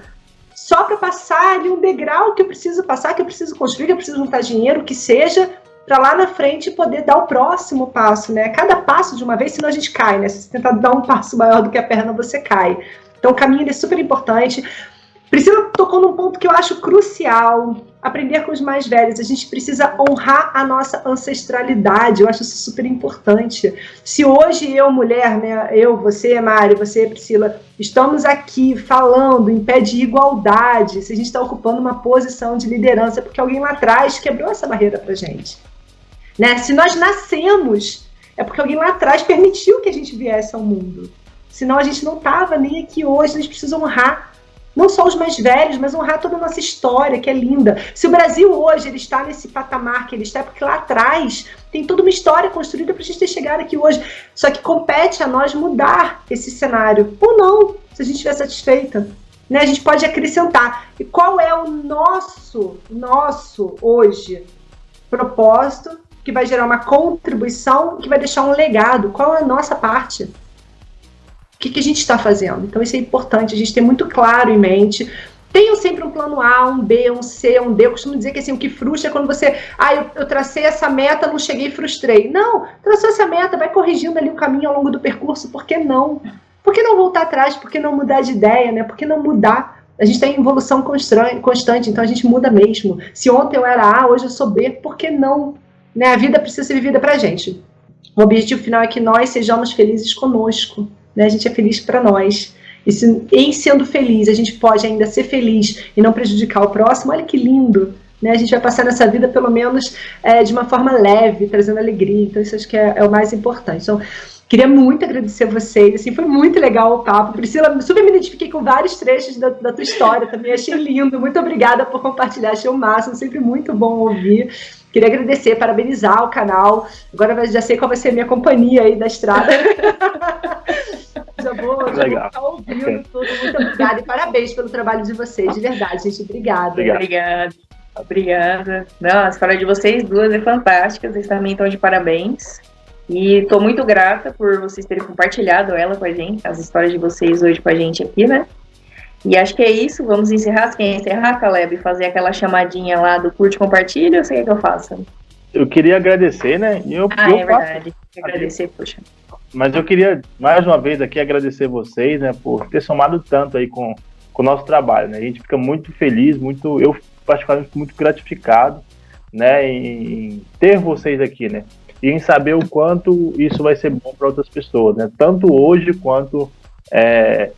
só para passar ali um degrau que eu preciso passar, que eu preciso construir, que eu preciso juntar dinheiro, que seja, para lá na frente poder dar o próximo passo, né? Cada passo de uma vez, senão a gente cai, né? Se você tentar dar um passo maior do que a perna, você cai. Então o caminho é super importante. Priscila tocou num ponto que eu acho crucial, aprender com os mais velhos. A gente precisa honrar a nossa ancestralidade, eu acho isso super importante. Se hoje eu, mulher, né, eu, você, Mari, você, Priscila, estamos aqui falando em pé de igualdade, se a gente está ocupando uma posição de liderança, é porque alguém lá atrás quebrou essa barreira pra gente. Né? Se nós nascemos, é porque alguém lá atrás permitiu que a gente viesse ao mundo. Senão a gente não estava nem aqui hoje, a gente precisa honrar não só os mais velhos, mas honrar toda a nossa história, que é linda. Se o Brasil hoje ele está nesse patamar que ele está, é porque lá atrás tem toda uma história construída para a gente ter chegado aqui hoje. Só que compete a nós mudar esse cenário. Ou não, se a gente estiver satisfeita. Né? A gente pode acrescentar. E qual é o nosso hoje propósito que vai gerar uma contribuição, que vai deixar um legado? Qual é a nossa parte? O que a gente está fazendo? Então isso é importante, a gente ter muito claro em mente. Tenham sempre um plano A, um B, um C, um D. Eu costumo dizer que assim, o que frustra é quando você... eu tracei essa meta, não cheguei e frustrei. Não, traçou essa meta, vai corrigindo ali o caminho ao longo do percurso. Por que não? Por que não voltar atrás? Por que não mudar de ideia? Né? Por que não mudar? A gente tem evolução constante, então a gente muda mesmo. Se ontem eu era A, hoje eu sou B, por que não? Né? A vida precisa ser vivida pra gente. O objetivo final é que nós sejamos felizes conosco. Né? A gente é feliz para nós. E em sendo feliz, a gente pode ainda ser feliz e não prejudicar o próximo. Olha que lindo. Né? A gente vai passar nessa vida, pelo menos, de uma forma leve, trazendo alegria. Então, isso acho que é o mais importante. Então, queria muito agradecer a vocês. Assim, foi muito legal o papo. Priscila, super me identifiquei com vários trechos da tua história também. Achei lindo. Muito obrigada por compartilhar. Achei o máximo. Sempre muito bom ouvir. Queria agradecer, parabenizar o canal. Agora já sei qual vai ser a minha companhia aí da estrada. Já vou estar ouvindo tudo. Muito obrigada e parabéns pelo trabalho de vocês. De verdade, gente. Obrigada. Obrigada. Não, a história de vocês duas é fantástica. Vocês também estão de parabéns. E estou muito grata por vocês terem compartilhado ela com a gente, as histórias de vocês hoje com a gente aqui, né? E acho que é isso, vamos encerrar. Você quer encerrar, Caleb? Fazer aquela chamadinha lá do curte e compartilha, ou você quer que eu faça? Eu queria agradecer, né? É verdade. Agradecer, poxa. Mas eu queria, mais uma vez aqui, agradecer vocês, né? Por ter somado tanto aí com o nosso trabalho, né? A gente fica muito feliz, eu particularmente muito gratificado, né? Em ter vocês aqui, né? E em saber o quanto isso vai ser bom para outras pessoas, né? Tanto hoje quanto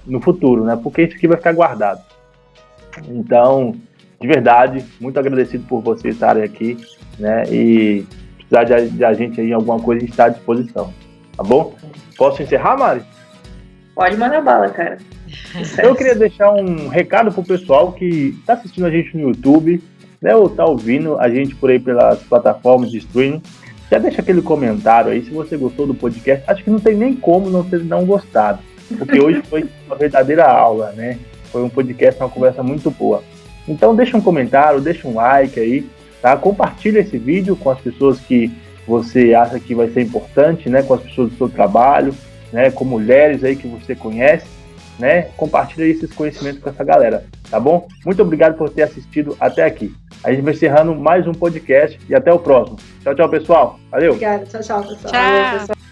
no futuro, né? Porque isso aqui vai ficar guardado. Então, de verdade, muito agradecido por vocês estarem aqui, né? E precisar de a gente aí em alguma coisa, a gente está à disposição, tá bom? Posso encerrar, Mari? Pode mandar bala, cara. Eu queria deixar um recado pro pessoal que está assistindo a gente no YouTube, né? Ou tá ouvindo a gente por aí pelas plataformas de streaming. Já deixa aquele comentário aí se você gostou do podcast. Acho que não tem nem como não ter não gostado, porque hoje foi uma verdadeira aula, né? Foi um podcast, uma conversa muito boa. Então deixa um comentário, deixa um like aí, tá? Compartilha esse vídeo com as pessoas que você acha que vai ser importante, né? Com as pessoas do seu trabalho, né? Com mulheres aí que você conhece, né? Compartilha esses conhecimentos com essa galera, tá bom? Muito obrigado por ter assistido até aqui. A gente vai encerrando mais um podcast e até o próximo. Tchau, tchau, pessoal. Valeu. Obrigada. Tchau, pessoal. Tchau.